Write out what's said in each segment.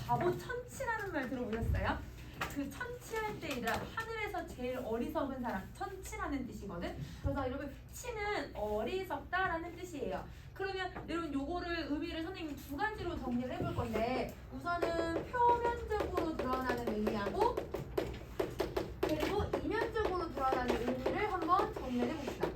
바보 천치라는 말 들어보셨어요? 그 천치할 때 얘들아 하늘에서 제일 어리석은 사람 천치라는 뜻이거든. 그래서 여러분 치는 어리석다라는 뜻이에요. 그러면 여러분 요거를 의미를 선생님이 두 가지로 정리를 해볼 건데 우선은 표면적으로 드러나는 의미하고 그리고 이면적으로 드러나는 의미를 한번 정리를 해봅시다.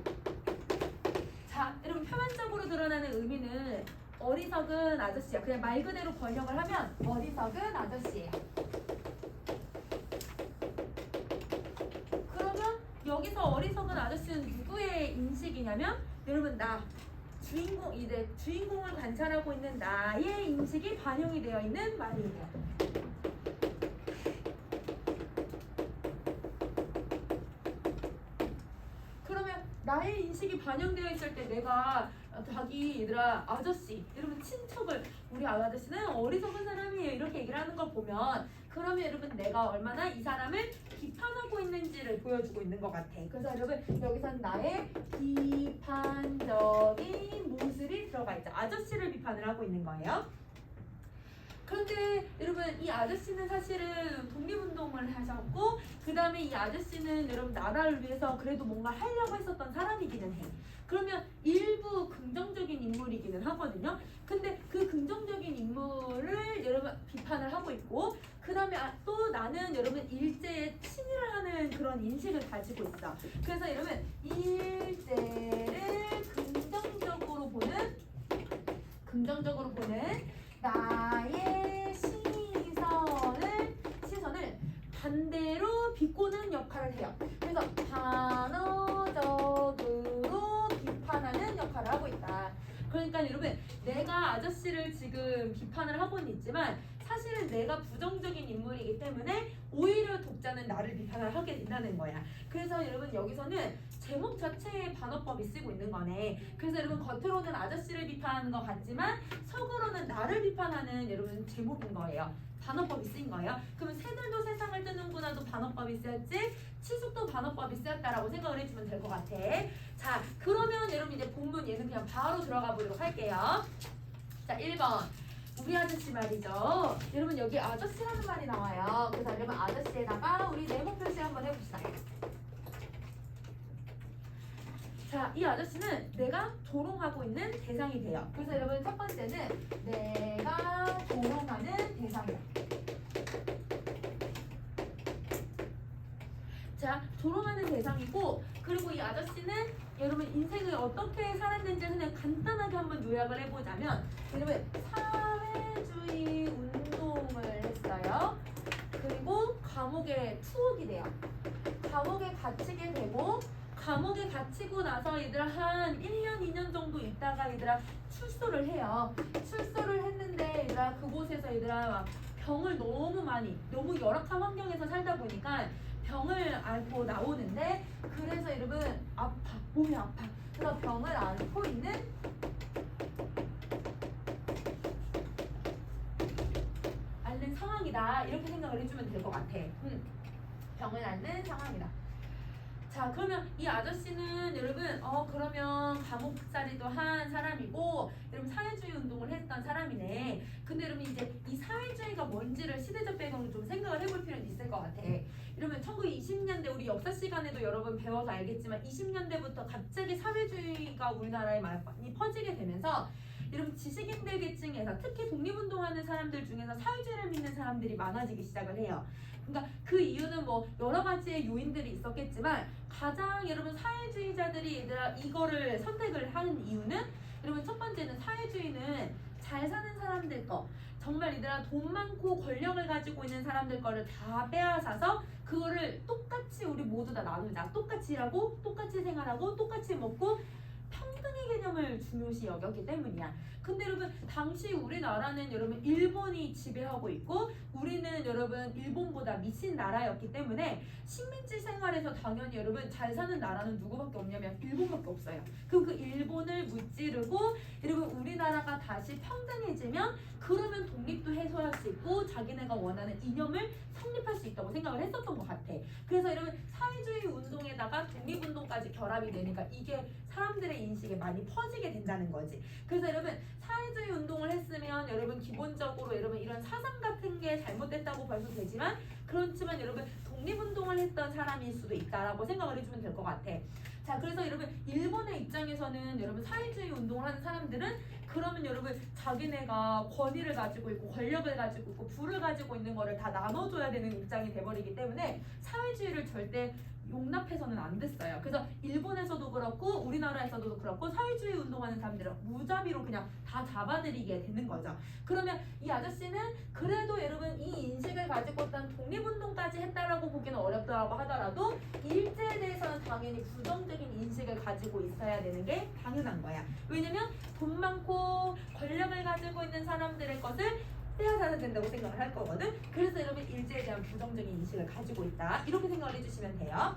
자, 여러분 표면적으로 드러나는 의미는 어리석은 아저씨야. 그냥 말 그대로 번역을 하면 어리석은 아저씨예요. 그러면 여기서 어리석은 아저씨는 누구의 인식이냐면 여러분 나 주인공을 관찰하고 있는 나의 인식이 반영이 되어 있는 말이에요. 그러면 나의 인식이 반영되어 있을 때 내가 자기 얘들아 아저씨 여러분 친척을 우리 아저씨는 어리석은 사람이에요 이렇게 얘기를 하는 걸 보면 그러면 여러분 내가 얼마나 이 사람을 비판하고 있는지를 보여주고 있는 것 같아. 그래서 여러분 여기서는 나의 비판적인 모습이 들어가 있죠. 아저씨를 비판을 하고 있는 거예요. 그런데 여러분 이 아저씨는 사실은 독립운동을 하셨고 그 다음에 이 아저씨는 여러분 나라를 위해서 그래도 뭔가 하려고 했었던 사람이기는 해. 그러면 일부 긍정적인 인물이기는 하거든요. 근데 그 긍정적인 인물을 여러분 비판을 하고 있고 그 다음에 또 나는 여러분 일제에 친일을 하는 그런 인식을 가지고 있어. 그래서 여러분 일제를 긍정적으로 보는 나의 시선을 반대로 비꼬는 역할을 해요. 그래서 반어적으로 비판하는 역할을 하고 있다. 그러니까 여러분 내가 아저씨를 지금 비판을 하고는 있지만 사실은 내가 부정적인 인물이기 때문에 오히려 독자는 나를 비판을 하게 된다는 거야. 그래서 여러분 여기서는 제목 자체에 반어법이 쓰고 있는 거네. 그래서 여러분 겉으로는 아저씨를 비판하는 것 같지만 속으로는 나를 비판하는 여러분 제목인 거예요. 반어법이 쓰인 거예요. 그러면 새들도 세상을 뜨는구나도 반어법이 쓰였지 치숙도 반어법이 쓰였다라고 생각을 해주면 될 것 같아. 자 그러면 여러분 이제 본문 얘는 그냥 바로 들어가 보도록 할게요. 자 1번 우리 아저씨 말이죠. 여러분 여기 아저씨라는 말이 나와요. 그래서 여러분 아저씨에다가 우리 네모 표시 한번 해봅시다. 자, 이 아저씨는 내가 조롱하고 있는 대상이 돼요. 그래서 여러분 첫 번째는 내가 조롱하는 대상이다. 자, 조롱하는 대상이고 그리고 이 아저씨는 여러분 인생을 어떻게 살았는지 그냥 간단하게 한번 요약을 해보자면 여러분 사회주의 운동을 했어요. 그리고 감옥에 투옥이 돼요. 감옥에 갇히게 되고 감옥에 갇히고 나서 얘들아 한 1년, 2년 정도 있다가 얘들아 출소를 해요. 출소를 했는데 얘들아 그곳에서 얘들아 막 병을 너무 열악한 환경에서 살다 보니까 병을 앓고 나오는데 그래서 여러분 몸이 아파. 그래서 병을 앓고 있는 상황이다. 이렇게 생각을 해주면 될 것 같아. 병을 앓는 상황이다. 자 그러면 이 아저씨는 여러분 그러면 감옥살이도 한 사람이고 여러분 사회주의 운동을 했던 사람이네. 근데 여러분 이제 이 사회주의가 뭔지를 시대적 배경을 좀 생각을 해볼 필요는 있을 것 같아. 이러면 1920년대 우리 역사 시간에도 여러분 배워서 알겠지만 20년대부터 갑자기 사회주의가 우리나라에 많이 퍼지게 되면서 여러분 지식인들 계층에서 특히 독립운동하는 사람들 중에서 사회주의를 믿는 사람들이 많아지기 시작을 해요. 그러니까 그 이유는 뭐 여러 가지의 요인들이 있었겠지만 가장 여러분 사회주의자들이 얘들아 이거를 선택을 하는 이유는 여러분 첫 번째는 사회주의는 잘 사는 사람들 거 정말 얘들아 돈 많고 권력을 가지고 있는 사람들 거를 다 빼앗아서 그거를 똑같이 우리 모두 다 나누자. 똑같이 일하고 똑같이 생활하고 똑같이 먹고 평등의 개념을 중요시 여겼기 때문이야. 근데 여러분 당시 우리나라는 여러분 일본이 지배하고 있고 우리는 여러분 일본보다 미친 나라였기 때문에 식민지 생활에서 당연히 여러분 잘 사는 나라는 누구밖에 없냐면 일본밖에 없어요. 그럼 그 일본을 무찌르고 여러분 우리나라가 다시 평등해지면 그러면 독립도 해소할 수 있고 자기네가 원하는 이념을 성립할 수 있다고 생각을 했었던 것 같아. 그래서 여러분 사회주의 운동에다가 독립운동까지 결합이 되니까 이게 사람들의 인식에 많이 퍼지게 된다는 거지. 그래서 여러분 사회주의 운동을 했으면 여러분 기본적으로 여러분 이런 사상 같은 게 잘못됐다고 봐도 되지만 그렇지만 여러분 독립운동을 했던 사람일 수도 있다라고 생각을 해주면 될 것 같아. 자, 그래서 여러분 일본의 입장에서는 여러분 사회주의 운동을 하는 사람들은 그러면 여러분 자기네가 권위를 가지고 있고 권력을 가지고 있고 부를 가지고 있는 거를 다 나눠줘야 되는 입장이 돼버리기 때문에 사회주의를 절대 용납해서는 안 됐어요. 그래서 일본에서도 그렇고 우리나라에서도 그렇고 사회주의 운동하는 사람들은 무자비로 그냥 다 잡아들이게 되는 거죠. 그러면 이 아저씨는 그래도 여러분 이 인식을 가지고 있던 독립운동까지 했다라고 보기는 어렵다고 하더라도 일제에 대해서는 당연히 부정적인 인식을 가지고 있어야 되는 게 당연한 거야. 왜냐면 돈 많고 권력을 가지고 있는 사람들의 것을 빼앗아야 된다고 생각을 할 거거든. 그래서 여러분 일제에 대한 부정적인 인식을 가지고 있다. 이렇게 생각을 해주시면 돼요.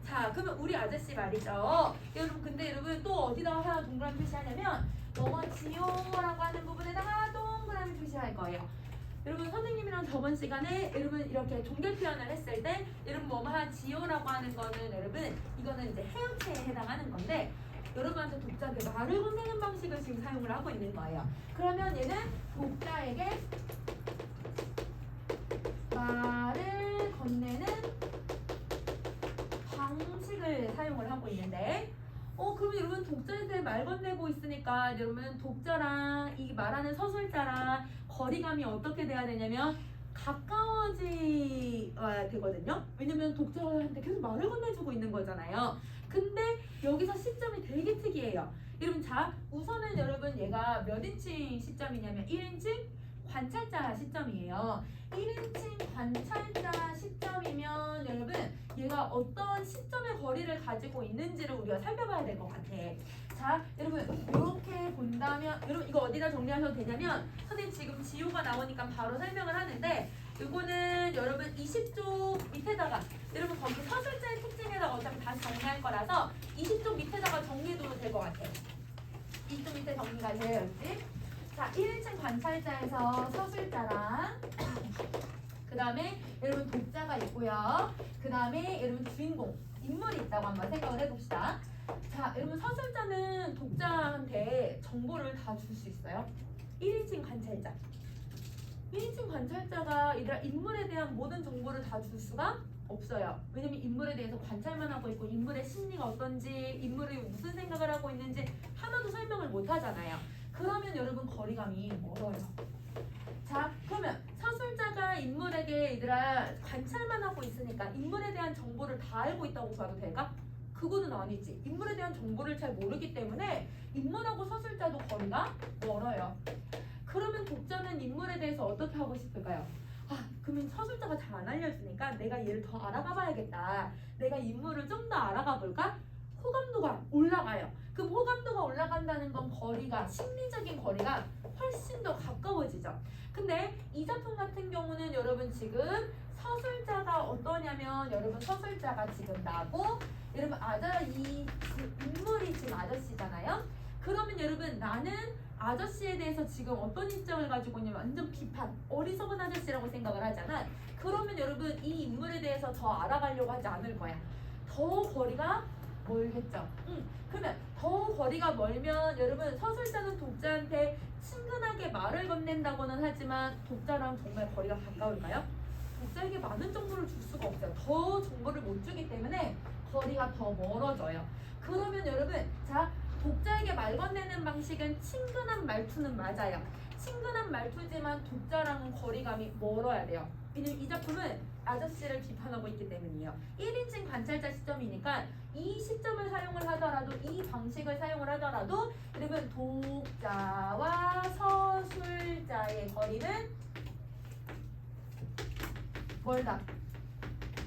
자, 그러면 우리 아저씨 말이죠. 여러분 근데 여러분 또 어디다가 하나 동그라미 표시하냐면 지요라고 하는 부분에다가 동그라미 표시할 거예요. 여러분 선생님이랑 저번 시간에 여러분 이렇게 종결 표현을 했을 때 여러분 지요라고 하는 거는 여러분 이거는 이제 해역체에 해당하는 건데 여러분한테 독자한테 말을 건네는 방식을 지금 사용을 하고 있는 거예요. 그러면 얘는 독자에게 말을 건네는 방식을 사용을 하고 있는데 그러면 여러분 독자한테 말 건네고 있으니까 여러분 독자랑 이 말하는 서술자랑 거리감이 어떻게 돼야 되냐면 가까워져야 되거든요. 왜냐면 독자한테 계속 말을 건네주고 있는 거잖아요. 근데 여기서 시점이 되게 특이해요. 여러분 자 우선은 여러분 얘가 몇 인칭 시점이냐면 1인칭 관찰자 시점이에요. 1인칭 관찰자 시점이면 여러분 얘가 어떤 시점의 거리를 가지고 있는지를 우리가 살펴봐야 될 것 같아. 자 여러분 이렇게 본다면 여러분 이거 어디다 정리하셔도 되냐면 선생님 지금 지호가 나오니까 바로 설명을 하는데 이거는 여러분 20쪽 밑에다가 여러분 거기 서술자의 특징에다가 어차피 다시 정리할 거라서 20쪽 밑에다가 정리해도 될 것 같아요. 이쪽 밑에 정리가 되어 있지. 자 1인칭 관찰자에서 서술자랑 그 다음에 여러분 독자가 있고요. 그 다음에 여러분 주인공 인물이 있다고 한번 생각을 해봅시다. 자 여러분 서술자는 독자한테 정보를 다 줄 수 있어요. 1인칭 관찰자 1인칭 관찰자가 인물에 대한 모든 정보를 다 줄 수가 없어요. 왜냐면 인물에 대해서 관찰만 하고 있고 인물의 심리가 어떤지 인물이 무슨 생각을 하고 있는지 하나도 설명을 못 하잖아요. 그러면 여러분 거리감이 멀어요. 자 그러면 서술자가 인물에게 관찰만 하고 있으니까 인물에 대한 정보를 다 알고 있다고 봐도 될까? 그거는 아니지. 인물에 대한 정보를 잘 모르기 때문에 인물하고 서술자도 거리가 멀어요. 그러면 독자는 인물에 대해서 어떻게 하고 싶을까요? 그러면 서술자가 잘 안 알려주니까 내가 얘를 더 알아가 봐야겠다. 내가 인물을 좀 더 알아가 볼까? 호감도가 올라가요. 그럼 호감도가 올라간다는 건 거리가 심리적인 거리가 훨씬 더 가까워지죠. 근데 이 작품 같은 경우는 여러분 지금 서술자가 어떠냐면 여러분 서술자가 지금 나고 여러분 이 인물이 지금 아저씨잖아요. 그러면 여러분 나는 아저씨에 대해서 지금 어떤 입장을 가지고 있냐면 완전 비판, 어리석은 아저씨라고 생각을 하잖아. 그러면 여러분 이 인물에 대해서 더 알아가려고 하지 않을 거야. 더 거리가 멀겠죠. 그러면 더 거리가 멀면 여러분 서술자는 독자한테 친근하게 말을 건넨다고는 하지만 독자랑 정말 거리가 가까울까요? 독자에게 많은 정보를 줄 수가 없어요. 더 정보를 못 주기 때문에 거리가 더 멀어져요. 그러면 여러분 자 독자에게 말 건네는 방식은 친근한 말투는 맞아요. 친근한 말투지만 독자랑은 거리감이 멀어야 돼요. 왜냐면 이 작품은 아저씨를 비판하고 있기 때문이에요. 1인칭 관찰자 시점이니까 이 시점을 사용을 하더라도 이 방식을 사용을 하더라도 여러분 독자와 서술자의 거리는 멀다.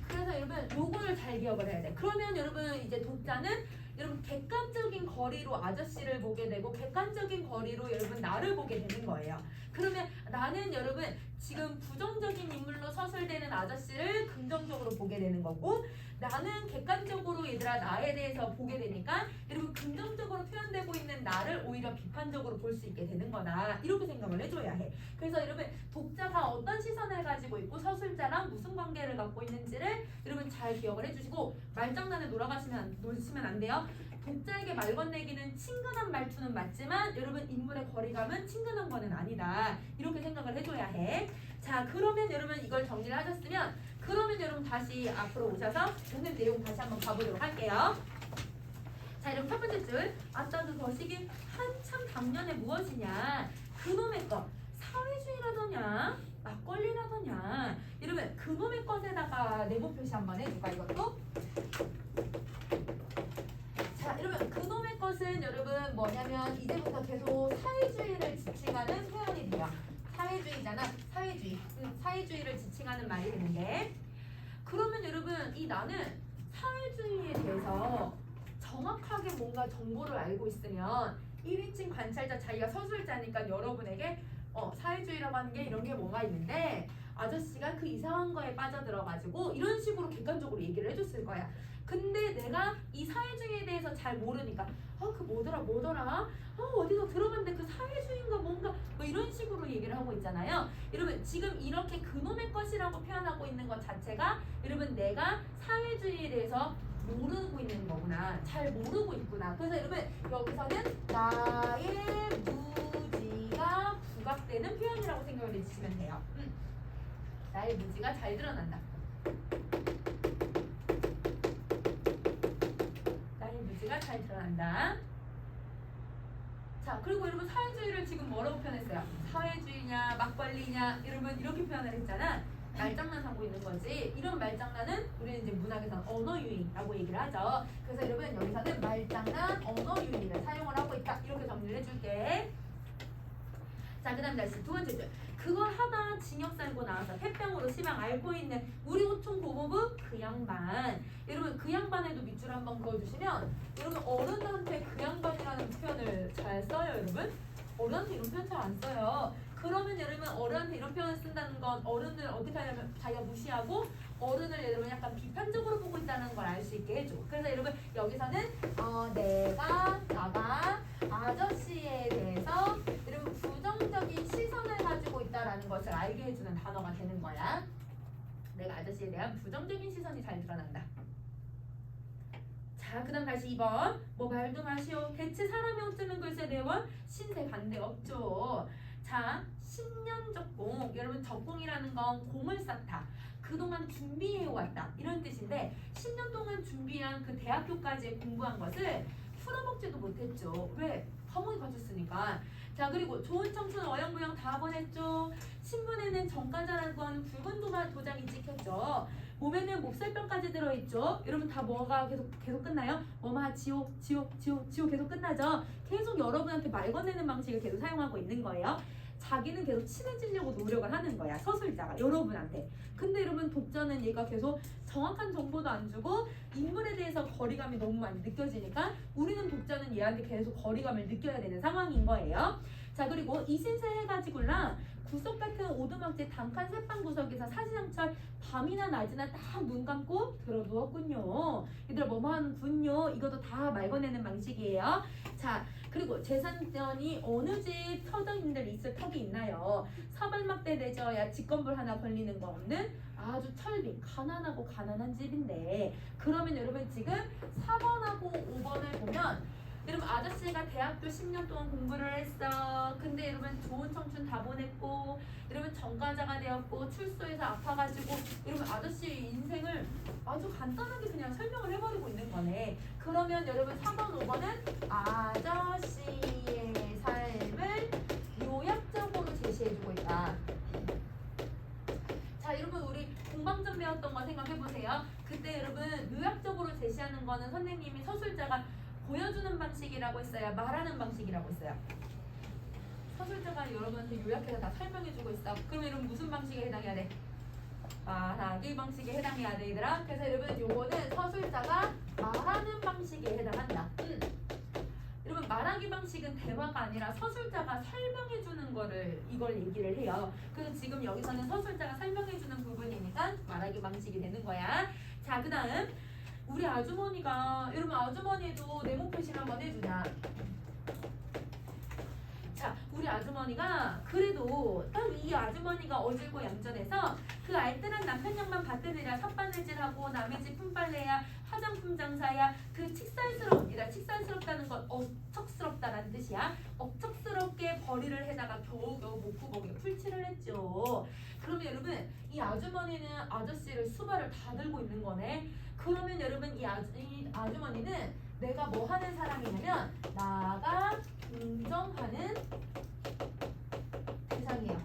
그래서 여러분 요거를 잘 기억을 해야 돼. 그러면 여러분 이제 독자는 여러분 객관적인 거리로 아저씨를 보게 되고 객관적인 거리로 여러분 나를 보게 되는 거예요. 그러면 나는 여러분 지금 부정적인 인물로 서술되는 아저씨를 긍정적으로 보게 되는 거고 나는 객관적으로 나에 대해서 보게 되니까 여러분 긍정적으로 표현되고 있는 나를 오히려 비판적으로 볼 수 있게 되는 거다. 이렇게 생각을 해줘야 해. 그래서 여러분 독자가 어떤 시선을 가지고 있고 서술자랑 무슨 관계를 갖고 있는지를 여러분 잘 기억을 해주시고 말장난에 놓치면 안 돼요. 독자에게 말 건네기는 친근한 말투는 맞지만 여러분 인물의 거리감은 친근한 거는 아니다. 이렇게 생각을 해줘야 해. 자, 그러면 여러분 이걸 정리를 하셨으면 그러면 여러분 다시 앞으로 오셔서 오늘 내용 다시 한번 봐보도록 할게요. 자, 여러분 첫 번째 줄 아따도 거시기 한참 당년에 무엇이냐 그놈의 것 사회주의라더냐 막걸리라더냐 여러분 그놈의 것에다가 네모 표시 한번 해줄까 이것도 자 여러분 그놈의 것은 여러분 뭐냐면 이제부터 계속 사회주의를 지칭하는 표현이 돼요. 사회주의잖아 사회주의 사회주의를 지칭하는 말이 되는데 그러면 여러분 이 나는 사회주의에 대해서 정확하게 뭔가 정보를 알고 있으면 1인칭 관찰자 자기가 서술자니까 여러분에게 사회주의라고 하는 게 이런 게 뭐가 있는데 아저씨가 그 이상한 거에 빠져들어가지고 이런 식으로 객관적으로 얘기를 해줬을 거야. 근데 내가 이 사회주의에 대해서 잘 모르니까 그 뭐더라 어디서 들어봤는데 그 사회주의인가 뭔가 뭐 이런 식으로 얘기를 하고 있잖아요. 여러분 지금 이렇게 그놈의 것이라고 표현하고 있는 것 자체가 여러분 내가 사회주의에 대해서 모르고 있는 거구나. 잘 모르고 있구나. 그래서 여러분 여기서는 나의 무지가 부각되는 표현이라고 생각을 해주시면 돼요. 나의 무지가 잘 드러난다. 나의 무지가 잘 드러난다. 자, 그리고 여러분 사회주의를 지금 뭐라고 표현했어요? 사회주의냐 막걸리냐 여러분 이렇게 표현을 했잖아. 말장난 하고 있는 거지. 이런 말장난은 우리는 이제 문학에서는 언어유희라고 얘기를 하죠. 그래서 여러분 여기서는 말장난, 언어유희를 사용을 하고 있다. 이렇게 정리를 해줄게. 자, 그 다음 다시 두 번째 줄. 그걸 하다 징역 살고 나와서 폐병으로 시방 앓고 있는 우리 호총 고모부 그 양반. 여러분 그 양반에도 밑줄 한번 그어주시면 여러분 어른한테 그 양반이라는 표현을 잘 써요 여러분? 어른한테 이런 표현 잘 안 써요. 그러면 여러분 어른한테 이런 표현을 쓴다는 건 어른을 어떻게 하냐면 자기가 무시하고 어른을 여러분 약간 비판적으로 보고 있다는 걸 알 수 있게 해줘. 그래서 여러분 여기서는 나가 아저씨에 대해서 여러분 부정적인 시선을 가지고 있다라는 것을 알게 해주는 단어가 되는 거야. 내가 아저씨에 대한 부정적인 시선이 잘 드러난다. 자, 그 다음 다시 2번 뭐 말도 마시오 대체 사람이 어쩌면 글쎄 내원 신세 반대 없죠. 자, 10년 적공 여러분 적공이라는 건 공을 쌓다 그동안 준비해왔다 이런 뜻인데 10년 동안 준비한 그 대학교까지 공부한 것을 풀어먹지도 못했죠. 왜? 과목이 가졌으니까. 자, 그리고 좋은 청춘 어영부영 다 보냈죠. 신문에는 정가자라고 하는 붉은 도장이 찍혔죠. 몸에는 몹살병까지 들어있죠. 여러분 다 뭐가 계속 끝나요? 지옥 계속 끝나죠. 계속 여러분한테 말 건네는 방식을 계속 사용하고 있는 거예요. 자기는 계속 친해지려고 노력을 하는 거야. 서술자가 여러분한테. 근데 여러분 독자는 얘가 계속 정확한 정보도 안 주고 인물에 대해서 거리감이 너무 많이 느껴지니까 우리는 독자는 얘한테 계속 거리감을 느껴야 되는 상황인 거예요. 자, 그리고 이신세 해가지고랑 구석 같은 오두막집 단칸 새방 구석에서 사시장철 밤이나 낮이나 딱 눈 감고 들어 누웠군요. 얘들아 뭐뭐 하는군요. 이것도 다 말 건네는 방식이에요. 자, 그리고 재산권이 어느 집 서당인들 있을 턱이 있나요? 사발막대 내져야 직권불 하나 걸리는 거 없는 아주 철빈 가난하고 가난한 집인데 그러면 여러분 지금 4번하고 5번을 보면 여러분 아저씨가 대학교 10년 동안 공부를 했어. 근데 여러분 좋은 청춘 다 보냈고 여러분 전과자가 되었고 출소해서 아파가지고 여러분 아저씨의 인생을 아주 간단하게 그냥 설명을 해버리고 있는 거네. 그러면 여러분 4번 5번은 아저씨의 삶을 요약적으로 제시해주고 있다. 자, 여러분 우리 공방전 배웠던 거 생각해보세요. 그때 여러분 요약적으로 제시하는 거는 선생님이 서술자가 보여주는 방식이라고 했어요. 말하는 방식이라고 했어요. 서술자가 여러분한테 요약해서 다 설명해주고 있어. 그러면 여러분 무슨 방식에 해당해야 돼? 말하기 방식에 해당해야 돼 얘들아. 그래서 여러분 요거는 서술자가 말하는 방식에 해당한다. 여러분 말하기 방식은 대화가 아니라 서술자가 설명해주는 거를 이걸 얘기를 해요. 그래서 지금 여기서는 서술자가 설명해주는 부분이니까 말하기 방식이 되는 거야. 자, 그 다음 우리 아주머니가 여러분 아주머니도 네모 표시를 한번 해주자. 자, 우리 아주머니가 그래도 딱 이 아주머니가 어질고 얌전해서 그 알뜰한 남편 양반 밭들이라 삿바늘질하고 남의 집 품빨래야 화장품 장사야 그 칙살스러운 건 억척스럽다라는 뜻이야. 억척스럽게 벌이를 해다가 겨우겨우 목구멍에 풀칠을 했죠. 그러면 여러분 이 아주머니는 아저씨를 수발을 다 들고 있는 거네. 그러면 여러분 이 아주머니는 내가 뭐 하는 사람이냐면 나가 동정하는 대상이에요.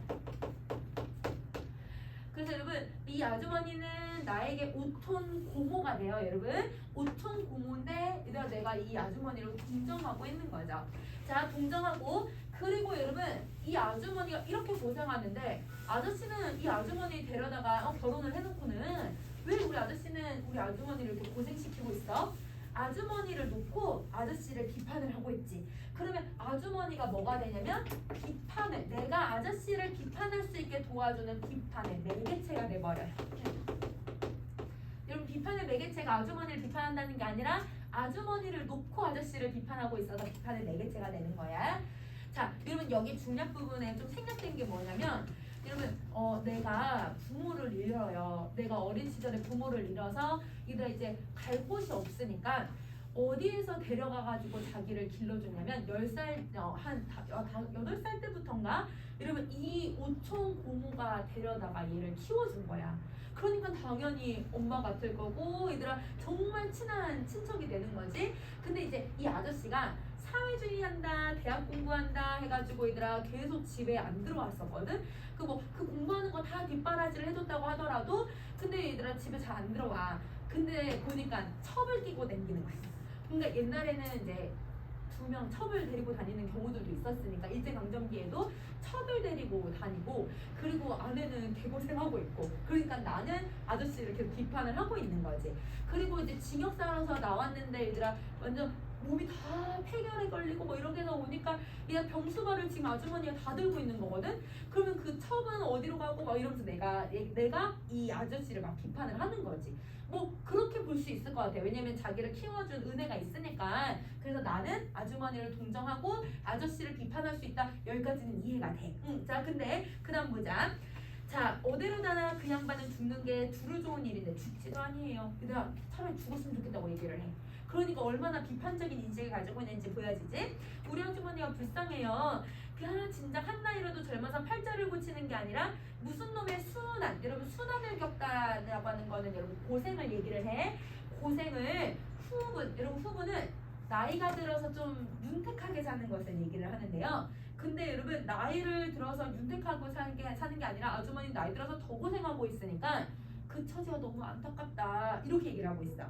그래서 여러분 이 아주머니는 나에게 5톤 고모가 돼요. 여러분 5톤 고모인데 내가 이 아주머니를 동정하고 있는 거죠. 자, 동정하고 그리고 여러분 이 아주머니가 이렇게 고생하는데 아저씨는 이 아주머니 데려다가 결혼을 해놓고는 왜 우리 아저씨는 우리 아주머니를 이렇게 고생시키고 있어? 아주머니를 놓고 아저씨를 비판을 하고 있지. 그러면 아주머니가 뭐가 되냐면 비판을, 내가 아저씨를 비판할 수 있게 도와주는 비판의 매개체가 돼버려요. 여러분 비판의 매개체가 아주머니를 비판한다는 게 아니라 아주머니를 놓고 아저씨를 비판하고 있어서 비판의 매개체가 되는 거야. 자, 여러분 여기 중략 부분에 좀 생략된 게 뭐냐면 여러분 내가 부모를 잃어요. 내가 어린 시절에 부모를 잃어서 이제 갈 곳이 없으니까 어디에서 데려가가지고 자기를 길러주냐면 10살, 한 8살 때부터인가? 여러분 이 오촌 고모가 데려다가 얘를 키워준 거야. 그러니까 당연히 엄마 같을 거고 얘들아 정말 친한 친척이 되는 거지. 근데 이제 이 아저씨가 사회주의 한다, 대학 공부한다 해가지고 얘들아 계속 집에 안 들어왔었거든. 그 공부하는 거 다 뒷바라지를 해줬다고 하더라도 근데 얘들아 집에 잘 안 들어와. 근데 보니까 첩을 끼고 다니는 거야. 그러니까 옛날에는 이제 2명 첩을 데리고 다니는 경우들도 있었으니까 일제강점기에도 첩을 데리고 다니고 그리고 아내는 개고생하고 있고 그러니까 나는 아저씨를 계속 비판을 하고 있는 거지. 그리고 이제 징역 살아서 나왔는데 얘들아 완전 몸이 다 폐결에 걸리고 뭐 이렇게 해서 오니까 얘가 병수발을 지금 아주머니가 다 들고 있는 거거든. 그러면 그 첩은 어디로 가고 막 이러면서 내가 이 아저씨를 막 비판을 하는 거지. 뭐 그렇게 볼 수 있을 것 같아요. 왜냐면 자기를 키워준 은혜가 있으니까. 그래서 나는 아주머니를 동정하고 아저씨를 비판할 수 있다. 여기까지는 이해가 돼. 자, 근데 그 다음 보자. 자, 어디로다나 그 양반은 죽는 게 두루 좋은 일인데 죽지도 아니에요. 얘들아 차라리 죽었으면 좋겠다고 얘기를 해. 그러니까 얼마나 비판적인 인식을 가지고 있는지 보여지지? 우리 아주머니가 불쌍해요. 그냥 진짜 한 나이라도 젊어서 팔자를 고치는 게 아니라 무슨 놈의 순환, 여러분 순환을 겪다라고 하는 거는 여러분 고생을 얘기를 해. 고생을 여러분 후부는 나이가 들어서 좀 윤택하게 사는 것을 얘기를 하는데요. 근데 여러분 나이를 들어서 윤택하고 사는 게 아니라 아주머니 나이 들어서 더 고생하고 있으니까 그 처지가 너무 안타깝다 이렇게 얘기를 하고 있어.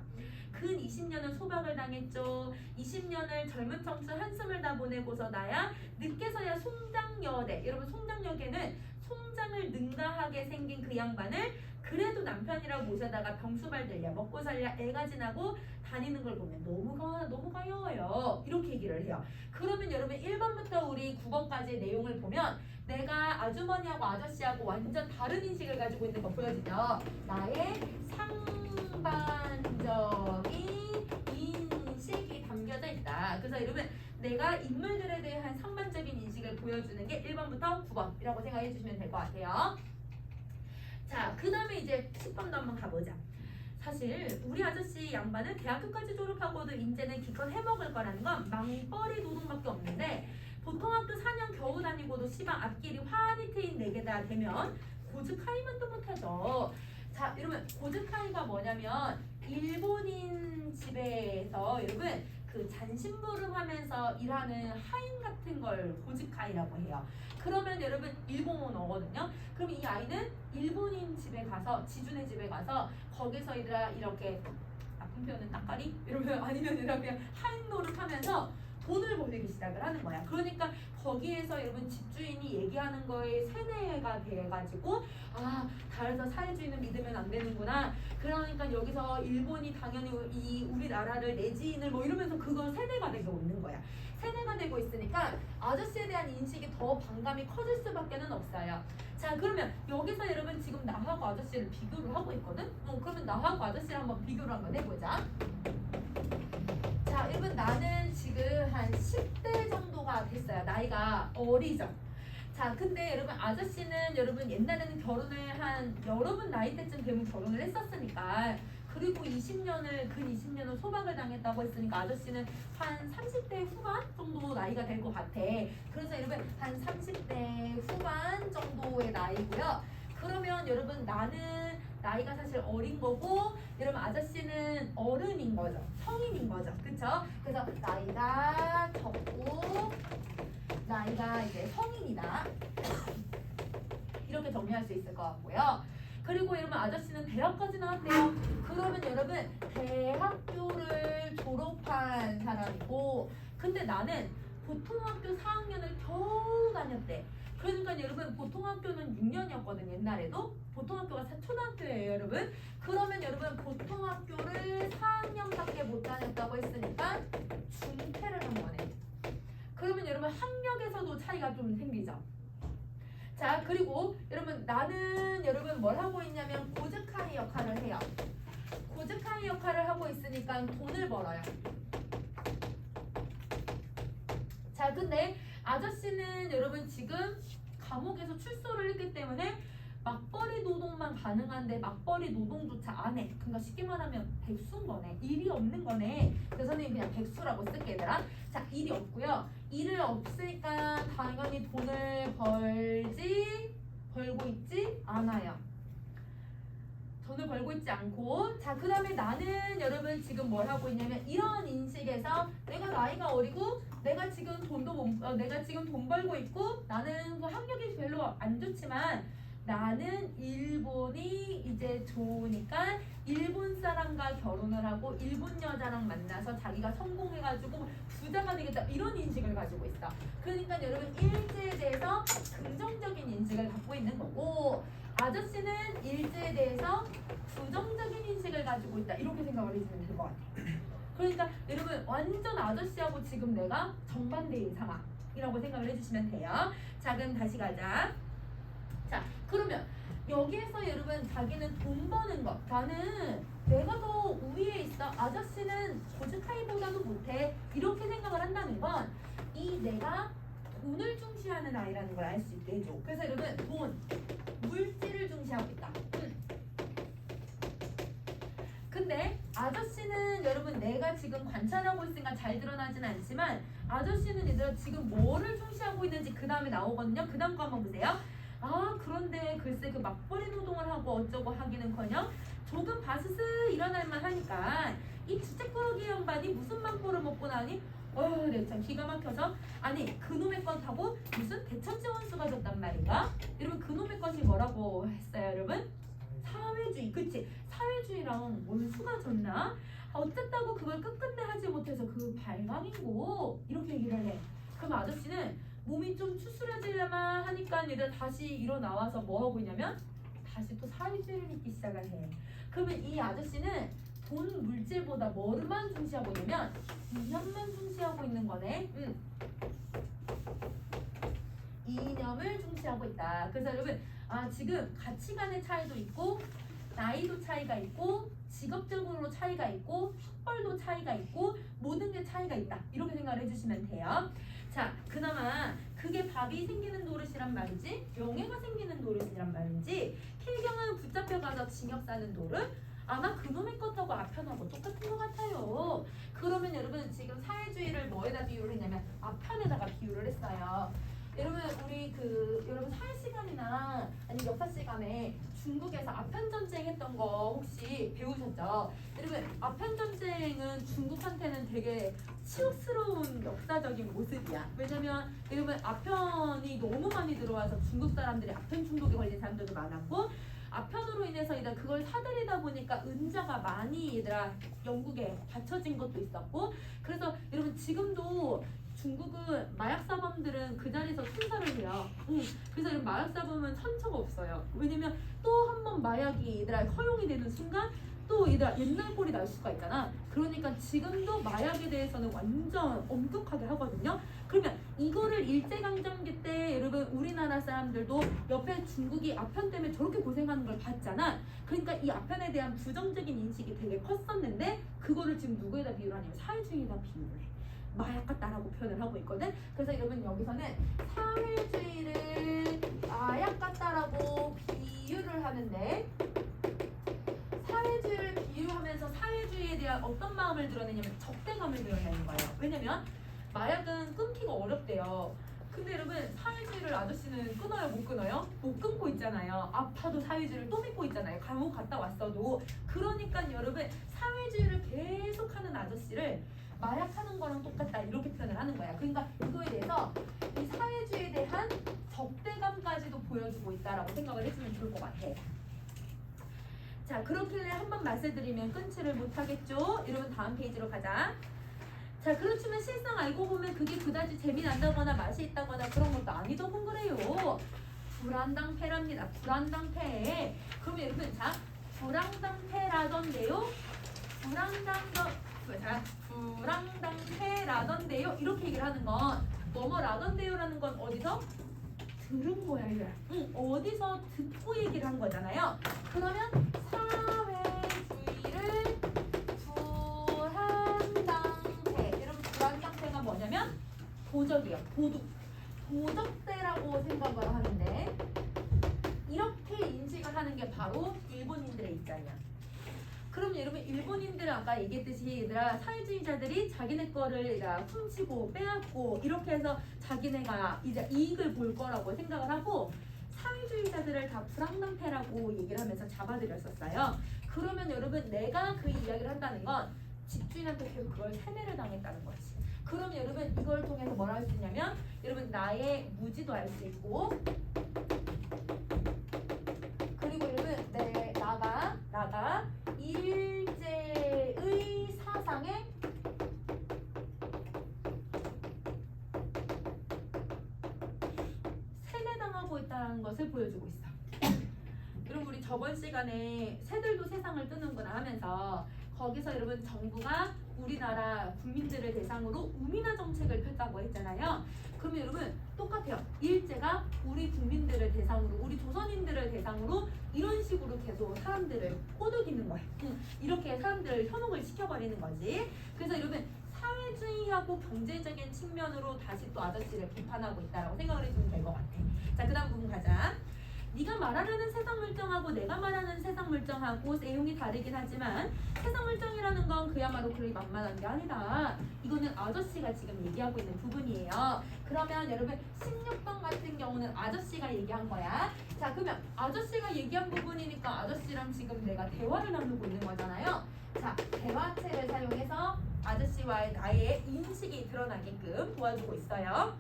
근 20년은 소박을 당했죠. 20년을 젊은 청춘 한숨을 다 보내고서 나야 늦게서야 송장여대. 여러분 송장여대는 송장을 능가하게 생긴 그 양반을 그래도 남편이라고 모셔다가 병수발 들려 먹고 살려 애가 지나고 다니는 걸 보면 너무 가여워요. 이렇게 얘기를 해요. 그러면 여러분 1번부터 우리 9번까지의 내용을 보면 내가 아주머니하고 아저씨하고 완전 다른 인식을 가지고 있는 거 보여지죠. 나의 상반적인 인식이 담겨져 있다. 그래서 여러분 내가 인물들에 대한 상반적인 인식을 보여주는 게 1번부터 9번이라고 생각해 주시면 될 것 같아요. 자, 그 다음에 이제 10번도 한번 가보자. 사실 우리 아저씨 양반은 대학교까지 졸업하고도 이제는 기껏 해먹을 거라는 건 망벌이 노동밖에 없는데 보통 학교 4년 겨우 다니고도 시방 앞길이 환히 트인 4개다 되면 고즈카이만도 못하죠. 자, 여러분 고즈카이가 뭐냐면 일본인 집에서 여러분 그 잔심부름하면서 일하는 하인 같은 걸 고즈카이라고 해요. 그러면 여러분 일본어거든요. 그럼 이 아이는 일본인 집에 가서 지준의 집에 가서 거기서 얘들아 이렇게 나쁜 표현은 따까리 이러면 아니면 이렇게 하인 노릇하면서 돈을 벌기 시작을 하는 거야. 그러니까 거기에서 여러분 집주인이 얘기하는 거에 세뇌가 돼가지고 아 달에서 사회주의는 믿으면 안 되는구나. 그러니까 여기서 일본이 당연히 우리나라를 내 지인을 뭐 이러면서 그걸 세뇌가 되고 있는 거야. 세뇌가 되고 있으니까 아저씨에 대한 인식이 더 반감이 커질 수밖에는 없어요. 자, 그러면 여기서 여러분 지금 나하고 아저씨를 비교를 하고 있거든? 그러면 나하고 아저씨를 한번 비교를 한번 해보자. 자, 여러분 나는 지금 한 10대 정도가 됐어요. 나이가 어리죠. 자, 근데 여러분 아저씨는 여러분 옛날에는 결혼을 한 여러분 나이 때쯤 되면 결혼을 했었으니까 그리고 20년을 근 20년을 소박을 당했다고 했으니까 아저씨는 한 30대 후반 정도 나이가 될 것 같아. 그래서 여러분 한 30대 후반 정도의 나이고요. 그러면 여러분 나는 나이가 사실 어린 거고 여러분 아저씨는 어른인 거죠. 성인인 거죠. 그쵸? 그래서 나이가 적고 나이가 이제 성인이다. 이렇게 정리할 수 있을 것 같고요. 그리고 여러분 아저씨는 대학까지 나왔대요. 그러면 여러분 대학교를 졸업한 사람이고 근데 나는 보통학교 4학년을 겨우 다녔대. 그러니까 여러분 보통학교는 6년이었거든 옛날에도. 보통학교가 초등학교예요 여러분. 그러면 여러분 보통학교를 4학년밖에 못 다녔다고 했으니까 중퇴를 한 거네. 그러면 여러분 학력에서도 차이가 좀 생기죠. 자 그리고 여러분 나는 여러분 뭘 하고 있냐면 고즈카이 역할을 해요. 고즈카이 역할을 하고 있으니까 돈을 벌어요. 자 근데 아저씨는 여러분 지금 감옥에서 출소를 했기 때문에 맞벌이 노동만 가능한데 맞벌이 노동조차 안 해. 그러니까 쉽게 말하면 백수인 거네. 일이 없는 거네. 그래서 선생님 그냥 백수라고 쓸게 얘들아. 자 일이 없고요. 일을 없으니까 당연히 돈을 벌고 있지 않아요. 돈을 벌고 있지 않고 자 그 다음에 나는 여러분 지금 뭘 하고 있냐면 이런 인식에서 내가 나이가 어리고 내가 지금 내가 지금 돈 벌고 있고 나는 뭐 학력이 별로 안 좋지만 나는 일본이 이제 좋으니까 일본 사람과 결혼을 하고 일본 여자랑 만나서 자기가 성공해가지고 부자가 되겠다 이런 인식을 가지고 있어. 그러니까 여러분 일제에 대해서 긍정적인 인식을 갖고 있는 거고 아저씨는 일제에 대해서 부정적인 인식을 가지고 있다 이렇게 생각을 해주면 될 것 같아요. 그러니까 여러분 완전 아저씨하고 지금 내가 정반대인 상황이라고 생각을 해주시면 돼요. 자 그럼 다시 가자. 자 그러면 여기에서 여러분 자기는 돈 버는 것 나는 내가 더 우위에 있어 아저씨는 고즈카이보다도 못해 이렇게 생각을 한다는 건 이 내가 돈을 중시하는 아이라는 걸 알 수 있게 해줘. 그래서 여러분 돈 물질을 중시하고 있다. 근데 아저씨는 여러분 내가 지금 관찰하고 있으니까 잘 드러나진 않지만 아저씨는 얘들아 지금 뭐를 중시하고 있는지 그 다음에 나오거든요. 그 다음 거 한번 보세요. 아 그런데 글쎄 그 맞벌이 노동을 하고 어쩌고 하기는커녕 조금 바스스 일어날만 하니까 이 주책꾸러기 양반이 무슨 망보를 먹고 나니 내 참 기가 막혀서 아니 그놈의 것 하고 무슨 대천지 원수가 졌단 말인가? 여러분 그놈의 것이 뭐라고 했어요 여러분? 사회주의 그치? 사회주의랑 원수가 졌나? 어쨌다고 그걸 끝끝내 하지 못해서 그 발광이고 이렇게 얘기를 해. 그럼 아저씨는 몸이 좀 추스려지려만 하니까 얘들 다시 일어나와서 뭐 하고 있냐면 다시 또 사회주의를 믿기 시작을 해. 그러면 이 아저씨는 돈 물질보다 뭐만 중시하고 있냐면 이념만 중시하고 있는 거네. 이념을 중시하고 있다. 그래서 여러분 지금 가치관의 차이도 있고 나이도 차이가 있고 직업적으로 차이가 있고 학벌도 차이가 있고 모든 게 차이가 있다. 이렇게 생각을 해주시면 돼요. 자 그나마 그게 밥이 생기는 노릇이란 말이지 명예가 생기는 노릇이란 말인지 필경은 붙잡혀가서 징역 사는 노릇 아마 그놈의 것하고 아편하고 똑같은 것 같아요. 그러면 여러분 지금 사회주의를 뭐에다 비유를 했냐면 아편에다가 비유를 했어요. 여러분 우리 여러분 사회 시간이나 아니면 역사 시간에 중국에서 아편 전쟁 했던 거 혹시 배우셨죠? 여러분 아편 전쟁은 중국한테는 되게 치욕스러운 역사적인 모습이야. 왜냐면 여러분 아편이 너무 많이 들어와서 중국 사람들이 아편 중독에 걸린 사람들도 많았고 아편으로 인해서 그걸 사들이다 보니까 은자가 많이 얘들아 영국에 받쳐진 것도 있었고 그래서 여러분 지금도 중국은 마약사범들은 그 자리에서 순사를 해요. 그래서 여러분 마약사범은 선처가 없어요. 왜냐면 또 한 번 마약이 얘들아 허용이 되는 순간 또 얘들아 옛날 꼴이 날 수가 있잖아. 그러니까 지금도 마약에 대해서는 완전 엄격하게 하거든요. 그러면 이거를 일제강점기 때 여러분 우리나라 사람들도 옆에 중국이 아편 때문에 저렇게 고생하는 걸 봤잖아. 그러니까 이 아편에 대한 부정적인 인식이 되게 컸었는데 그거를 지금 누구에다 비유를 하냐면 사회주의에다 비유를 해. 마약 같다라고 표현을 하고 있거든. 그래서 여러분 여기서는 사회주의를 마약 같다라고 비유를 하는데 사회주의를 비유하면 대한 어떤 마음을 드러내냐면 적대감을 드러내는 거예요. 왜냐면 마약은 끊기가 어렵대요. 근데 여러분 사회주의를 아저씨는 끊어요 못 끊어요? 못 끊고 있잖아요. 아파도 사회주의를 또 믿고 있잖아요. 감옥 갔다 왔어도. 그러니까 여러분 사회주의를 계속하는 아저씨를 마약하는 거랑 똑같다 이렇게 표현을 하는 거야. 그러니까 이거에 대해서 이 사회주의에 대한 적대감까지도 보여주고 있다라고 생각을 해주면 좋을 것 같아. 자, 그렇길래 한번 말씀드리면 끊지를 못하겠죠? 여러분 다음 페이지로 가자. 자, 그렇지만 실상 알고 보면 그게 그다지 재미난다거나 맛이 있다거나 그런 것도 아니죠. 그래요. 불안당패랍니다. 불안당패. 그럼 여러분 자, 불안당패라던데요. 불안당패라던데요. 이렇게 얘기를 하는 건 뭐뭐라던데요라는 건 어디서? 들은 거야, 이거. 어디서 듣고 얘기를 한 거잖아요. 그러면 사회주의를 불안당패. 여러분 불안당패가 뭐냐면 도적이에요. 도적대라고 생각을 하는데 이렇게 인식을 하는 게 바로 일본인들의 입장이야. 그럼 여러분 일본인들은 아까 얘기했듯이 얘들아 사회주의자들이 자기네 거를 훔치고 빼앗고 이렇게 해서 자기네가 이제 이익을 볼 거라고 생각을 하고 사회주의자들을 다 불안당패라고 얘기를 하면서 잡아들였었어요. 그러면 여러분 내가 그 이야기를 한다는 건 집주인한테 계속 그걸 세뇌를 당했다는 거지. 그럼 여러분 이걸 통해서 뭐라 할 수 있냐면 여러분 나의 무지도 알 수 있고 그리고 여러분 나가 일제의 사상에 세뇌당하고 있다는 것을 보여주고 있어. 여러분 우리 저번 시간에 새들도 세상을 뜨는구나 하면서 거기서 여러분 정부가 우리나라 국민들을 대상으로 우민화 정책을 폈다고 했잖아요. 그러면 여러분 똑같아요. 일제가 우리 국민들을 대상으로 우리 조선인들을 대상으로 이런 식으로 계속 사람들을 꼬드기는 거예요. 이렇게 사람들을 현혹을 시켜버리는 거지. 그래서 여러분 사회주의하고 경제적인 측면으로 다시 또 아저씨를 비판하고 있다라고 생각을 해주면 될 것 같아. 자, 그 다음 부분 가자. 네가 말하려는 세상 물정하고 내가 말하는 세상 물정하고 내용이 다르긴 하지만 세상 물정이라는 건 그야말로 그리 만만한 게 아니다. 이거는 아저씨가 지금 얘기하고 있는 부분이에요. 그러면 여러분 16번 같은 경우는 아저씨가 얘기한 거야. 자, 그러면 아저씨가 얘기한 부분이니까 아저씨랑 지금 내가 대화를 나누고 있는 거잖아요. 자, 대화체를 사용해서 아저씨와의 나의 인식이 드러나게끔 도와주고 있어요.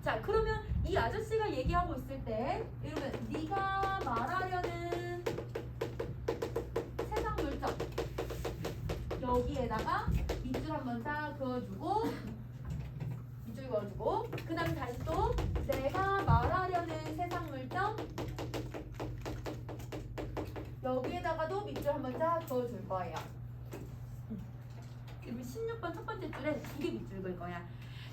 자, 그러면 이 아저씨가 얘기하고 있을 때 여러분 네가 말하려는 세상 물정 여기에다가 밑줄 한번 딱 그어주고 밑줄 그어주고 그 다음에 다시 또 내가 말하려는 세상 물정 여기에다가도 밑줄 한번 딱 그어줄 거예요. 여러분 16번 첫 번째 줄에 2개 밑줄 그을 거야.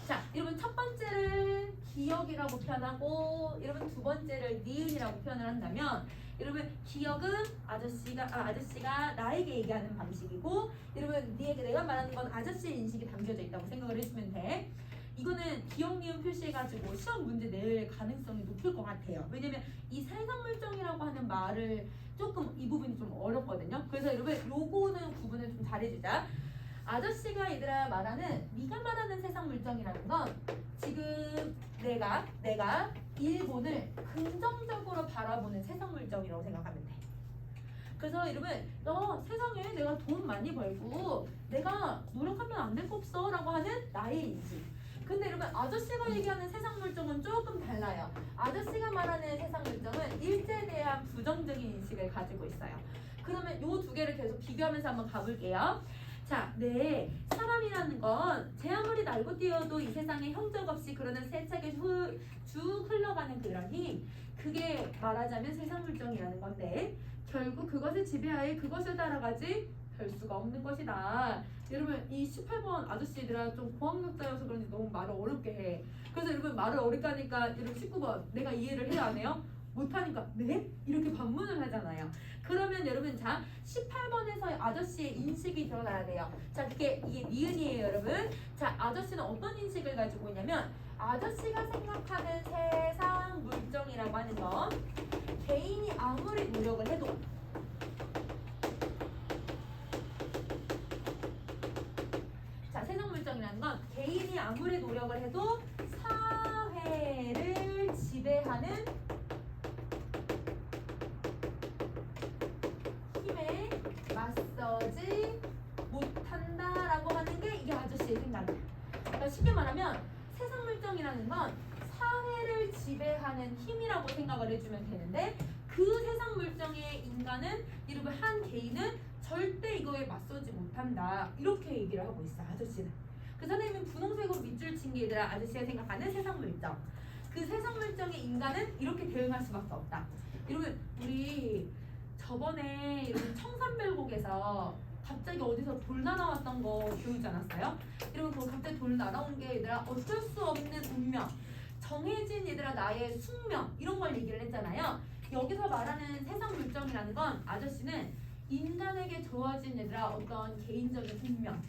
자, 여러분 첫 번째를 기억이라고 표현하고 여러분 두 번째를 니은이라고 표현을 한다면 여러분 기억은 아저씨가 나에게 얘기하는 방식이고 여러분 내가 말하는 건 아저씨의 인식이 담겨져 있다고 생각을 해주면 돼. 이거는 기억 니은 표시해가지고 시험 문제 낼 가능성이 높을 것 같아요. 왜냐면 이 세상 물정이라고 하는 말을 조금 이 부분이 좀 어렵거든요. 그래서 여러분 요거는 구분을 좀 잘해주자. 아저씨가 얘들아 말하는 네가 말하는 세상 물정이라는 건 지금 내가 일본을 긍정적으로 바라보는 세상 물정이라고 생각하면 돼. 그래서 여러분 세상에 내가 돈 많이 벌고 내가 노력하면 안 될 거 없어 라고 하는 나의 인식. 근데 여러분 아저씨가 얘기하는 세상 물정은 조금 달라요. 아저씨가 말하는 세상 물정은 일제에 대한 부정적인 인식을 가지고 있어요. 그러면 요 두 개를 계속 비교하면서 한번 가볼게요. 자, 네, 사람이라는 건 제 아무리 날고 뛰어도 이 세상에 형적 없이 그러는 세차게 쭉 흘러가는 그런 힘, 그게 말하자면 세상 물정이라는 건데 결국 그것을 지배하에 그것을 따라가지 별 수가 없는 것이다. 여러분 이 18번 아저씨들아 좀 고학력자여서 그런지 너무 말을 어렵게 해. 그래서 여러분 말을 어렵게 하니까 여러분 19번 내가 이해를 해야 하네요. 못하니까 네? 이렇게 반문을 하잖아요. 그러면 여러분 자 18번에서의 아저씨의 인식이 드러나야 돼요. 자 이게 니은이에요 여러분. 자 아저씨는 어떤 인식을 가지고 있냐면 아저씨가 생각하는 세상 물정이라고 하는 건 개인이 아무리 노력을 해도 건 개인이 아무리 노력을 해도 사회를 지배하는 힘에 맞서지 못한다라고 하는 게 이게 아저씨의 생각이에요. 그러니까 쉽게 말하면 세상 물정이라는 건 사회를 지배하는 힘이라고 생각을 해주면 되는데 그 세상 물정의 인간은 이르면 한 개인은 절대 이거에 맞서지 못한다 이렇게 얘기를 하고 있어 아저씨는. 그 선생님은 분홍색으로 밑줄 친 게 얘들아 아저씨가 생각하는 세상 물정. 그 세상 물정의 인간은 이렇게 대응할 수밖에 없다. 여러분 우리 저번에 여러분 청산별곡에서 갑자기 어디서 돌 날아왔던 거 기억이지 않았어요? 여러분 그거 갑자기 돌 날아온 게 얘들아 어쩔 수 없는 운명, 정해진 얘들아 나의 숙명 이런 걸 얘기를 했잖아요. 여기서 말하는 세상 물정이라는 건 아저씨는 인간에게 주어진 얘들아 어떤 개인적인 운명,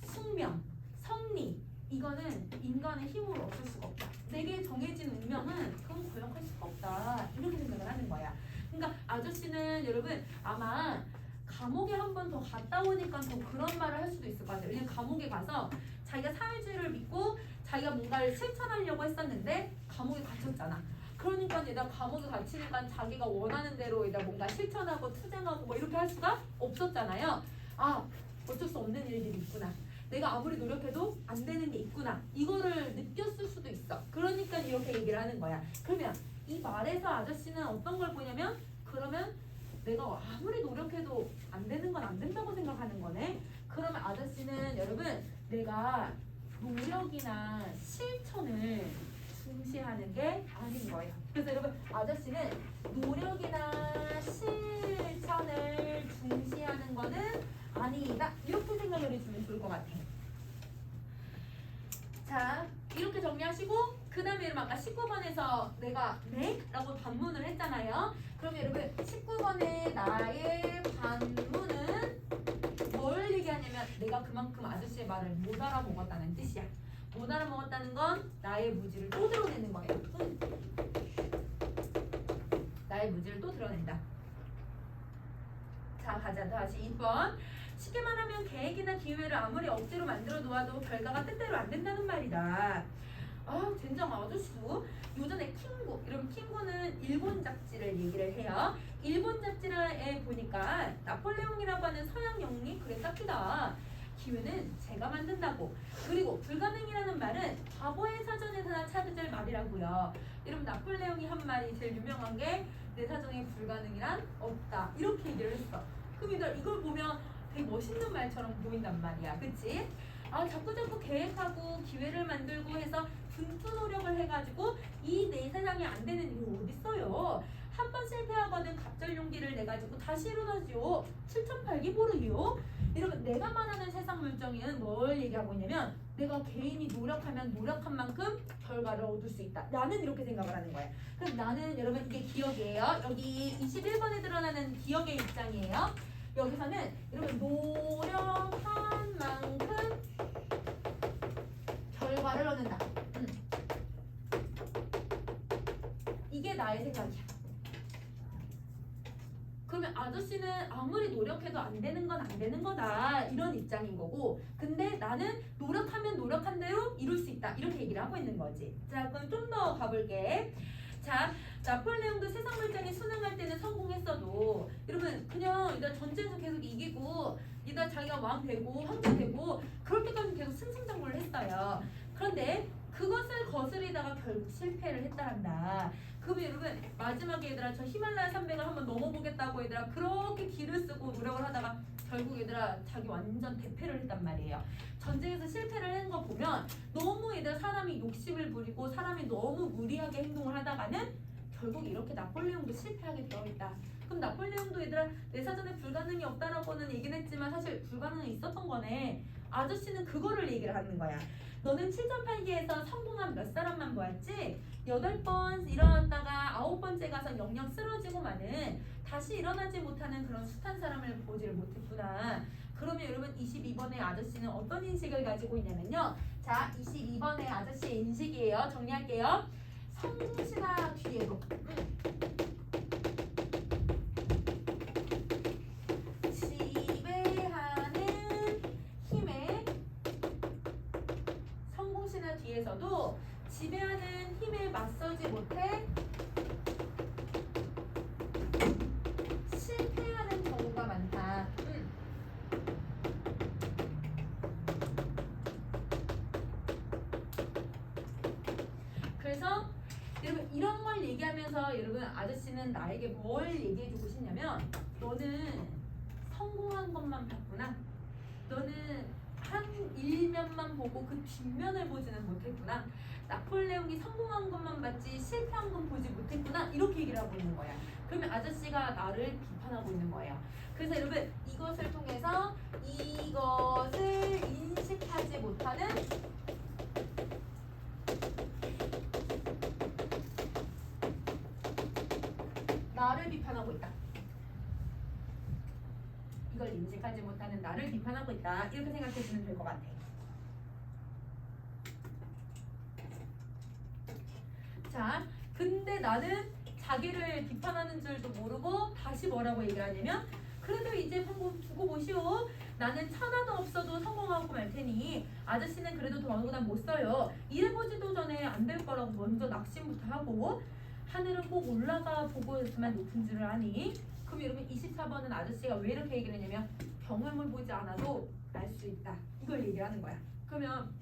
숙명, 섭리 이거는 인간의 힘으로 없을 수가 없다. 내게 정해진 운명은 그건 거역할 수가 없다. 이렇게 생각을 하는 거야. 그러니까 아저씨는 여러분 아마 감옥에 한 번 더 갔다 오니까 더 그런 말을 할 수도 있을 것 같아요. 왜냐면 감옥에 가서 자기가 사회주의를 믿고 자기가 뭔가를 실천하려고 했었는데 감옥에 갇혔잖아. 그러니까 얘가 감옥에 갇히니까 자기가 원하는 대로 얘가 뭔가 실천하고 투쟁하고 뭐 이렇게 할 수가 없었잖아요. 아 어쩔 수 없는 일들이 있구나. 내가 아무리 노력해도 안 되는 게 있구나. 이거를 느꼈을 수도 있어. 그러니까 이렇게 얘기를 하는 거야. 그러면 이 말에서 아저씨는 어떤 걸 보냐면 그러면 내가 아무리 노력해도 안 되는 건 안 된다고 생각하는 거네. 그러면 아저씨는 여러분 내가 노력이나 실천을 중시하는 게 아닌 거예요. 그래서 여러분 아저씨는 노력이나 실천을 중시하는 거는 아니다. 이렇게 생각을 해주면 좋을 것 같아요. 자 이렇게 정리하시고 그 다음에 여러분 아까 19번에서 내가 네? 라고 반문을 했잖아요. 그러면 여러분 19번의 나의 반문은 뭘 얘기하냐면 내가 그만큼 아저씨의 말을 못 알아먹었다는 뜻이야. 못 알아먹었다는 건 나의 무지를 또 드러내는 거예요. 나의 무지를 또 드러낸다. 자 가자 다시 2번. 쉽게 말하면 계획이나 기회를 아무리 억지로 만들어 놓아도 결과가 뜻대로 안 된다는 말이다. 아 젠장 아저씨도 요전에 킹구 이런 킹구는 일본 잡지를 얘기를 해요. 일본 잡지에 보니까 나폴레옹이라고 하는 서양 영웅이 그랬답니다. 기회는 제가 만든다고. 그리고 불가능이라는 말은 바보의 사전에서나 찾을 말이라고요. 여러분 나폴레옹이 한 말이 제일 유명한 게 내 사전에 불가능이란 없다 이렇게 얘기를 했어. 그럼 이걸 보면 되게 멋있는 말처럼 보인단 말이야. 그치? 아 자꾸 계획하고 기회를 만들고 해서 분투 노력을 해가지고 이 내 세상에 안 되는 일이 어딨어요. 한 번 실패하거든 갑절 용기를 내가지고 다시 일어나지요. 7,800보르요. 여러분 내가 말하는 세상 물정에는 뭘 얘기하고 있냐면 내가 개인이 노력하면 노력한 만큼 결과를 얻을 수 있다. 나는 이렇게 생각을 하는 거야. 그럼 나는 여러분 이게 기억이에요. 여기 21번에 드러나는 기억의 입장이에요. 여기서는 여러분 노력한 만큼 결과를 얻는다. 이게 나의 생각이야. 그러면 아저씨는 아무리 노력해도 안 되는 건 안 되는 거다 이런 입장인 거고 근데 나는 노력하면 노력한 대로 이룰 수 있다 이렇게 얘기를 하고 있는 거지. 자 그럼 좀 더 가볼게. 자 나폴레옹도 세상 물정에 순응할 때는 성공했어도 여러분 그냥 일단 전쟁에서 계속 이기고 일단 자기가 왕 되고 황제 되고 그럴 때까지 계속 승승장구를 했어요. 그런데 그것을 거스리다가 결국 실패를 했다란다. 그러면 여러분 마지막에 얘들아 저 히말라야 산맥을 한번 넘어보겠다고 얘들아 그렇게 길을 쓰고 노력을 하다가 결국 얘들아 자기 완전 대패를 했단 말이에요. 전쟁에서 실패를 한 거 보면 너무 얘들아 사람이 욕심을 부리고 사람이 너무 무리하게 행동을 하다가는 결국 이렇게 나폴레옹도 실패하게 되어 있다. 그럼 나폴레옹도 얘들아 내 사전에 불가능이 없다라고는 얘기는 했지만 사실 불가능은 있었던 거네. 아저씨는 그거를 얘기를 하는 거야. 너는 7.8기에서 성공한 몇 사람만 보았지? 8번 일어났다가 9번째 가서 영영 쓰러지고 마는 다시 일어나지 못하는 그런 숱한 사람을 보지를 못했구나. 그러면 여러분 22번의 아저씨는 어떤 인식을 가지고 있냐면요. 자 22번의 아저씨의 인식이에요. 정리할게요. 성실하 뒤에도 지배하는 힘에 앞에서나 뒤에서도 지배하는 힘에 맞서지 못해 실패하는 경우가 많다. 그래서 여러분 이런 걸 얘기하면서 여러분 아저씨는 나에게 뭘 얘기해주고 싶냐면 너는 성공한 것만 봤구나. 너는 한 일면만 보고 그 뒷면을 보지는 못했구나. 나폴레옹이 성공한 것만 봤지 실패한 건 보지 못했구나. 이렇게 얘기를 하고 있는 거야. 그러면 아저씨가 나를 비판하고 있는 거예요. 그래서 여러분 이것을 통해서 이것을 인식하지 못하는 나를 비판하고 있다. 이걸 인식하지 못하는 나를 비판하고 있다. 이렇게 생각해주면 될 것 같아. 자, 근데 나는 자기를 비판하는 줄도 모르고 다시 뭐라고 얘기를 하냐면 그래도 이제 한번 두고 보시오. 나는 천하도 없어도 성공하고 말 테니 아저씨는 그래도 더보다 못 써요. 일해보지도 전에 안 될 거라고 먼저 낙심부터 하고 하늘은 꼭 올라가 보고서만 높은 줄을 아니. 그럼 여러분 24번은 아저씨가 왜 이렇게 얘기를 했냐면 경험을 보지 않아도 알 수 있다. 이걸 얘기를 하는 거야. 그러면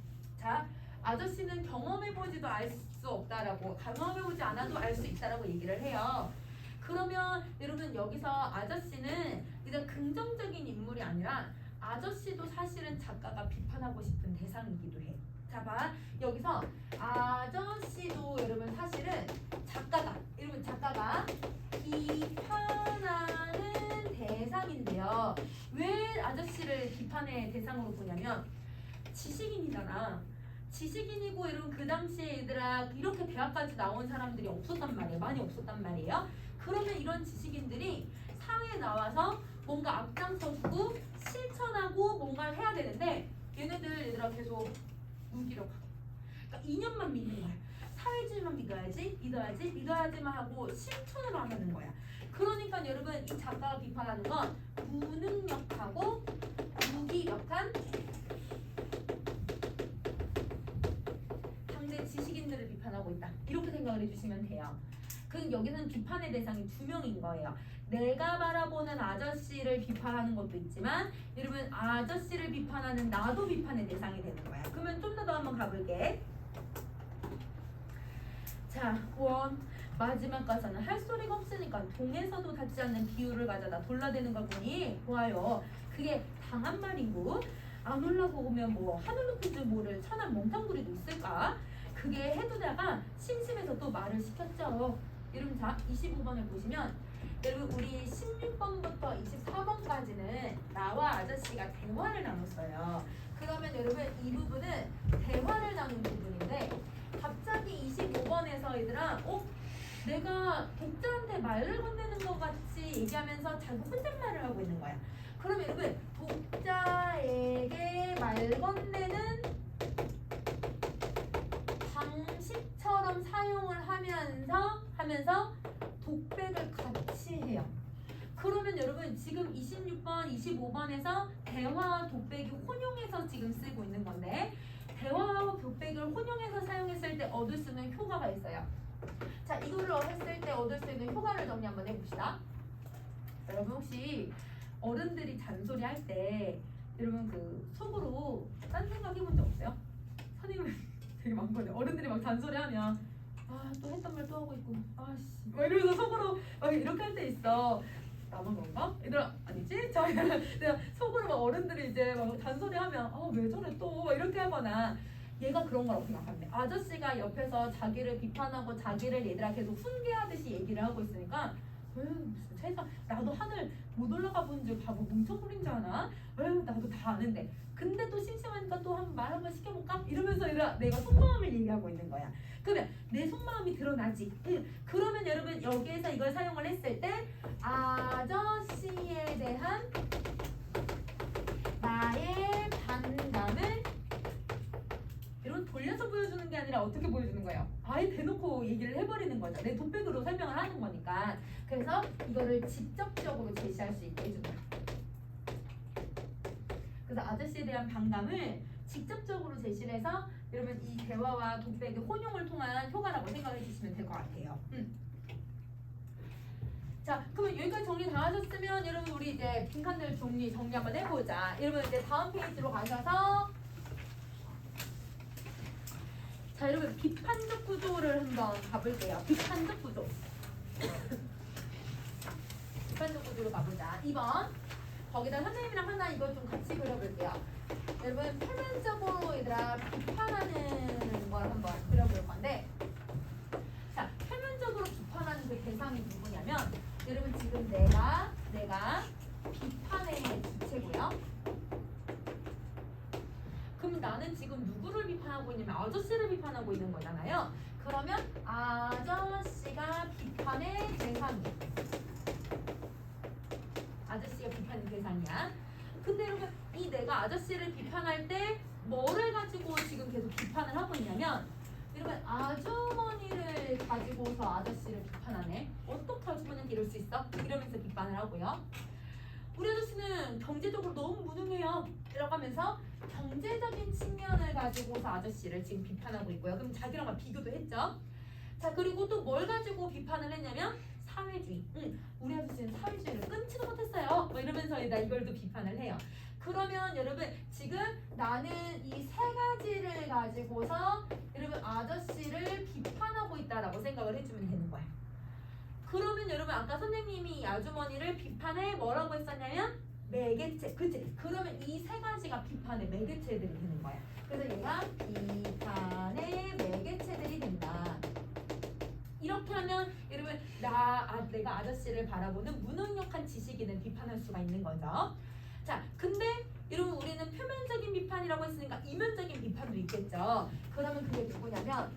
자 아저씨는 경험해보지도 알 수 없다라고 경험해보지 않아도 알 수 있다라고 얘기를 해요. 그러면 여러분 여기서 아저씨는 일단 긍정적인 인물이 아니라 아저씨도 사실은 작가가 비판하고 싶은 대상이기도 해. 자 봐 여기서 아저씨도 여러분 사실은 여러분 작가가 비판하는 대상인데요. 왜 아저씨를 비판의 대상으로 보냐면 지식인이잖아. 지식인이고 여러분 그 당시에 얘들아 이렇게 대학까지 나온 사람들이 없었단 말이에요. 많이 없었단 말이에요. 그러면 이런 지식인들이 사회에 나와서 뭔가 앞장서고 실천하고 뭔가를 해야 되는데 얘네들아 계속 무기력하게 그러니까 이념만 믿는 거야. 사회주의만 믿어야지만 하고 실천을 안 하는 거야. 그러니까 여러분 이 작가가 비판하는 건 무능력하고 무기력한 당대 지식인들을 비판하고 있다. 이렇게 생각을 해주시면 돼요. 그 여기서는 비판의 대상이 두 명인 거예요. 내가 바라보는 아저씨를 비판하는 것도 있지만 여러분 아저씨를 비판하는 나도 비판의 대상이 되는 거야. 그러면 좀 더 한번 가볼게. 자, 9원 마지막 가사는 할 소리가 없으니까 동에서도 닿지 않는 비유를 가져다 돌라대는 걸 보니 좋아요. 그게 당한 말이고 안 올라보면 뭐 하늘 높은 줄 모를 천한 멍텅구리도 있을까? 그게 해두다가 심심해서 또 말을 시켰죠. 여러분 자 25번을 보시면 여러분 우리 16번부터 24번까지는 나와 아저씨가 대화를 나눴어요. 그러면 여러분 이 부분은 대화를 나눈 부분인데 갑자기 25번에서 얘들아 내가 독자한테 말을 건네는 것 같이 얘기하면서 자기 혼잣말을 하고 있는 거야. 그럼 여러분 독자에게 말 건네는 방식처럼 사용을 하면서 독백을 같이 해요. 그러면 여러분 지금 26번, 25번에서 대화와 독백이 혼용해서 지금 쓰고 있는 건데 대화와 독백을 혼용해서 사용했을 때 얻을 수 있는 효과가 있어요. 자, 이거를 했을 때 얻을 수 있는 효과를 정리 한번 해봅시다. 여러분 혹시 어른들이 잔소리 할 때 여러분 그 속으로 딴 생각 해본 적 없어요? 선생님은 되게 많거든요. 어른들이 막 잔소리하면 또 했던 말 또 하고 있고 아씨 막 이러면서 속으로 막 이렇게 할 때 있어. 나만 그런가? 얘들아 아니지? 내가 속으로 막 어른들이 이제 막 잔소리하면 왜 저래 또 막 이렇게 하거나 얘가 그런 거라고 생각하면 돼. 아저씨가 옆에서 자기를 비판하고 자기를 얘들아 계속 훈계하듯이 얘기를 하고 있으니까 세상 나도 하늘 못 올라가 본 줄 바보 뭉쳐버린 줄 아나? 나도 다 아는데 근데 또 심심하니까 또 한 말 한번 시켜볼까? 이러면서 얘들아 내가 속마음을 얘기하고 있는 거야. 그러면 내 속마음이 드러나지. 그러면 여러분 여기에서 이걸 사용을 했을 때 아저씨에 대한 나의 반감을 이런 돌려서 보여주는 게 아니라 어떻게 보여주는 거예요? 아예 대놓고 얘기를 해버리는 거죠. 내 독백으로 설명을 하는 거니까. 그래서 이거를 직접적으로 제시할 수 있게 해준다. 그래서 아저씨에 대한 반감을 직접적으로 제시를 해서 여러분 이 대화와 독백의 혼용을 통한 효과라고 생각해 주시면 될 것 같아요. 자, 그러면 여기까지 정리 다 하셨으면 여러분 우리 이제 빈칸들 정리 한번 해보자. 여러분 이제 다음 페이지로 가셔서 자, 여러분 비판적 구조를 한번 가볼게요. 비판적 구조. 비판적 구조로 가보자. 2번. 거기다 선생님이랑 하나 이거 좀 같이 그려볼게요. 여러분 표면적으로 얘들아 비판하는 걸 한번 그려볼 건데, 자, 표면적으로 비판하는 그 대상이 누구냐면 여러분 지금 내가 비판의 주체고요. 그럼 나는 지금 누구를 비판하고 있냐면 아저씨를 비판하고 있는 거잖아요. 그러면 아저씨가 비판의 대상이야. 아저씨가 비판의 대상이야. 근데 여러분 이 내가 아저씨를 비판할 때 뭐를 가지고 지금 계속 비판을 하고 있냐면 여러분 아주머니를 가지고서 아저씨를 비판하네. 어떻게 아주머니한테 이럴 수 있어? 이러면서 비판을 하고요. 우리 아저씨는 경제적으로 너무 무능해요. 이라고 하면서 경제적인 측면을 가지고서 아저씨를 지금 비판하고 있고요. 그럼 자기랑 막 비교도 했죠. 자, 그리고 또 뭘 가지고 비판을 했냐면 사회주의. 우리 아저씨는 사회주의를 끊지도 못했어요. 뭐 이러면서 이걸도 비판을 해요. 그러면 여러분 지금 나는 이 세 가지를 가지고서 여러분 아저씨를 비판하고 있다라고 생각을 해주면 되는 거야. 그러면 여러분 아까 선생님이 이 아주머니를 비판에 뭐라고 했었냐면 매개체. 그치? 그러면 이 세 가지가 비판의 매개체들이 되는 거야. 그래서 얘가 비판의 매개체들이 된다. 이렇게 하면 여러분 내가 아저씨를 바라보는 무능력한 지식인을 비판할 수가 있는 거죠. 자, 근데 여러분 우리는 표면적인 비판이라고 했으니까 이면적인 비판도 있겠죠. 그러면 그게 누구냐면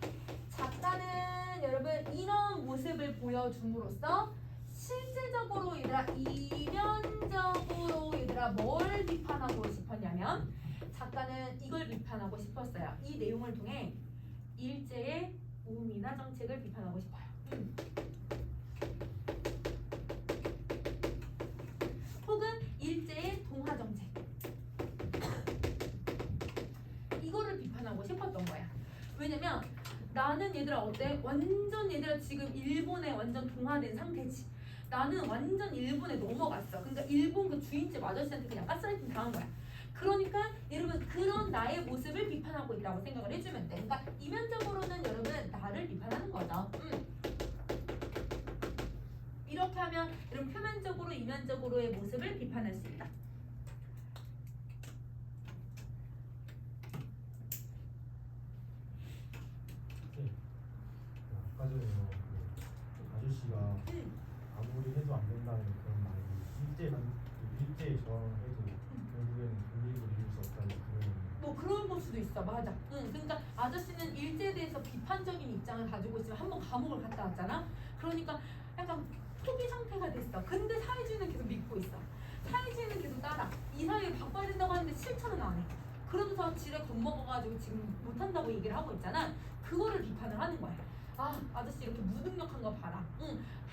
작가는 여러분 이런 모습을 보여줌으로써 실질적으로 이면적으로 뭘 비판하고 싶었냐면 작가는 이걸 비판하고 싶었어요. 이 내용을 통해 일제의 우미나 정책을 비판하고 싶어요. 혹은 일제의 동화 정책 이거를 비판하고 싶었던 거야. 왜냐면 나는 얘들아 어때? 완전 얘들아 지금 일본에 완전 동화된 상태지. 나는 완전 일본에 넘어갔어. 그러니까 일본 그 주인집 아저씨한테 그냥 가스라이팅 당한 거야. 그러니까 여러분 그런 나의 모습을 비판하고 있다고 생각을 해주면 돼. 그러니까 이면적으로는 여러분 나를 비판하는 거죠. 이렇게 하면 여러분 표면적으로 이면적으로의 모습을 비판할 수 있다. 아까 전에 아저씨가 아무리 해도 안 된다는 그런 말이 일제에 저항해도 결국에는 독립을 이룰 수 없다는 그런 뭐 그런 걸 수도 있어. 맞아. 그러니까 아저씨는 일제에 대해서 비판적인 입장을 가지고 있으면 한번 감옥을 갔다 왔잖아. 그러니까 약간 포기 상태가 됐어. 근데 사회주의는 계속 믿고 있어. 사회주의는 계속 따라. 이 사회를 바꿔야 된다고 하는데 실천은 안 해. 그러면서 지레 겁먹어가지고 지금 못한다고 얘기를 하고 있잖아. 그거를 비판을 하는 거야. 아저씨 이렇게 무능력한 거 봐라.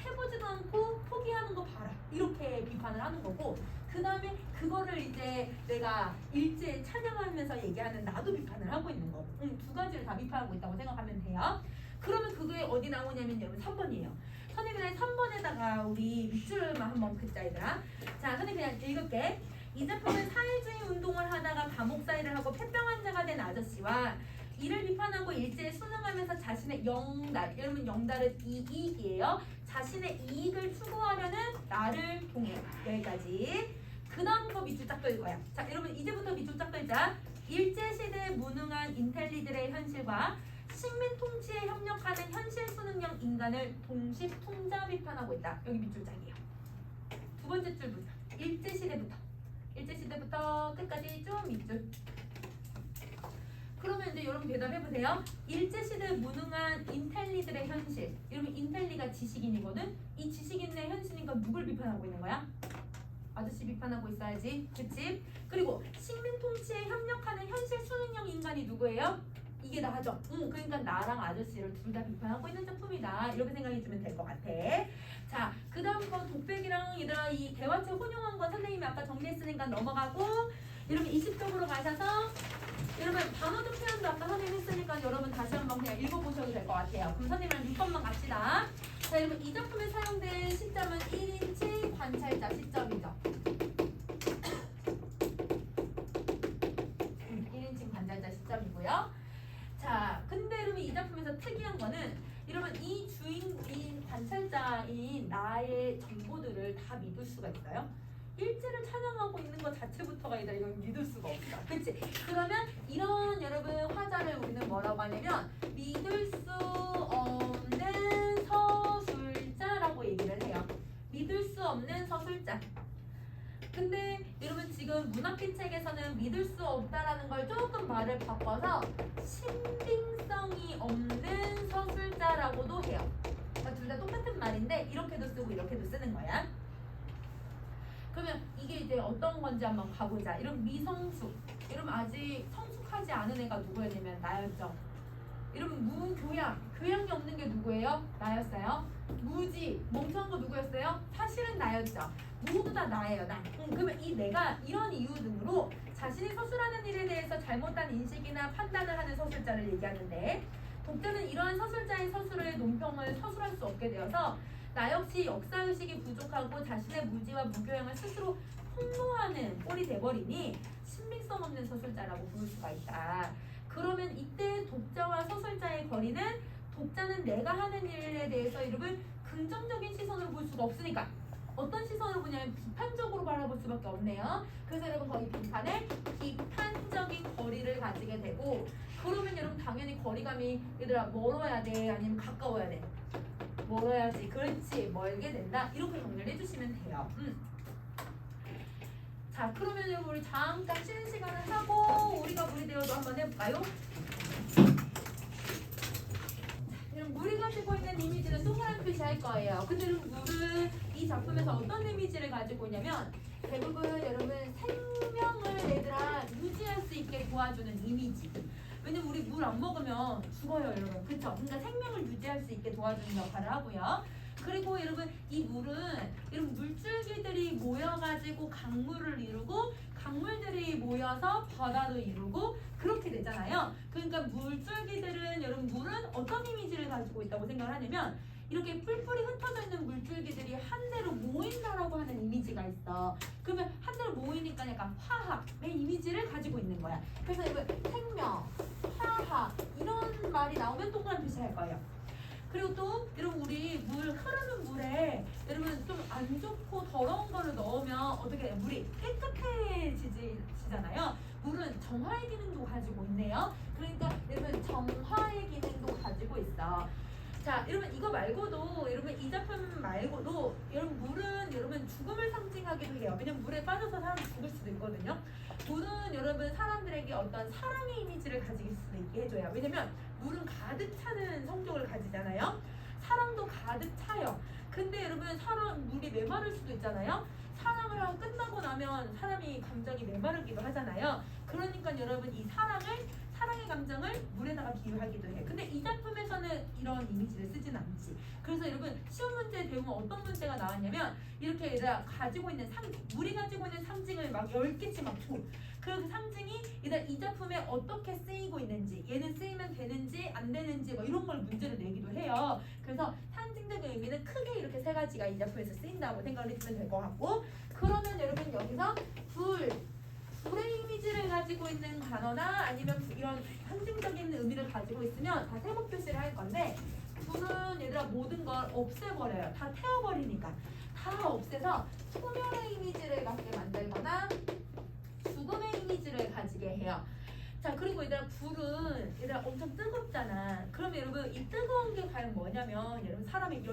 해보지도 않고 포기하는 거 봐라. 이렇게 비판을 하는 거고, 그 다음에 그거를 이제 내가 일제에 찬양하면서 얘기하는 나도 비판을 하고 있는 거고, 두 가지를 다 비판하고 있다고 생각하면 돼요. 그러면 그게 어디 나오냐면 여러분 3번이에요. 선생님이 3번에다가 우리 밑줄만 한번 긋자 얘들아. 자, 선생님 그냥 읽을게. 이 작품은 사회주의 운동을 하다가 감옥 사이를 하고 폐병 환자가 된 아저씨와 이를 비판하고 일제에 순응하면서 자신의 영달, 여러분 영달은 이익이에요. 자신의 이익을 추구하려는 나를 통해. 여기까지. 그 다음 거 밑줄 쫙 끌 거야. 자, 여러분 이제부터 밑줄 쫙 끌자. 일제시대에 무능한 인텔리들의 현실과 식민 통치에 협력하는 현실 수능형 인간을 동시통자 비판하고 있다. 여기 밑줄 짝이에요. 두 번째 줄 보자. 일제시대부터 끝까지 쭉 밑줄. 그러면 이제 여러분 대답해보세요. 일제시대 무능한 인텔리들의 현실. 여러분 인텔리가 지식인이거든. 이 지식인의 현실이니까 누굴 비판하고 있는 거야? 아저씨 비판하고 있어야지. 그치? 그리고 식민 통치에 협력하는 현실 수능형 인간이 누구예요? 이게 나죠. 그러니까 나랑 아저씨를 둘 다 비판하고 있는 작품이다. 이렇게 생각해주면 될 것 같아. 자, 그 다음 거 독백이랑 얘들아 이 대화체 혼용한 거 선생님이 아까 정리했으니까 넘어가고 여러분 20쪽으로 가셔서 여러분 반어조 표현도 아까 선생님 했으니까 여러분 다시 한번 그냥 읽어보셔도 될 것 같아요. 그럼 선생님이랑 6번만 갑시다. 자, 여러분 이 작품에 사용된 시점은 1인치 관찰자 시점이죠. 1인칭 관찰자 시점이고요. 자, 근데 여러분 이 작품에서 특이한 거는 여러분 이 관찰자인 나의 정보들을 다 믿을 수가 있어요? 일지를 촬영하고 있는 것 자체부터가 아니라 이건 믿을 수가 없다. 그치? 그러면 이런 여러분 화자를 우리는 뭐라고 하냐면 믿을 수 없는 서술자라고 얘기를 해요. 믿을 수 없는 서술자. 근데 여러분 지금 문학비 책에서는 믿을 수 없다라는 걸 조금 말을 바꿔서 신빙성이 없는 서술자라고도 해요. 그러니까 둘 다 똑같은 말인데 이렇게도 쓰고 이렇게도 쓰는 거야. 그러면 이게 이제 어떤 건지 한번 가보자. 이런 미성숙. 여러분 아직 성숙하지 않은 애가 누구였냐면 나였죠. 여러분 무교양. 교양이 없는 게 누구예요? 나였어요. 무지. 멍청한 거 누구였어요? 사실은 나였죠. 모두 다 나예요. 나. 그러면 이 내가 이런 이유 등으로 자신이 서술하는 일에 대해서 잘못된 인식이나 판단을 하는 서술자를 얘기하는데 독자는 이러한 서술자의 서술의 논평을 서술할 수 없게 되어서 나 역시 역사의식이 부족하고 자신의 무지와 무교양을 스스로 폭로하는 꼴이 돼버리니 신빙성 없는 서술자라고 부를 수가 있다. 그러면 이때 독자와 서술자의 거리는 독자는 내가 하는 일에 대해서 이름을 긍정적인 시선으로 볼 수가 없으니까 어떤 시선으로 보냐면 비판적으로 바라볼 수밖에 없네요. 그래서 여러분 거기 비판에 비판적인 거리를 가지게 되고 그러면 여러분 당연히 거리감이 얘들아 멀어야 돼 아니면 가까워야 돼? 멀어야지. 그렇지. 멀게 된다. 이렇게 정리를 해주시면 돼요. 자, 그러면 여러분 우리 잠깐 쉬는 시간을 하고 우리가 물이 되어도 한번 해볼까요? 여러분 물이 가지고 있는 이미지는 동그라미 표시할 거예요. 근데 여러분 물은 이 작품에서 어떤 이미지를 가지고 있냐면 대부분 여러분 생명을 얘들아 유지할 수 있게 도와주는 이미지. 왜냐면 우리 물 안 먹으면 죽어요 여러분. 그쵸? 그러니까 생명을 유지할 수 있게 도와주는 역할을 하고요. 그리고 여러분 이 물은 여러분 물줄기들이 모여가지고 강물을 이루고 강물들이 모여서 바다를 이루고 그렇게 되잖아요. 그러니까 물줄기들은 여러분 물은 어떤 이미지를 가지고 있다고 생각을 하냐면 이렇게 뿔뿔이 흩어져 있는 물줄기들이 한 대로 모인다라고 하는 이미지가 있어. 그러면 한 대로 모이니까 약간 화합의 이미지를 가지고 있는 거야. 그래서 여러분 생명, 화합 이런 말이 나오면 동그라미 표시할 거예요. 그리고 또 여러분 우리 물 흐르는 물에 여러분 좀 안 좋고 더러운 거를 넣으면 어떻게 돼요? 물이 깨끗해지잖아요. 물은 정화의 기능도 가지고 있네요. 그러니까 여러분 정화의 기능도 가지고 있어. 자, 여러분 이거 말고도 여러분 이 작품 말고도 여러분 물은 여러분 죽음을 상징하기도 해요. 왜냐면 물에 빠져서 사람이 죽을 수도 있거든요. 물은 여러분 사람들에게 어떤 사랑의 이미지를 가질 수도 있게 해줘요. 왜냐면 물은 가득 차는 성격을 가지잖아요. 사랑도 가득 차요. 근데 여러분 물이 메마를 수도 있잖아요. 사랑을 하고 끝나고 나면 사람이 감정이 메마르기도 하잖아요. 그러니까 여러분 이 사랑의 감정을 물에다가 비유하기도 해. 근데 이 작품에서는 이런 이미지를 쓰진 않지. 그래서 여러분 시험 문제에 배우면 어떤 문제가 나왔냐면 이렇게 얘들아 가지고 있는 물이 가지고 있는 상징을 막 10개씩 막 줘. 그 상징이 얘들아 이 작품에 어떻게 쓰이고 있는지 얘는 쓰이면 되는지 안 되는지 뭐 이런 걸 문제로 내기도 해요. 그래서 상징적인 의미는 크게 이렇게 세 가지가 이 작품에서 쓰인다고 생각을 해주면 될 것 같고 그러면 여러분 여기서 불의 이미지를 가지고 있는 단어나 아니면 이런 상징적인 의미를 가지고 있으면 다 세모 표시를 할 건데 불은 얘들아 모든 걸 없애버려요. 다 태워버리니까 다 없애서 소멸의 이미지를 갖게 만들거나 죽음의 이미지를 가지게 해요. 자 그리고 얘들아 불은 얘들아 엄청 뜨겁잖아. 그럼 여러분 이 뜨거운 게 과연 뭐냐면 여러분 사람의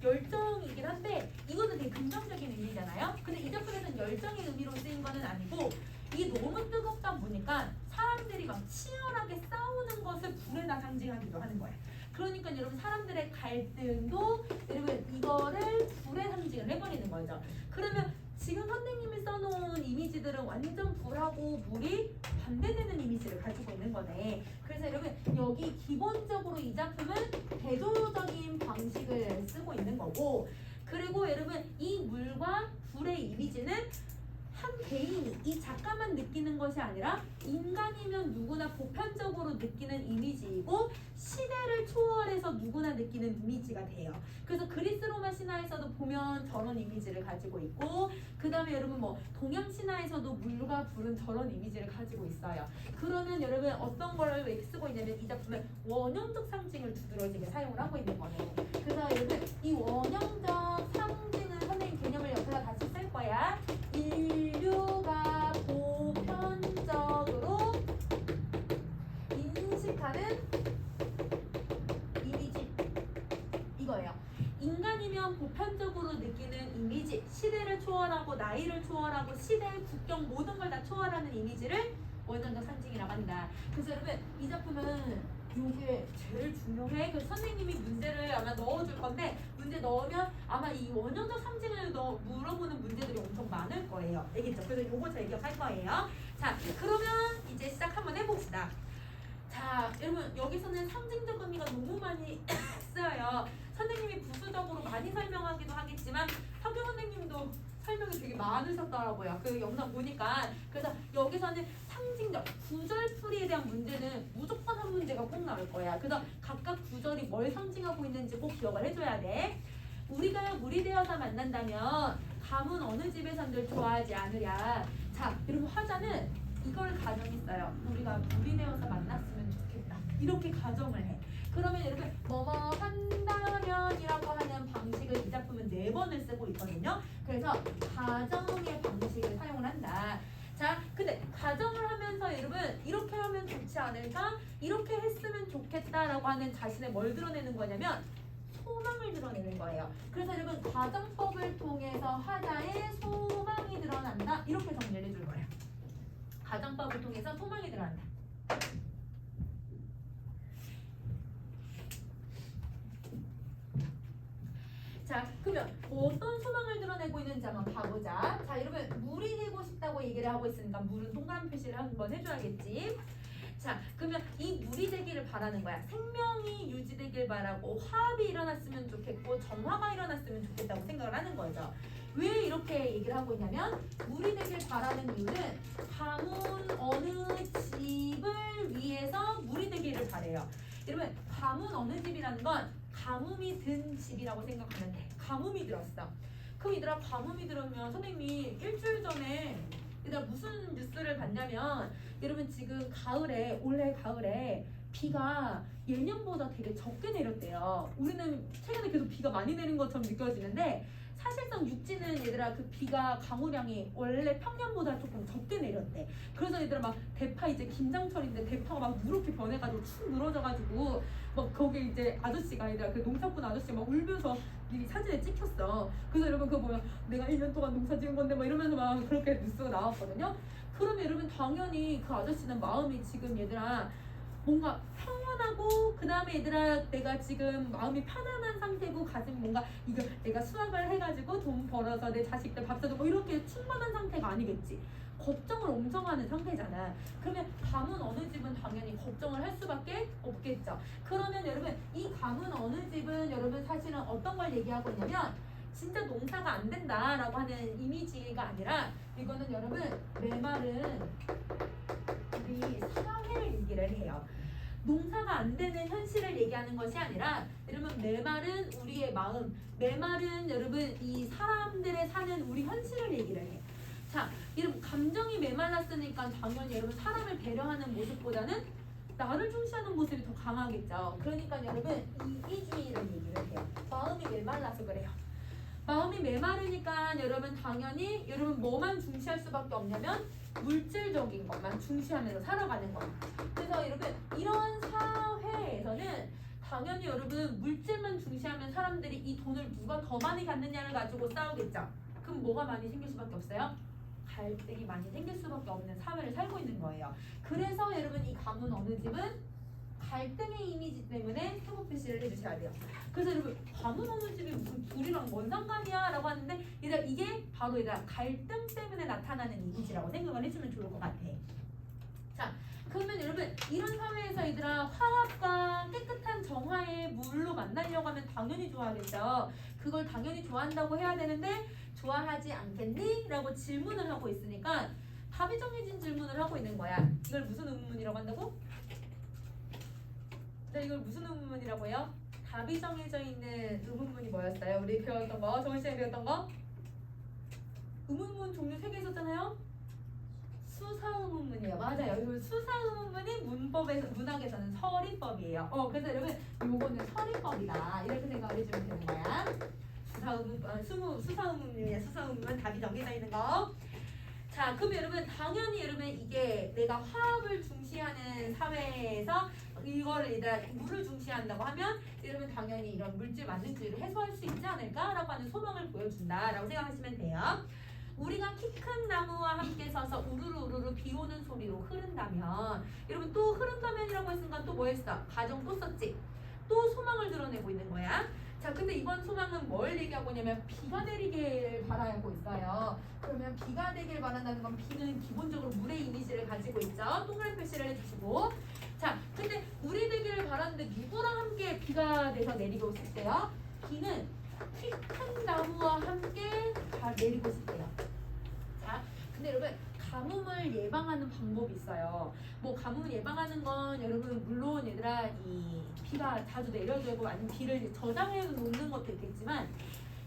열정이긴 한데 이거는 되게 긍정적인 의미잖아요. 근데 이 작품에서는 열정의 의미로 쓰인 거는 아니고 이게 너무 뜨겁다 보니까 사람들이 막 치열하게 싸우는 것을 불에다 상징하기도 하는 거예요. 그러니까 여러분 사람들의 갈등도 여러분 이거를 불에 상징을 해버리는 거죠. 그러면 지금 선생님이 써놓은 이미지들은 완전 불하고 물이 반대되는 이미지를 가지고 있는 거네. 그래서 여러분 여기 기본적으로 이 작품은 대조적인 방식을 쓰고 있는 거고 그리고 여러분 이 물과 불의 이미지는 한 개인이 이 작가만 느끼는 것이 아니라 인간이면 누구나 보편적으로 느끼는 이미지이고 시대를 초월해서 누구나 느끼는 이미지가 돼요. 그래서 그리스 로마 신화에서도 보면 저런 이미지를 가지고 있고 그 다음에 여러분 뭐 동양 신화에서도 물과 불은 저런 이미지를 가지고 있어요. 그러면 여러분 어떤 걸 왜 쓰고 있냐면 이 작품은 원형적 상징을 두드러지게 사용을 하고 있는 거예요. 그래서 여러분 이 원형적 상징은 선생님 개념을 옆에다 다시 쓸 거야. 인류가 보편적으로 인식하는 이미지 이거예요. 인간이면 보편적으로 느끼는 이미지, 시대를 초월하고 나이를 초월하고 시대의 국경 모든 걸 다 초월하는 이미지를 원형적 상징이라고 한다. 그래서 여러분 이 작품은 요게 제일 중요해. 그 선생님이 문제를 아마 넣어줄 건데 문제 넣으면 아마 이 원형적 상징을 물어보는 문제들이 엄청 많을 거예요. 알겠죠? 그래서 요거 잘 기억할 거예요. 자, 그러면 이제 시작 한번 해봅시다. 자, 여러분 여기서는 상징적 의미가 너무 많이 쓰여요. 선생님이 부수적으로 많이 설명하기도 하겠지만 학교 선생님도 설명이 되게 많으셨더라고요. 그 영상 보니까. 그래서 여기서는 상징적 구절풀이에 대한 문제는 무조건 한 문제가 꼭 나올 거야. 그래서 각각 구절이 뭘 상징하고 있는지 꼭 기억을 해줘야 돼. 우리가 물이 되어서 만난다면 감은 어느 집에선들 좋아하지 않으랴. 자, 여러분 화자는 이걸 가정했어요. 우리가 물이 되어서 만났으면 좋겠다. 이렇게 가정을 해. 그러면 여러분 뭐뭐 한다면이라고 하는 방식을 이 작품은 4번을 쓰고 있거든요. 그래서 가정의 방식을 사용을 한다. 자, 근데 가정을 하면서 여러분 이렇게 하면 좋지 않을까? 이렇게 했으면 좋겠다라고 하는 자신의 뭘 드러내는 거냐면 소망을 드러내는 거예요. 그래서 여러분 가정법을 통해서 화자의 소망이 드러난다. 이렇게 정리를 해줄 거예요. 가정법을 통해서 소망이 드러난다. 자, 그러면 어떤 소망을 드러내고 있는지 한번 봐보자. 자, 여러분 물이 되고 싶다고 얘기를 하고 있으니까 물은 동그란 표시를 한번 해줘야겠지. 자, 그러면 이 물이 되기를 바라는 거야. 생명이 유지되길 바라고 화합이 일어났으면 좋겠고 정화가 일어났으면 좋겠다고 생각을 하는 거죠. 왜 이렇게 얘기를 하고 있냐면 물이 되길 바라는 이유는 가문 어느 집을 위해서 물이 되기를 바래요. 여러분 가문 어느 집이라는 건 가뭄이 든 집이라고 생각하면 돼. 가뭄이 들었어. 그럼 얘들아 가뭄이 들으면 선생님이 일주일 전에 얘들아 무슨 뉴스를 봤냐면 여러분 지금 가을에 올해 가을에 비가 예년보다 되게 적게 내렸대요. 우리는 최근에 계속 비가 많이 내린 것처럼 느껴지는데 사실상 육지는 얘들아 그 비가 강우량이 원래 평년보다 조금 적게 내렸대. 그래서 얘들아 막 대파 이제 김장철인데 대파가 막 누렇게 변해가지고 축 늘어져가지고 막 거기 이제 아저씨가 얘들아 그 농사꾼 아저씨가 막 울면서 이 사진에 찍혔어. 그래서 여러분 그거 보면 내가 1년 동안 농사 지은 건데 막 이러면서 막 그렇게 뉴스가 나왔거든요. 그러면 여러분 당연히 그 아저씨는 마음이 지금 얘들아 뭔가 평온하고 그 다음에 얘들아 내가 지금 마음이 편안한 상태고 가슴이 뭔가 이거 내가 수학을 해가지고 돈 벌어서 내 자식들 밥 사주고 이렇게 충만한 상태가 아니겠지. 걱정을 엄청 하는 상태잖아. 그러면 가문 어느 집은 당연히 걱정을 할 수밖에 없겠죠. 그러면 여러분 이 가문 어느 집은 여러분 사실은 어떤 걸 얘기하고 있냐면 진짜 농사가 안 된다라고 하는 이미지가 아니라 이거는 여러분 메말은 우리 사회를 얘기를 해요. 농사가 안 되는 현실을 얘기하는 것이 아니라 여러분 메말은 우리의 마음, 메말은 여러분 이 사람들의 사는 우리 현실을 얘기를 해. 자, 여러분 감정이 메말랐으니까 당연히 여러분 사람을 배려하는 모습보다는 나를 중시하는 모습이 더 강하겠죠. 그러니까 여러분 이기주의를 얘기를 해요. 마음이 메말라서 그래요. 마음이 메마르니까 여러분 당연히 여러분 뭐만 중시할 수밖에 없냐면 물질적인 것만 중시하면서 살아가는 거예요. 그래서 여러분 이런 사회에서는 당연히 여러분 물질만 중시하면 사람들이 이 돈을 누가 더 많이 갖느냐를 가지고 싸우겠죠. 그럼 뭐가 많이 생길 수밖에 없어요? 갈등이 많이 생길 수밖에 없는 사회를 살고 있는 거예요. 그래서 여러분 이 가문 어느 집은 갈등의 이미지 때문에 세모 표시를 해주셔야 돼요. 그래서 여러분 가문 어느 집이 무슨 둘이랑 뭔 상관이야 라고 하는데 얘들아 이게 바로 얘들아 갈등 때문에 나타나는 이미지라고 생각을 해주면 좋을 것 같아. 자, 그러면 여러분 이런 사회에서 얘들아 화합과 깨끗한 정화의 물로 만나려고 하면 당연히 좋아하겠죠. 그걸 당연히 좋아한다고 해야 되는데 좋아하지 않겠니? 라고 질문을 하고 있으니까 답이 정해진 질문을 하고 있는 거야. 이걸 무슨 의문문이라고 한다고? 네, 이걸 무슨 의문문이라고 해요? 답이 정해져 있는 의문문이 뭐였어요? 우리 배웠던 거, 저번 시간에 배웠던 거? 의문문 종류 3개 있었잖아요? 수사의문문이에요. 맞아요. 이 수사의문문이 문학에서는 서리법이에요. 그래서 여러분 요거는 서리법이다. 이렇게 생각을 해주면 되는 거야. 수사의문문이야. 수사의문문 답이 정해져 있는 거. 자, 그럼 여러분 당연히 여러분 이게 내가 화합을 중시하는 사회에서 이거를 얘들아 물을 중시한다고 하면 여러분 당연히 이런 물질 만능주의를 해소할 수 있지 않을까라고 하는 소망을 보여준다라고 생각하시면 돼요. 우리가 키 큰 나무와 함께 서서 우르르 우르르 비 오는 소리로 흐른다면 여러분 또 흐른다면이라고 했으니까 또 뭐 했어? 가정 또 썼지? 또 소망을 드러내고 있는 거야. 자, 근데 이번 소망은 뭘 얘기하고 있냐면 비가 내리길 바라고 있어요. 그러면 비가 되길 바란다는 건 비는 기본적으로 물의 이미지를 가지고 있죠. 동그라미 표시를 해주시고. 자, 근데 물이 되기를 바라는데 누구랑 함께 비가 돼서 내리고 있을 때요? 비는 키 큰 나무와 함께 내리고 있을 때요. 자, 근데 여러분 가뭄을 예방하는 방법이 있어요. 뭐 가뭄을 예방하는 건 여러분 물론 얘들아 이 비가 자주 내려도 되고 아니면 비를 저장해 놓는 것도 있겠지만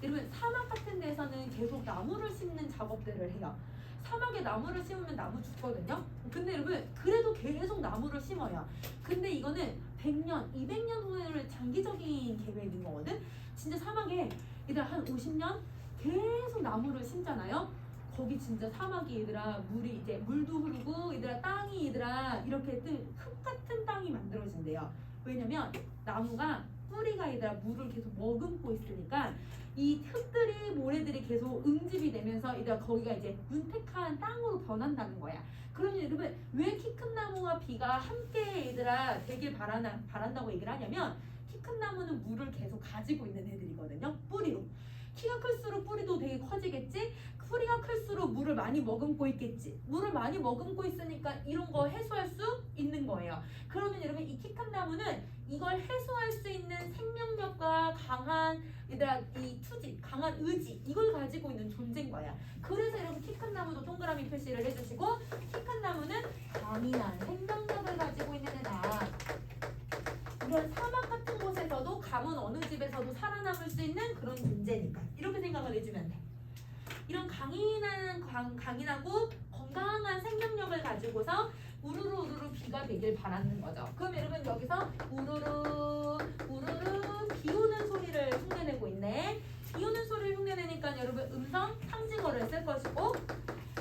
여러분 사막 같은 데서는 계속 나무를 심는 작업들을 해요. 사막에 나무를 심으면 나무 죽거든요. 근데 여러분 그래도 계속 나무를 심어요. 근데 이거는 100년, 200년 후에를 장기적인 계획인 거거든. 진짜 사막에 얘들아 한 50년 계속 나무를 심잖아요. 거기 진짜 사막이 얘들아 물이 이제 물도 흐르고 얘들아 땅이 얘들아 이렇게 흙 같은 땅이 만들어진대요. 왜냐면 나무가 뿌리가 얘들아 물을 계속 머금고 있으니까 이 흙들이 모래들이 계속 응집이 되면서 얘들아 거기가 이제 윤택한 땅으로 변한다는 거야. 그러면 여러분 왜 키 큰 나무와 비가 함께 얘들아 되길 바란다고 얘기를 하냐면 키 큰 나무는 물을 계속 가지고 있는 애들이거든요. 뿌리로. 키가 클수록 뿌리도 되게 커지겠지? 뿌리가 클수록 물을 많이 머금고 있겠지? 물을 많이 머금고 있으니까 이런 거 해소할 수 있는 거예요. 그러면 여러분 이 키 큰 나무는 이걸 해소할 수 있는 생명력과 강한 얘들아 이 투지, 강한 의지 이걸 가지고 있는 존재인 거야. 그래서 여러분 키 큰 나무도 동그라미 표시를 해주시고 키 큰 나무는 강인한 생명력을 가지고 있는 애다. 이런 사막 같은 곳에서도 가문 어느 집에서도 살아남을 수 있는 그런 존재니까 이렇게 생각을 해주면 돼. 이런 강인하고 건강한 생명력을 가지고서 우르르 우르르 비가 되길 바라는 거죠. 그럼 여러분 여기서 우르르 우르르 비 오는 소리를 흉내내고 있네. 비 오는 소리를 흉내내니까 여러분 음성 상징어를 쓸 것이고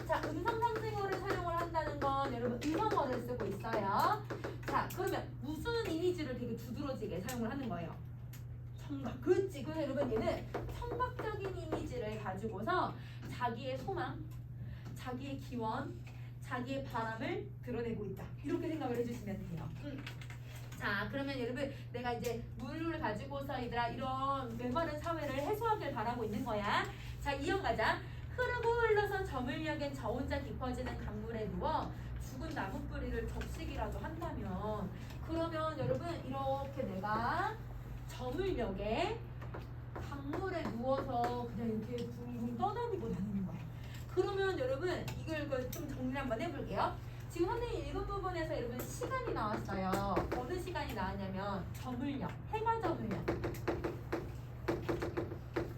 자 음성 상징어를 사용을 한다는 건 여러분 음성어를 쓰고 있어요. 자 그러면 무슨 이미지를 되게 두드러지게 사용을 하는 거예요? 청각. 그렇지. 그래서 여러분 얘는 청각적인 이미지를 가지고서 자기의 소망, 자기의 기원, 자기의 바람을 드러내고 있다. 이렇게 생각을 해주시면 돼요. 자 그러면 여러분 내가 이제 물을 가지고서 얘들아 이런 메마른 사회를 해소하길 바라고 있는 거야. 자 이어가자. 흐르고 흘러서 저물녘엔 저 혼자 깊어지는 강물에 누워 죽은 나무 뿌리를 적시기라도 한다면 그러면 여러분 이렇게 내가 저물녘에 강물에 누워서 그냥 이렇게 붕붕 떠다니고 다니는 거야. 그러면 여러분 이걸 좀 정리 한번 해볼게요. 지금 선생님 읽은 부분에서 여러분 시간이 나왔어요. 어느 시간이 나왔냐면 저물녘, 해가 저물녘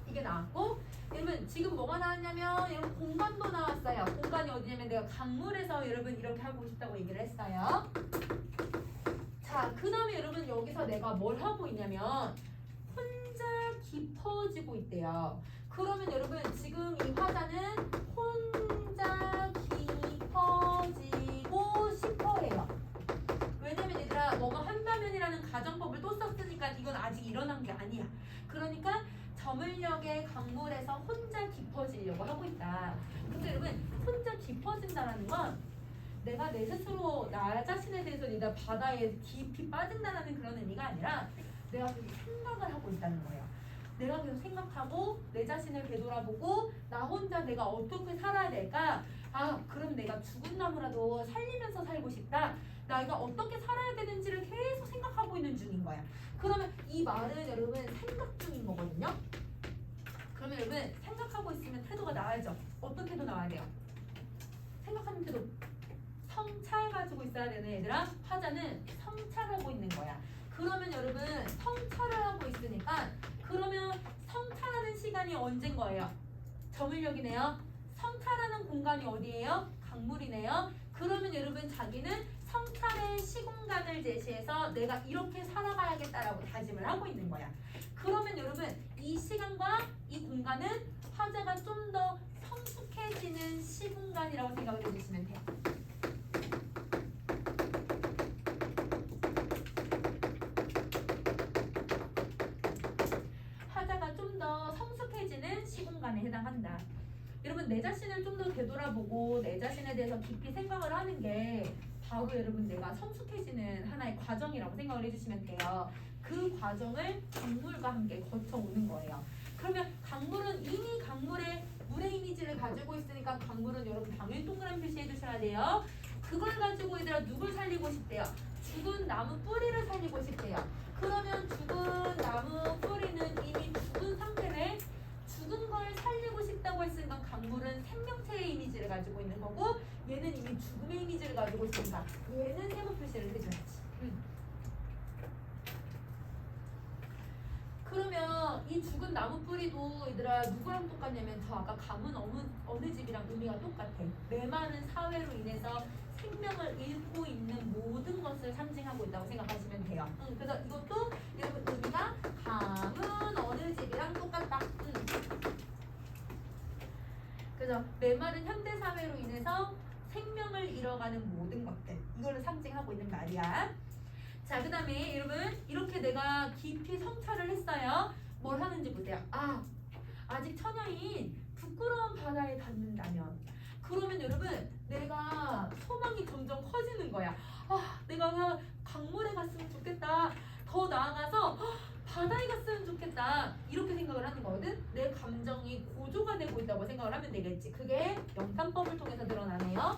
이게 나왔고 여러분 지금 뭐가 나왔냐면 여러분 공간도 나왔어요. 공간이 어디냐면 내가 강물에서 여러분 이렇게 하고 싶다고 얘기를 했어요. 자, 그 다음에 여러분 여기서 내가 뭘 하고 있냐면 혼자 깊어지고 있대요. 그러면 여러분 지금 이 화자는 혼자 깊어지고 싶어해요. 왜냐면 얘들아 너가 한다면이라는 가정법을 또 썼으니까 이건 아직 일어난 게 아니야. 그러니까 저물녘의 강물에서 혼자 깊어지려고 하고 있다. 근데 여러분 혼자 깊어진다는 건 내가 내 스스로 나 자신에 대해서 내가 바다에 깊이 빠진다는 그런 의미가 아니라 내가 계속 생각을 하고 있다는 거예요. 내가 계속 생각하고 내 자신을 되돌아보고 나 혼자 내가 어떻게 살아야 될까? 아 그럼 내가 죽은 나무라도 살리면서 살고 싶다. 내가 어떻게 살아야 되는지를 계속 생각하고 있는 중인 거야. 그러면 이 말은 여러분 생각 중인 거거든요. 그러면 여러분 생각하고 생각하고 있으면 태도가 나와야죠. 어떤 태도 나와야 돼요? 생각하는 태도. 성찰 가지고 있어야 되는 얘들아. 화자는 성찰하고 있는 거야. 그러면 여러분 성찰을 하고 있으니까 그러면 성찰하는 시간이 언제인 거예요? 점을역이네요. 성찰하는 공간이 어디예요? 강물이네요. 그러면 여러분 자기는 성찰의 시공간을 제시해서 내가 이렇게 살아가야겠다라고 다짐을 하고 있는 거야. 그러면 여러분 이 시간과 이 공간은 화자가 좀 더 성숙해지는 시공간이라고 생각을 해주시면 돼요. 화자가 좀 더 성숙해지는 시공간에 해당한다. 여러분 내 자신을 좀 더 되돌아보고 내 자신에 대해서 깊이 생각을 하는 게 바로 여러분 내가 성숙해지는 하나의 과정이라고 생각을 해주시면 돼요. 그 과정을 강물과 함께 거쳐오는 거예요. 그러면 강물은 이미 강물의 물의 이미지를 가지고 있으니까 강물은 여러분 당연히 동그라미 표시해 주셔야 돼요. 그걸 가지고 얘들아 누굴 살리고 싶대요? 죽은 나무 뿌리를 살리고 싶대요. 그러면 죽은 나무 뿌리는 이미 죽은 상태래. 죽은 걸 살리고 싶다고 했으니까 강물은 생명체의 이미지를 가지고 있는 거고 얘는 이미 죽음의 이미지를 가지고 있으니까 얘는 세모 표시를 해줘야지. 그러면 이 죽은 나무 뿌리도 얘들아 누구랑 똑같냐면 저 아까 감은 어느 집이랑 의미가 똑같아. 메마른 사회로 인해서 생명을 잃고 있는 모든 것을 상징하고 있다고 생각하시면 돼요. 그래서 이것도 여러분 의미가 감은 어느 집이랑 똑같다. 그래서 메마른 현대 사회로 인해서 생명을 잃어가는 모든 것들 이거를 상징하고 있는 말이야. 자, 그 다음에 여러분 이렇게 내가 깊이 성찰을 했어요. 뭘 하는지 보세요. 아직 처녀인 부끄러운 바다에 닿는다면 그러면 여러분 내가 소망이 점점 커지는 거야. 내가 강물에 갔으면 좋겠다. 더 나아가서 바다에 갔으면 좋겠다. 이렇게 생각을 하는 거거든. 내 감정이 고조가 되고 있다고 생각을 하면 되겠지. 그게 영탄법을 통해서 드러나네요.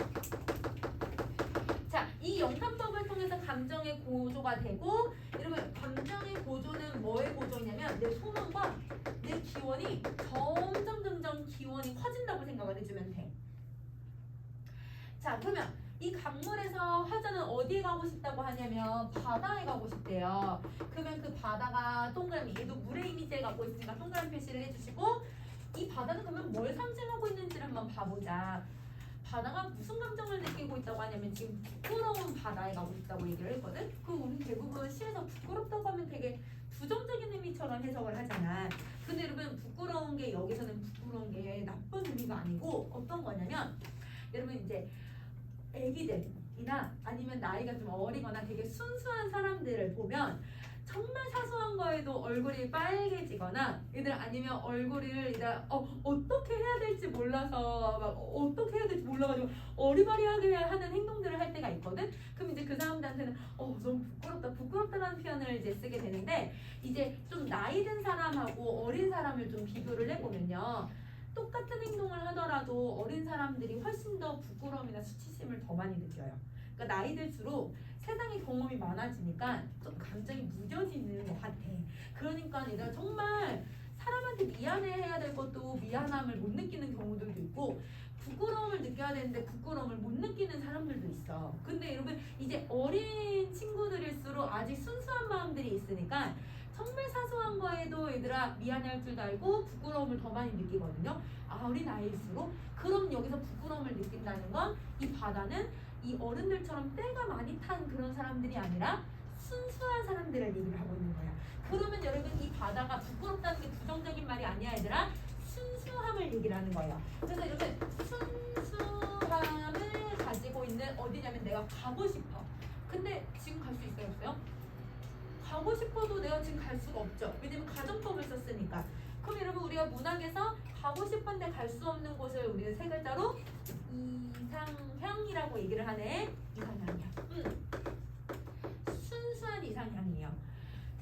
자, 이 영탄법을 통해서 감정의 고조가 되고 여러분 감정의 고조는 뭐의 고조냐면 내 소망과 내 기원이 점점 기원이 커진다고 생각을 해주면 돼. 자, 그러면 이 강물에서 화자는 어디에 가고 싶다고 하냐면 바다에 가고 싶대요. 그러면 그 바다가 동그라미, 얘도 물의 이미지를 갖고 있으니까 동그라미 표시를 해주시고 이 바다는 그러면 뭘 상징하고 있는지를 한번 봐보자. 바다가 무슨 감정을 느끼고 있다고 하냐면 지금 부끄러운 바다에 가고 싶다고 얘기를 했거든. 그럼 우리 대부분 시에서 부끄럽다고 하면 되게 부정적인 의미처럼 해석을 하잖아. 근데 여러분 부끄러운 게 여기서는 부끄러운 게 나쁜 의미가 아니고 어떤 거냐면 여러분 이제 애기들이나 아니면 나이가 좀 어리거나 되게 순수한 사람들을 보면 정말 사소한 거에도 얼굴이 빨개지거나 얘들 아니면 얼굴을 얘들 어떻게 해야 될지 몰라서 막 어떻게 해야 될지 몰라가지고 어리바리하게 하는 행동들을 할 때가 있거든. 그럼 이제 그 사람들한테는 너무 부끄럽다라는 표현을 이제 쓰게 되는데 이제 좀 나이 든 사람하고 어린 사람을 좀 비교를 해보면요. 똑같은 행동을 하더라도 어린 사람들이 훨씬 더 부끄러움이나 수치심을 더 많이 느껴요. 그러니까 나이 들수록 세상의 경험이 많아지니까 좀 감정이 무뎌지는 것 같아. 그러니까 내가 정말 사람한테 미안해해야 될 것도 미안함을 못 느끼는 경우들도 있고 부끄러움을 느껴야 되는데 부끄러움을 못 느끼는 사람들도 있어. 근데 여러분 이제 어린 친구들일수록 아직 순수한 마음들이 있으니까 정말 사소한 거에도 얘들아 미안해할 줄도 알고 부끄러움을 더 많이 느끼거든요. 어린 아이일수록. 그럼 여기서 부끄러움을 느낀다는 건 이 바다는 이 어른들처럼 때가 많이 탄 그런 사람들이 아니라 순수한 사람들을 얘기를 하고 있는 거야. 그러면 여러분 이 바다가 부끄럽다는 게 부정적인 말이 아니야 얘들아. 순수함을 얘기를 하는 거예요. 그래서 여러분 순수함을 가지고 있는 어디냐면 내가 가고 싶어. 근데 지금 갈 수 있어요 없어요? 가고 싶어도 내가 지금 갈 수가 없죠. 왜냐면 가정법을 썼으니까. 그럼 여러분 우리가 문학에서 가고 싶은데 갈 수 없는 곳을 우리는 세 글자로 이상향이라고 얘기를 하네. 이상향이야. 순수한 이상향이에요.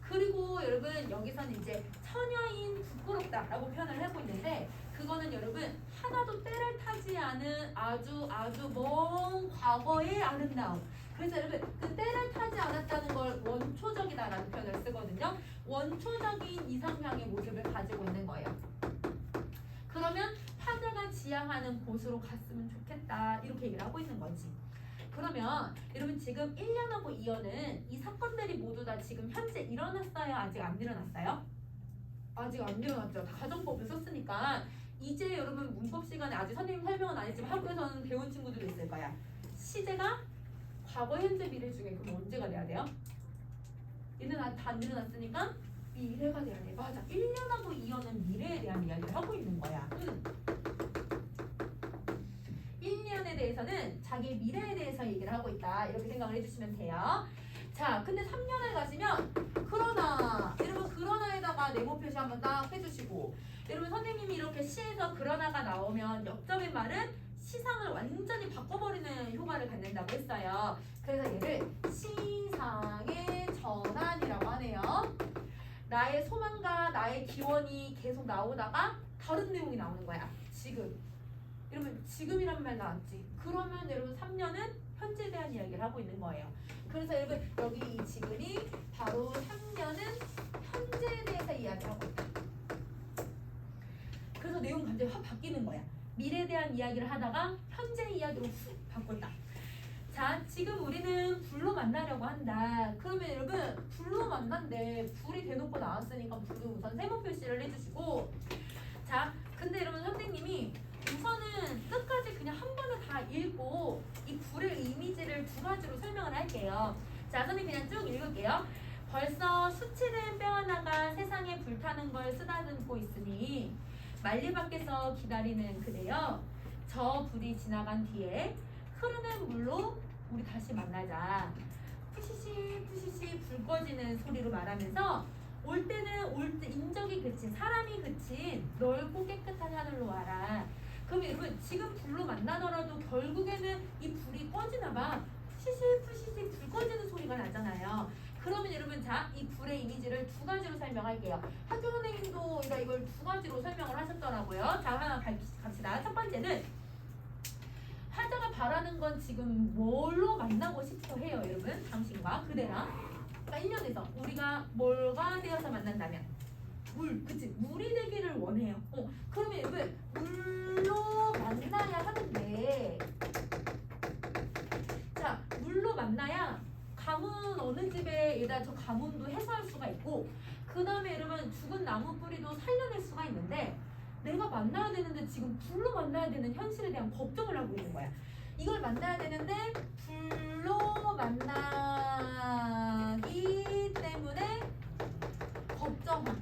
그리고 여러분 여기서는 이제 처녀인 부끄럽다라고 표현을 하고 있는데 그거는 여러분 하나도 때를 타지 않은 아주 먼 과거의 아름다움. 그래서 여러분 그 때를 타지 않았다는 걸 원초적이다라는 표현을 쓰거든요. 원초적인 이상향의 모습을 가지고 있는 거예요. 그러면 화자가 지향하는 곳으로 갔으면 좋겠다 이렇게 얘기를 하고 있는 거지. 그러면 여러분 지금 1년하고 2년은 이 사건들이 모두 다 지금 현재 일어났어요? 아직 안 일어났어요? 아직 안 일어났죠. 다 가정법을 썼으니까 이제 여러분 문법 시간에 아직 선생님 설명은 안 했지만 학교에서는 배운 친구들도 있을 거야. 시제가 과거, 현재, 미래 중에 그럼 언제가 돼야 돼요? 얘는 다 안 일어났으니까 미래가 돼야 돼. 맞아. 1년하고 2년은 미래에 대한 이야기를 하고 있는 거야. 1년에 대해서는 자기 미래에 대해서 얘기를 하고 있다. 이렇게 생각을 해주시면 돼요. 자, 근데 3년을 가시면 그러나 여러분 그러나에다가 네모 표시 한번 딱 해주시고 여러분 선생님이 이렇게 시에서 그러나가 나오면 역점의 말은 시상을 완전히 바꿔버리는 효과를 갖는다고 했어요. 그래서 얘를 시상의 전환이라고 하네요. 나의 소망과 나의 기원이 계속 나오다가 다른 내용이 나오는 거야. 지금. 여러분 지금이란 말 나왔지. 그러면 여러분 3년은 현재에 대한 이야기를 하고 있는 거예요. 그래서 여러분 여기 이 지금이 바로 3년은 현재에 대해서 이야기하고 있다. 그래서 내용 갑자기 확 바뀌는 거야. 미래에 대한 이야기를 하다가 현재 이야기로 훅 바꿨다. 자, 지금 우리는 불로 만나려고 한다. 그러면 여러분 불로 만난데 불이 대놓고 나왔으니까 불을 우선 세모 표시를 해주시고 자, 근데 여러분 선생님이 우선은 끝까지 그냥 한 번에 다 읽고 이 불의 이미지를 두 가지로 설명을 할게요. 자, 선생님 그냥 쭉 읽을게요. 벌써 수치된 뼈 하나가 세상에 불타는 걸 쓰다듬고 있으니 만리 밖에서 기다리는 그대여 저 불이 지나간 뒤에 흐르는 물로 우리 다시 만나자. 푸시시 푸시시 불 꺼지는 소리로 말하면서 올 때는 올 때 인적이 그친 사람이 그친 넓고 깨끗한 하늘로 와라. 그럼 여러분 지금 불로 만나더라도 결국에는 이 불이 꺼지나 봐. 푸시시 푸시시 불 꺼지는 소리가 나잖아요. 그러면 여러분 자, 이 불의 이미지를 두 가지로 설명할게요. 학교 선생님도 이걸 두 가지로 설명을 하셨더라고요. 자, 하나 갑시다. 첫 번째는 화자가 바라는 건 지금 뭘로 만나고 싶어 해요, 여러분? 당신과 그대랑. 그러니까 1년에서 우리가 뭘가 되어서 만난다면 물, 그치? 물이 되기를 원해요. 그러면 여러분 물로 만나야 하는데 자, 물로 만나야 가문 어느 집에 얘다 저 가문도 해소할 수가 있고 그 다음에 여러분 죽은 나무 뿌리도 살려낼 수가 있는데 내가 만나야 되는데 지금 불로 만나야 되는 현실에 대한 걱정을 하고 있는 거야. 이걸 만나야 되는데 불로 만나기 때문에 걱정함.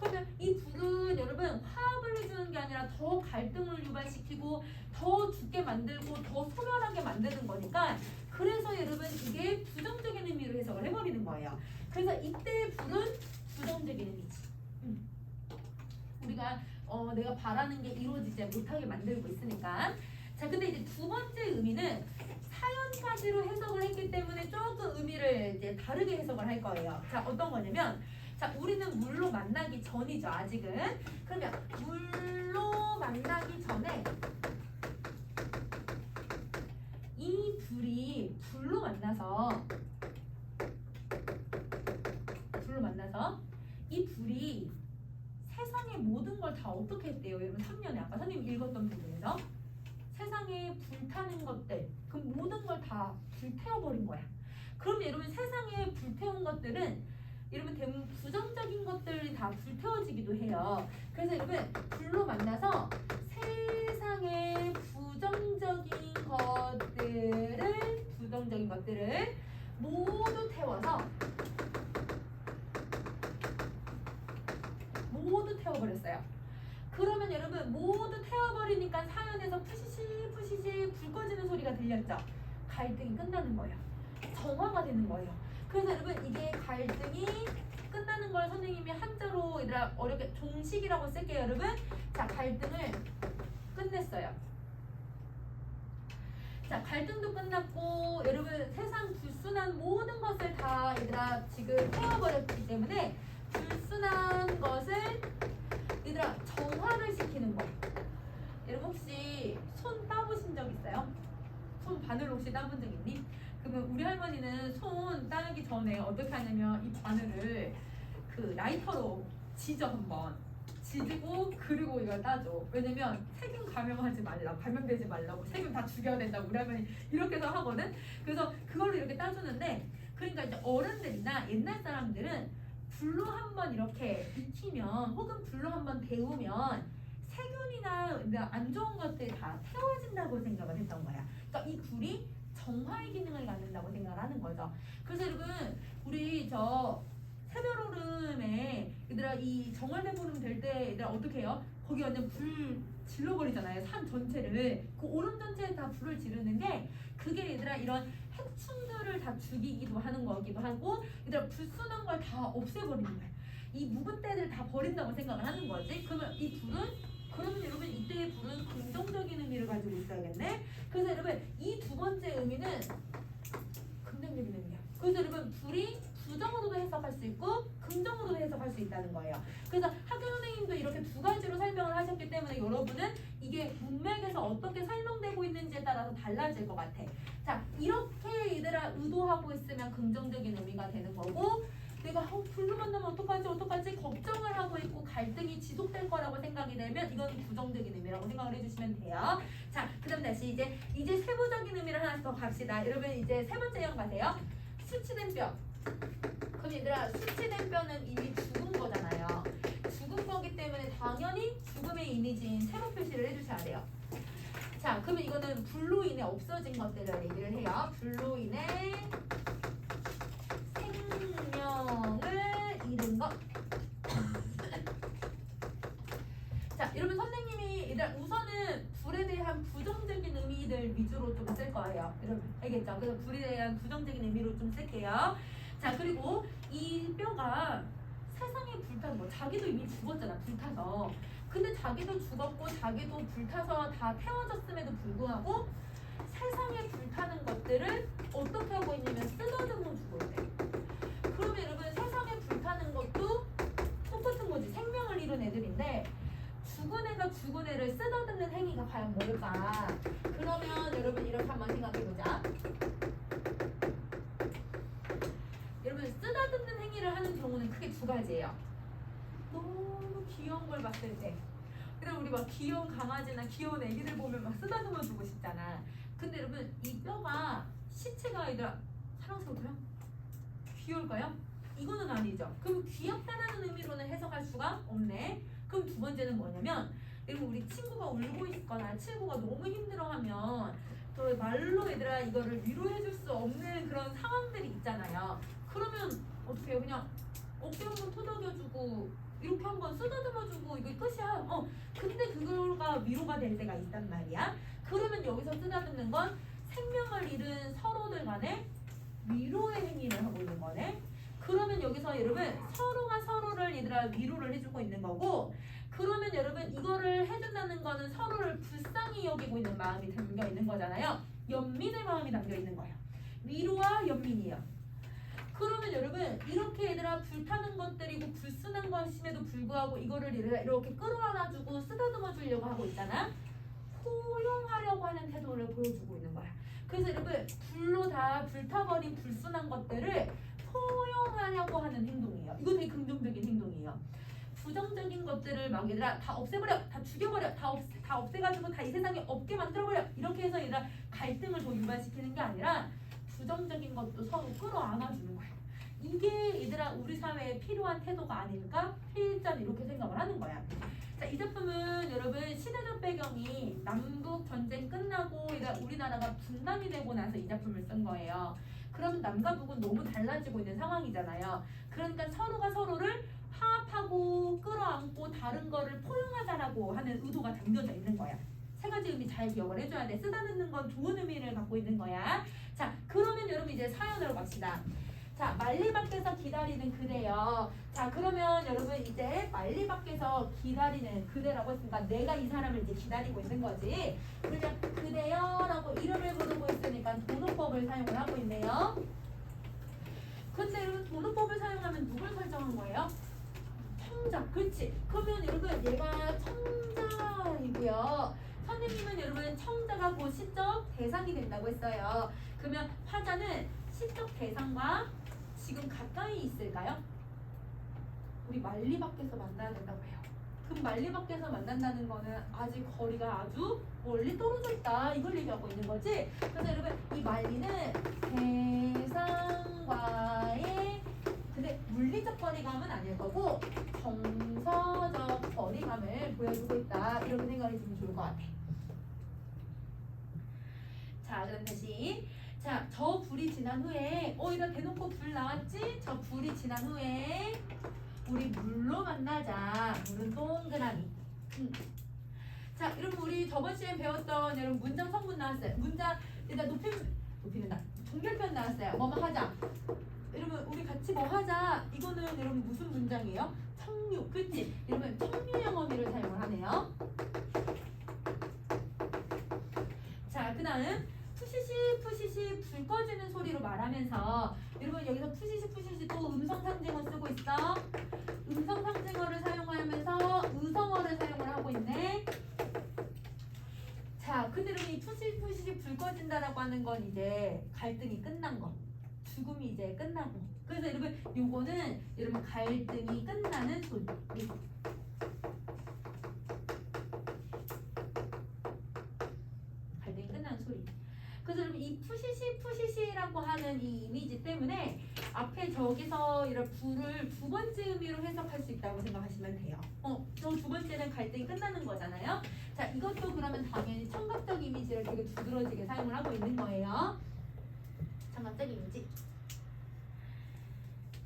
그러면 이 불은 여러분 화합을 해주는 게 아니라 더 갈등을 유발시키고 더 죽게 만들고 더 소멸하게 만드는 거니까 그래서 여러분 이게 부정적인 의미로 해석을 해버리는 거예요. 그래서 이때 불은 부정적인 의미지. 우리가 내가 바라는 게 이루어지지 못하게 만들고 있으니까. 자, 근데 이제 두 번째 의미는 사연까지로 해석을 했기 때문에 조금 의미를 이제 다르게 해석을 할 거예요. 자, 어떤 거냐면 자, 우리는 물로 만나기 전이죠, 아직은. 그러면 물로 만나기 전에 이 불이 불로 만나서 이 불이 세상의 모든 걸 다 어떻게 했대요? 여러분 3년에 아까 선생님 읽었던 부분에서 세상에 불타는 것들 그 모든 걸 다 불태워버린 거야. 그럼 여러분 세상에 불태운 것들은 여러분 대부분 부정적인 것들이 다 불태워지기도 해요. 그래서 여러분 불로 만나서 세상의 부정적인 것들을 모두 태워버렸어요. 그러면 여러분 모두 태워버리니까 사연에서 푸시시 불 꺼지는 소리가 들렸죠. 갈등이 끝나는 거예요. 정화가 되는 거예요. 그래서 여러분 이게 갈등이 끝나는 걸 선생님이 한자로 얘들아 어렵게 종식이라고 쓸게요, 여러분. 자, 갈등을 끝냈어요. 자, 갈등도 끝났고 여러분 세상 불순한 모든 것을 다 얘들아 지금 태워버렸기 때문에 불순한 것을 얘들아 정화를 시키는 거예요. 여러분 혹시 손 따보신 적 있어요? 손 바늘 혹시 따본 적 있니? 그러면 우리 할머니는 손 따기 전에 어떻게 하냐면 이 바늘을 그 라이터로 지져 한번. 지지고 그리고 이걸 따줘. 왜냐면 세균 감염하지 말라, 감염되지 말라고, 세균 다 죽여야 된다고 우리 할머니 이렇게 해서 하거든. 그래서 그걸로 이렇게 따주는데, 그러니까 이제 어른들이나 옛날 사람들은 불로 한번 이렇게 익히면 혹은 불로 한번 데우면 세균이나 안 좋은 것들이 다 태워진다고 생각을 했던 거야. 그러니까 이 불이 정화의 기능을 갖는다고 생각을 하는 거죠. 그래서 여러분 우리 저 새별오름에 얘들아 이 정월대보름 될 때 얘들아 어떻게 해요? 거기 완전 불 질러버리잖아요. 산 전체를. 그 오름 전체에 다 불을 지르는 게 그게 얘들아 이런 해충들을 다 죽이기도 하는 거기도 하고 얘들아 불순한 걸 다 없애버리는 거야. 이 묵은 때를 다 버린다고 생각을 하는 거지. 그러면 이 불은 그러면 여러분 이때의 불은 긍정적인 의미를 가지고 있어야겠네. 그래서 여러분 이 두 번째 의미는 긍정적인 의미야. 그래서 여러분 불이 부정으로도 해석할 수 있고 긍정으로도 해석할 수 있다는 거예요. 그래서 학교 선생님도 이렇게 두 가지로 설명을 하셨기 때문에 여러분은 이게 문맥에서 어떻게 설명되고 있는지에 따라서 달라질 것 같아. 자, 이렇게 얘들아 의도하고 있으면 긍정적인 의미가 되는 거고, 내가 불로 만나면 어떡하지 걱정을 하고 있고 갈등이 지속될 거라고 생각이 되면 이건 부정적인 의미라고 생각을 해주시면 돼요. 자, 그 다음 다시 이제 세부적인 의미를 하나 더 갑시다. 여러분 이제 세 번째 형 가세요. 수치된 뼈. 그럼 얘들아 수치된 뼈는 이미 죽은 거잖아요. 죽은 거기 때문에 당연히 죽음의 이미지인 세모 표시를 해주셔야 돼요. 자, 그러면 이거는 불로 인해 없어진 것들을 얘기를 해요. 불로 인해 생명을 잃은 것. 자, 여러분 선생님이 얘들아 우선은 불에 대한 부정적인 의미들 위주로 좀 쓸 거예요. 여러분 알겠죠? 그래서 불에 대한 부정적인 의미로 좀 쓸게요. 자, 그리고 이 뼈가 세상에 불탄 거, 자기도 이미 죽었잖아, 불타서. 근데 자기도 죽었고 자기도 불타서 다 태워졌음에도 불구하고 세상에 불타는 것들을 어떻게 하고 있냐면 쓰다듬어 주고 있대. 그러면 여러분 세상에 불타는 것도 똑같은 거지. 생명을 잃은 애들인데 죽은 애가 죽은 애를 쓰다듬는 행위가 과연 뭘까? 그러면 여러분 이렇게 한번 생각해보자. 여러분 쓰다듬는 행위를 하는 경우는 크게 두 가지예요. 너무 귀여운 걸 봤을 때, 그럼 우리 막 귀여운 강아지나 귀여운 애기들 보면 막 쓰다듬어 주고 싶잖아. 근데 여러분 이 뼈가 시체가 아니라 사랑스러울까요? 귀여울까요? 이거는 아니죠. 그럼 귀엽다라는 의미로는 해석할 수가 없네. 그럼 두 번째는 뭐냐면, 여러분 우리 친구가 울고 있거나 친구가 너무 힘들어하면 또 말로 얘들아 이거를 위로해줄 수 없는 그런 상황들이 있잖아요. 그러면 어떻게 해요? 그냥 어깨 한번 토닥여주고 이렇게 한번 쓰다듬어주고 이게 끝이야. 근데 그거가 위로가 될 때가 있단 말이야. 그러면 여기서 쓰다듬는 건 생명을 잃은 서로들 간에 위로의 행위를 하고 있는 거네. 그러면 여기서 여러분 서로가 서로를 얘들아 위로를 해주고 있는 거고, 그러면 여러분 이거를 해준다는 거는 서로를 불쌍히 여기고 있는 마음이 담겨 있는 거잖아요. 연민의 마음이 담겨 있는 거예요. 위로와 연민이에요. 그러면 여러분 이렇게 얘들아 불타는 것들이고 불순한 것임에도 불구하고 이거를 이렇게 끌어안아주고 쓰다듬어 주려고 하고 있잖아. 포용하려고 하는 태도를 보여주고 있는 거야. 그래서 여러분 불로 다 불타버린 불순한 것들을 포용하려고 하는 행동이에요. 이거 되게 긍정적인 행동이에요. 부정적인 것들을 막 얘들아 다 없애버려, 다 죽여버려, 다 없애가지고 다 이 세상에 없게 만들어버려, 이렇게 해서 얘들아 갈등을 더 유발시키는 게 아니라 부정적인 것도 서로 끌어안아주는 거야. 이게 얘들아 우리 사회에 필요한 태도가 아닐까? 필전 이렇게 생각을 하는 거야. 자, 이 작품은 여러분 시대적 배경이 남북 전쟁 끝나고 우리나라가 분단이 되고 나서 이 작품을 쓴 거예요. 그러면 남과 북은 너무 달라지고 있는 상황이잖아요. 그러니까 서로가 서로를 화합하고 끌어안고 다른 거를 포용하자라고 하는 의도가 담겨져 있는 거야. 세 가지 의미 잘 기억을 해줘야 돼. 쓰다듬는 건 좋은 의미를 갖고 있는 거야. 자, 그러면 여러분 이제 사연으로 갑시다. 자, 만리 밖에서 기다리는 그대요. 자, 그러면 여러분 이제 만리 밖에서 기다리는 그대라고 했으니까 내가 이 사람을 이제 기다리고 있는 거지. 그냥 그대요라고 이름을 부르고 있으니까 도노법을 사용을 하고 있네요. 근데 여러분 도노법을 사용하면 누굴 설정한 거예요? 청자. 그렇지. 그러면 여러분 얘가 청자이고요. 선생님은 여러분 청자가 곧 시적 대상이 된다고 했어요. 그러면 화자는 시적 대상과 지금 가까이 있을까요? 우리 만리 밖에서 만나야 된다고 해요. 그럼 만리 밖에서 만난다는 거는 아직 거리가 아주 멀리 떨어져 있다. 이걸 얘기하고 있는 거지. 그래서 여러분 이 만리는 대상과의 근데 물리적 거리감은 아닐 거고 정서적 거리감을 보여주고 있다. 이렇게 생각해 주면 좋을 것 같아. 자, 그럼 다시. 자, 저 불이 지난 후에 이거 대놓고 불 나왔지? 저 불이 지난 후에 우리 물로 만나자. 물은 동그라미. 자, 여러분 우리 저번 시간에 배웠던 여러분 문장 성분 나왔어요. 문장 일단 높이는 종결편 나왔어요. 뭐뭐 하자. 여러분 우리 같이 뭐 하자. 이거는 여러분 무슨 문장이에요? 청류, 그치? 여러분 청류형 어미를 사용을 하네요. 자, 그 다음 푸시시 불 꺼지는 소리로 말하면서 여러분 여기서 푸시시 또 음성 상징어 쓰고 있어. 음성 상징어를 사용하면서 의성어를 사용을 하고 있네. 자, 근데 여러분 이 푸시시 불 꺼진다라고 하는 건 이제 갈등이 끝난 거. 죽음이 이제 끝나고. 그래서 여러분 요거는 여러분 갈등이 끝나는 소리. 갈등이 끝나는 소리. 그래서 여러분 이 푸시시라고 하는 이 이미지 때문에 앞에 저기서 이런 불을 두 번째 의미로 해석할 수 있다고 생각하시면 돼요. 저 두 번째는 갈등이 끝나는 거잖아요. 자, 이것도 그러면 당연히 청각적 이미지를 되게 두드러지게 사용을 하고 있는 거예요. 청각적 이미지.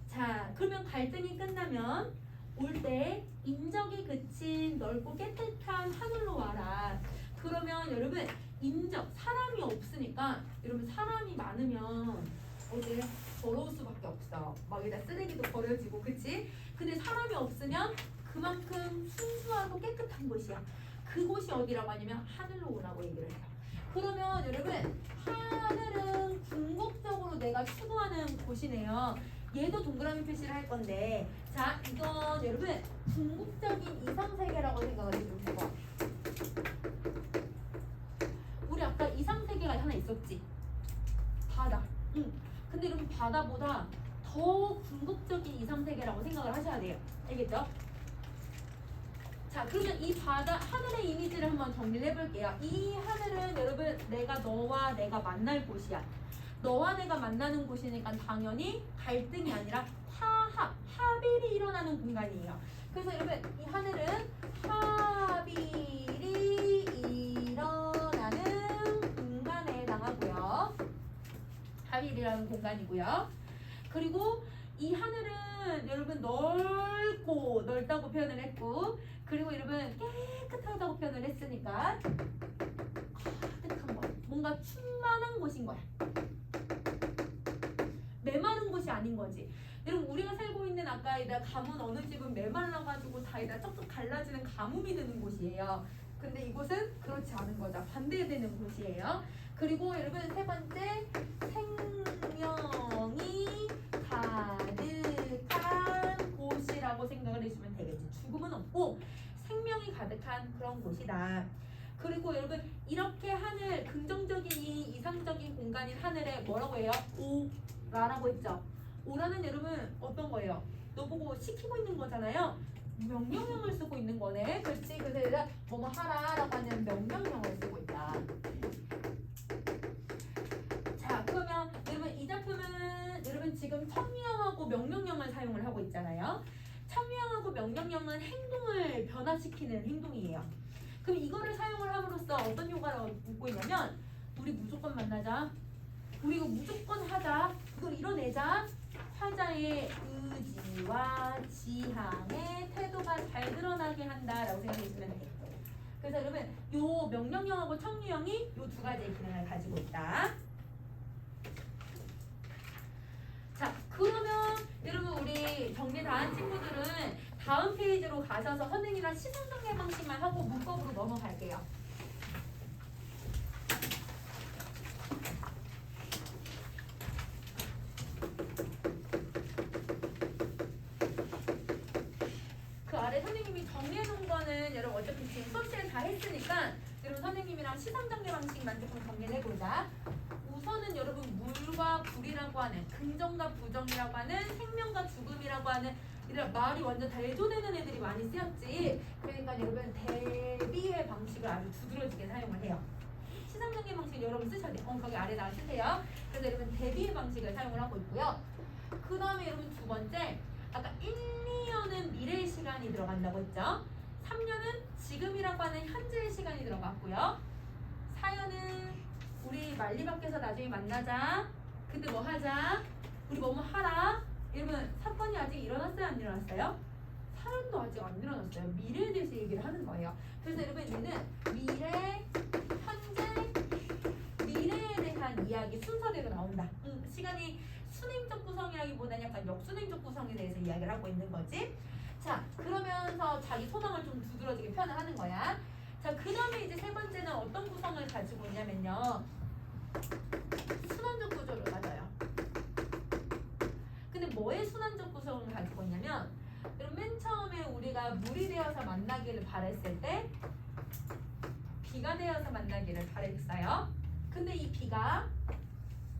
자, 그러면 갈등이 끝나면 올 때 인적이 그친 넓고 깨끗한 하늘로 와라. 그러면 여러분 사람이 없으니까 여러분 사람이 많으면 어제 더러울 수밖에 없어. 막 여기다 쓰레기도 버려지고, 그치? 근데 사람이 없으면 그만큼 순수하고 깨끗한 곳이야. 그곳이 어디라고 하냐면 하늘로 오라고 얘기를 해요. 그러면 여러분 하늘은 궁극적으로 내가 추구하는 곳이네요. 얘도 동그라미 표시를 할 건데, 자, 이건 여러분 궁극적인 이상세계라고 생각을 해주면 될 것 같아요. 우리 아까 이상세계가 하나 있었지? 바다. 근데 여러분 바다보다 더 궁극적인 이상세계라고 생각을 하셔야 돼요. 알겠죠? 자, 그러면 이 바다, 하늘의 이미지를 한번 정리를 해볼게요. 이 하늘은 여러분 너와 내가 만날 곳이야. 너와 내가 만나는 곳이니까 당연히 갈등이 아니라 합일이 일어나는 공간이에요. 그래서 여러분 이 하늘은 합일이 일어나는 공간에 해당하고요. 합일이라는 공간이고요. 그리고 이 하늘은 여러분 넓다고 표현을 했고, 그리고 여러분 깨끗하다고 표현을 했으니까 가득한 거, 뭔가 충만한 곳인 거야. 메마른 곳이 아닌 거지. 여러분 우리가 살고 있는 아까 가문 어느 집은 메말라가지고 다이다 쩍쩍 갈라지는 가뭄이 드는 곳이에요. 근데 이곳은 그렇지 않은 거죠. 반대되는 곳이에요. 그리고 여러분 세 번째, 생명이 가득한 곳이라고 생각을 해주시면 되겠지. 죽음은 없고 생명이 가득한 그런 곳이다. 그리고 여러분 이렇게 하늘, 긍정적인 이 이상적인 공간인 하늘에 뭐라고 해요? 오라라고 했죠. 오라는 여러분 어떤 거예요? 너 보고 시키고 있는 거잖아요. 명령형을 쓰고 있는 거네. 그렇지? 그래서 얘가 뭐뭐 하라라고 하는 명령형을 쓰고 있다. 자, 그러면 여러분 이 작품은 여러분 지금 청유형하고 명령형을 사용을 하고 있잖아요. 청유형하고 명령형은 행동을 변화시키는 행동이에요. 그럼 이거를 사용을 함으로써 어떤 효과를 얻고 있냐면, 우리 무조건 만나자, 우리 이거 무조건 하자, 이걸 이뤄내자, 화자의 의지와 지향의 태도가 잘 드러나게 한다라고 생각해주시면 돼요. 그래서 여러분 요 명령형하고 청유형이 요 두 가지의 기능을 가지고 있다. 자, 그러면 여러분 우리 정리 다 한 친구들은 다음 페이지로 가셔서 선생님이랑 시선정리 방식만 하고 문법으로 넘어갈게요. 그 아래 선생님이 정리해 놓은 거는 여러분 어차피 지금 수업 시간에 다 했으니까 여러분 선생님이랑 시선정리 방식만 조금 정리를 해보자. 우선은 여러분 물과 불이라고 하는, 긍정과 부정이라고 하는, 생명과 죽음이라고 하는 얘들아 말이 완전 대조되는 애들이 많이 쓰였지. 그러니까 여러분 대비의 방식을 아주 두드러지게 사용을 해요. 시상정의 방식 여러분 쓰셔야 돼요. 거기 아래다가 쓰세요. 그래서 여러분 대비의 방식을 사용을 하고 있고요. 그 다음에 여러분 두 번째, 아까 1, 2년은 미래의 시간이 들어간다고 했죠. 3년은 지금이라고 하는 현재의 시간이 들어갔고요. 4년은 우리 만리 밖에서 나중에 만나자. 그때 뭐 하자. 우리 뭐뭐 하라. 여러분 사건이 아직 일어났어요? 안 일어났어요? 사연도 아직 안 일어났어요. 미래에 대해서 얘기를 하는 거예요. 그래서 여러분 얘는 미래, 현재, 미래에 대한 이야기 순서대로 나온다. 시간이 순행적 구성이라기보다는 약간 역순행적 구성에 대해서 이야기를 하고 있는 거지. 자, 그러면서 자기 소망을 좀 두드러지게 표현을 하는 거야. 자, 그 다음에 이제 세 번째는 어떤 구성을 가지고 있냐면요. 순환적 구조를 가져요. 근데 뭐의 순환적 구성을 가지고 있냐면, 여러분 맨 처음에 우리가 물이 되어서 만나기를 바랬을 때 비가 되어서 만나기를 바랬어요. 근데 이 비가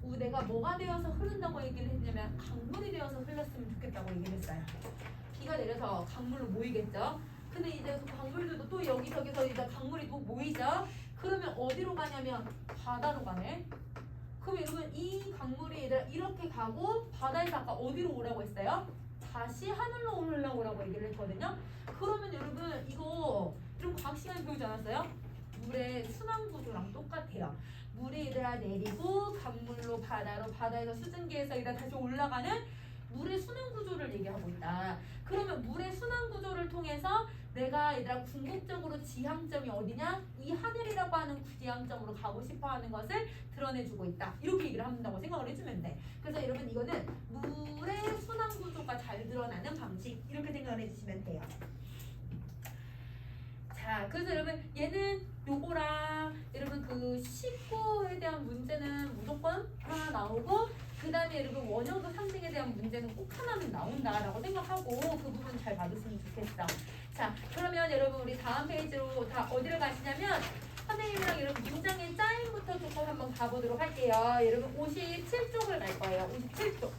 내가 뭐가 되어서 흐른다고 얘기를 했냐면 강물이 되어서 흘렀으면 좋겠다고 얘기를 했어요. 비가 내려서 강물로 모이겠죠. 근데 이제 그 강물들도 또 여기저기서 이제 강물이 또 모이죠. 그러면 어디로 가냐면 바다로 가네. 그럼 여러분 이 강물이 얘들아 이렇게 가고 바다에서 아까 어디로 오라고 했어요? 다시 하늘로 올라오라고 얘기를 했거든요. 그러면 여러분 이거 이런 과학 시간에 배우지 않았어요? 물의 순환 구조랑 똑같아요. 물이 얘들아 내리고 강물로 바다로, 바다에서 수증기에서 얘들아 다시 올라가는 물의 순환 구조를 얘기하고 있다. 그러면 물의 순환 구조를 통해서 내가 얘들아 궁극적으로 지향점이 어디냐? 이 하늘이라고 하는 지향점으로 가고 싶어 하는 것을 드러내주고 있다. 이렇게 얘기를 한다고 생각을 해주면 돼. 그래서 여러분 이거는 물의 순환 구조가 잘 드러나는 방식 이렇게 생각을 해주시면 돼요. 자, 그래서 여러분 얘는 요거랑 여러분 그 19에 대한 문제는 무조건 하나 나오고 그 다음에 여러분 원형도 상징에 대한 문제는 꼭 하나는 나온다라고 생각하고 그 부분 잘 봐줬으면 좋겠어. 자, 그러면 여러분 우리 다음 페이지로 다 어디를 가시냐면 선생님이랑 여러분 문장의 짜임부터 조금 한번 가보도록 할게요. 여러분 57쪽을 갈 거예요. 57쪽.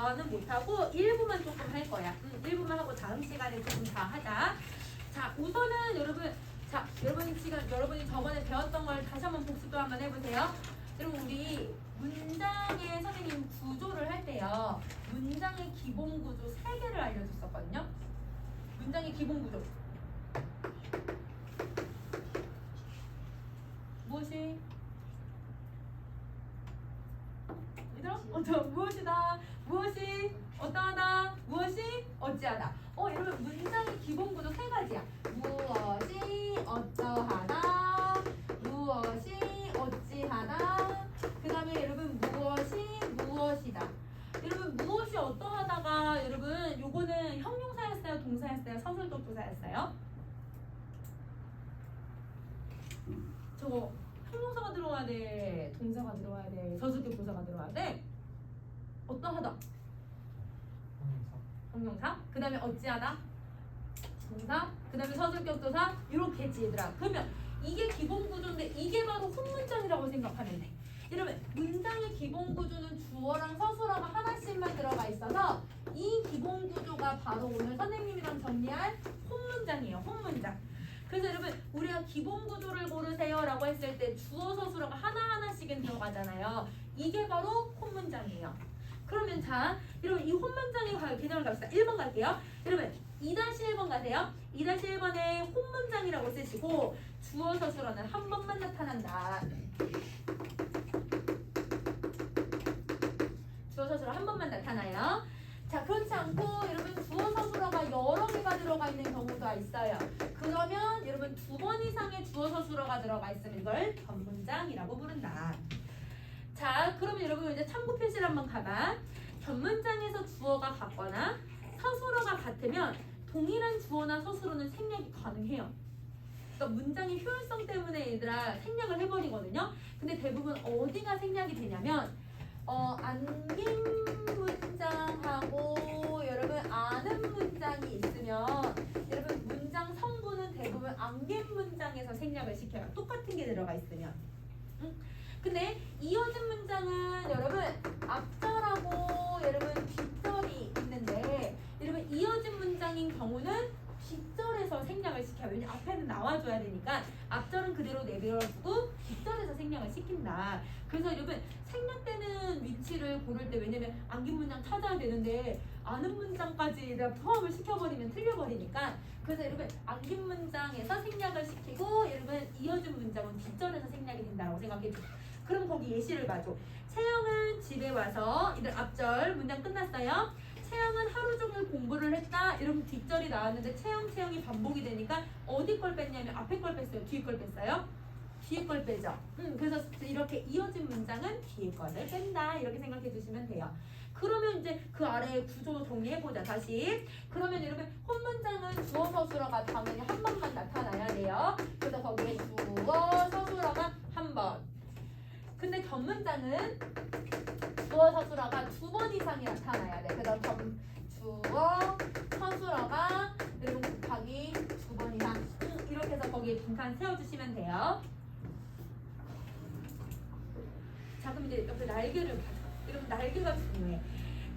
다는 못하고 일부만 조금 할 거야. 일부만 하고 다음 시간에 조금 다 하자. 자, 우선은 여러분, 자, 여러분이 저번에 배웠던 걸 다시 한번 복습도 한번 해보세요. 여러분 우리 문장의 선생님 구조를 할 때요. 문장의 기본 구조 3개를 알려줬었거든요. 문장의 기본 구조. 무엇이? 얘들아? 무엇이다? 무엇이 어떠하다? 무엇이 어찌하다? 여러분 문장의 기본 구조 3가지야. 무엇이 어떠하다? 무엇이 어찌하다? 그 다음에 여러분 무엇이 무엇이다? 여러분 무엇이 어떠하다가 여러분 요거는 형용사였어요? 동사였어요? 서술도 부사였어요? 저거 형용사가 들어와야 돼? 동사가 들어와야 돼? 서술도 부사가 들어와야 돼? 어떠하다? 형용사. 그 다음에 어찌하다? 동사. 그 다음에 서술격도사. 이렇게 했지 얘들아. 그러면 이게 기본 구조인데 이게 바로 혼문장이라고 생각하면 돼. 여러분 문장의 기본 구조는 주어랑 서술어가 하나씩만 들어가 있어서 이 기본 구조가 바로 오늘 선생님이랑 정리할 혼문장이에요. 혼문장. 그래서 여러분 우리가 기본 구조를 고르세요 라고 했을 때 주어 서술어가 하나하나씩은 들어가잖아요. 이게 바로 혼문장이에요. 그러면 자, 여러분 이 혼문장의 개념을 갑시다. 1번 갈게요. 여러분 2-1번 가세요. 2-1번에 혼문장이라고 쓰시고 주어 서술어는 한 번만 나타난다. 주어 서술어 한 번만 나타나요. 자, 그렇지 않고 여러분 주어 서술어가 여러 개가 들어가 있는 경우가 있어요. 그러면 여러분 2번 이상의 주어 서술어가 들어가 있으면 이걸 전문장이라고 부른다. 자, 그러면 여러분 이제 참고 표시를 한번 가봐. 전문장에서 주어가 같거나 서술어가 같으면 동일한 주어나 서술어는 생략이 가능해요. 그러니까 문장의 효율성 때문에 얘들아 생략을 해버리거든요. 근데 대부분 어디가 생략이 되냐면 안긴 문장하고 여러분 아는 문장이 있으면 여러분 문장 성분은 대부분 안긴 문장에서 생략을 시켜요. 똑같은 게 들어가 있으면. 근데 이어진 문장은 여러분 앞절하고 여러분 뒷절이 있는데 여러분 이어진 문장인 경우는 뒷절에서 생략을 시켜요. 왜냐면 앞에는 나와줘야 되니까 앞절은 그대로 내버려두고 뒷절에서 생략을 시킨다. 그래서 여러분 생략되는 위치를 고를 때 왜냐면 안긴 문장 찾아야 되는데 아는 문장까지 포함을 시켜버리면 틀려버리니까 그래서 여러분 안긴 문장에서 생략을 시키고 여러분 이어진 문장은 뒷절에서 생략이 된다고 생각해주세요. 그럼 거기 예시를 봐줘. 채영은 집에 와서 이들 앞절 문장 끝났어요. 채영은 하루 종일 공부를 했다. 이러면 뒷절이 나왔는데 채영이 반복이 되니까 어디 걸 뺐냐면 앞에 걸 뺐어요. 뒤에 걸 뺐어요? 뒤에 걸 빼죠. 그래서 이렇게 이어진 문장은 뒤에 거를 뺀다. 이렇게 생각해 주시면 돼요. 그러면 이제 그 아래의 구조 정리해보자. 다시. 그러면 여러분 혼문장은 주어 서술어가 당연히 한 번만 나타나야 돼요. 그래서 거기에 주어 서술어가 한 번. 근데 견문장은 주어 서술어가 두 번 이상이 나타나야 돼. 그래서 주어 서술어가 여러분 곱하기 두 번 이상. 이렇게 해서 거기에 빈칸 세워주시면 돼요. 자, 그럼 이제 옆에 날개를 봐줘. 여러분 날개가 중요해.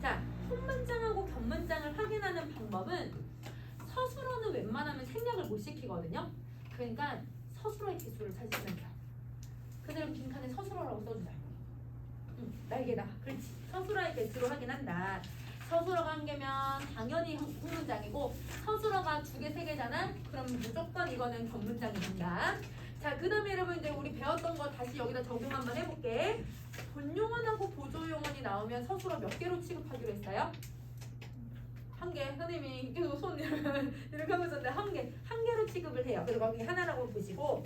자, 혼문장하고 견문장을 확인하는 방법은 서술어는 웬만하면 생략을 못 시키거든요. 그러니까 서술어의 개수를 찾으시면 돼요. 그대로 빈칸에 서술어라고 써주자. 날개다. 그렇지. 서술어의 개수로 확인한다. 서술어가 한 개면 당연히 혼문장이고 서술어가 두 개, 세 개잖아. 그럼 무조건 이거는 견문장이 된다. 자, 그 다음에 여러분 이제 우리 배웠던 거 다시 여기다 적용 한번 해볼게. 본용어하고 보조용어이 나오면 서술어 몇 개로 취급하기로 했어요? 한 개. 선생님이 계속 손 이렇게 하고 있었는데 한 개로 취급을 해요. 그래서 거기 하나라고 보시고.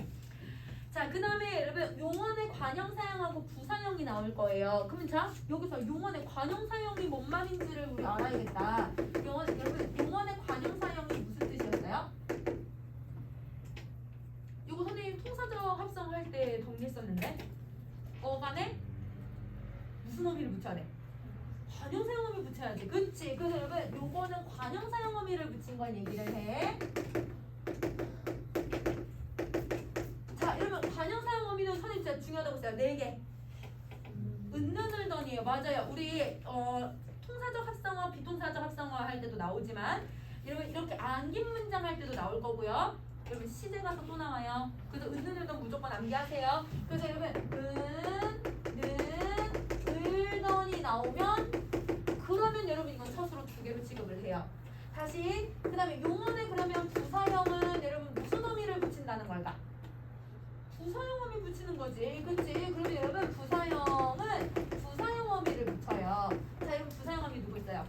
자, 그 다음에 여러분 용언의 관형 사용하고 부사형이 나올 거예요. 그러면 자 여기서 용언의 관형 사용이 뭔 말인지를 우리 알아야겠다. 여러분 용언의 관형 사용이 무슨 뜻이었어요? 요거 선생님 통사적 합성할 때 정리했었는데 어간에 무슨 어미를 붙여야 돼? 관형 사용 어미 붙여야지. 그치? 그래서 여러분 요거는 관형 사용 어미를 붙인 걸 얘기를 해. 자, 여러분 관형 사용 어미는 선생님 진짜 중요하다고 했어요. 4개. 은는을던이에요. 맞아요. 우리 통사적 합성어, 비통사적 합성어 할 때도 나오지만 여러분 이렇게 안긴 문장 할 때도 나올 거고요. 여러분 시제 가서 또 나와요. 그래서 은는을던 무조건 암기하세요. 그래서 여러분 을던이 나오면 그러면 여러분 이건 서술어 2개로 취급을 해요. 다시 그 다음에 용언에 그러면 부사형은 여러분 무슨 어미를 붙인다는 걸까? 부사형 어미 붙이는 거지. 그치? 그러면 여러분 부사형은 부사형 어미를 붙여요. 자, 여러분 부사형 어미 누구 있어요?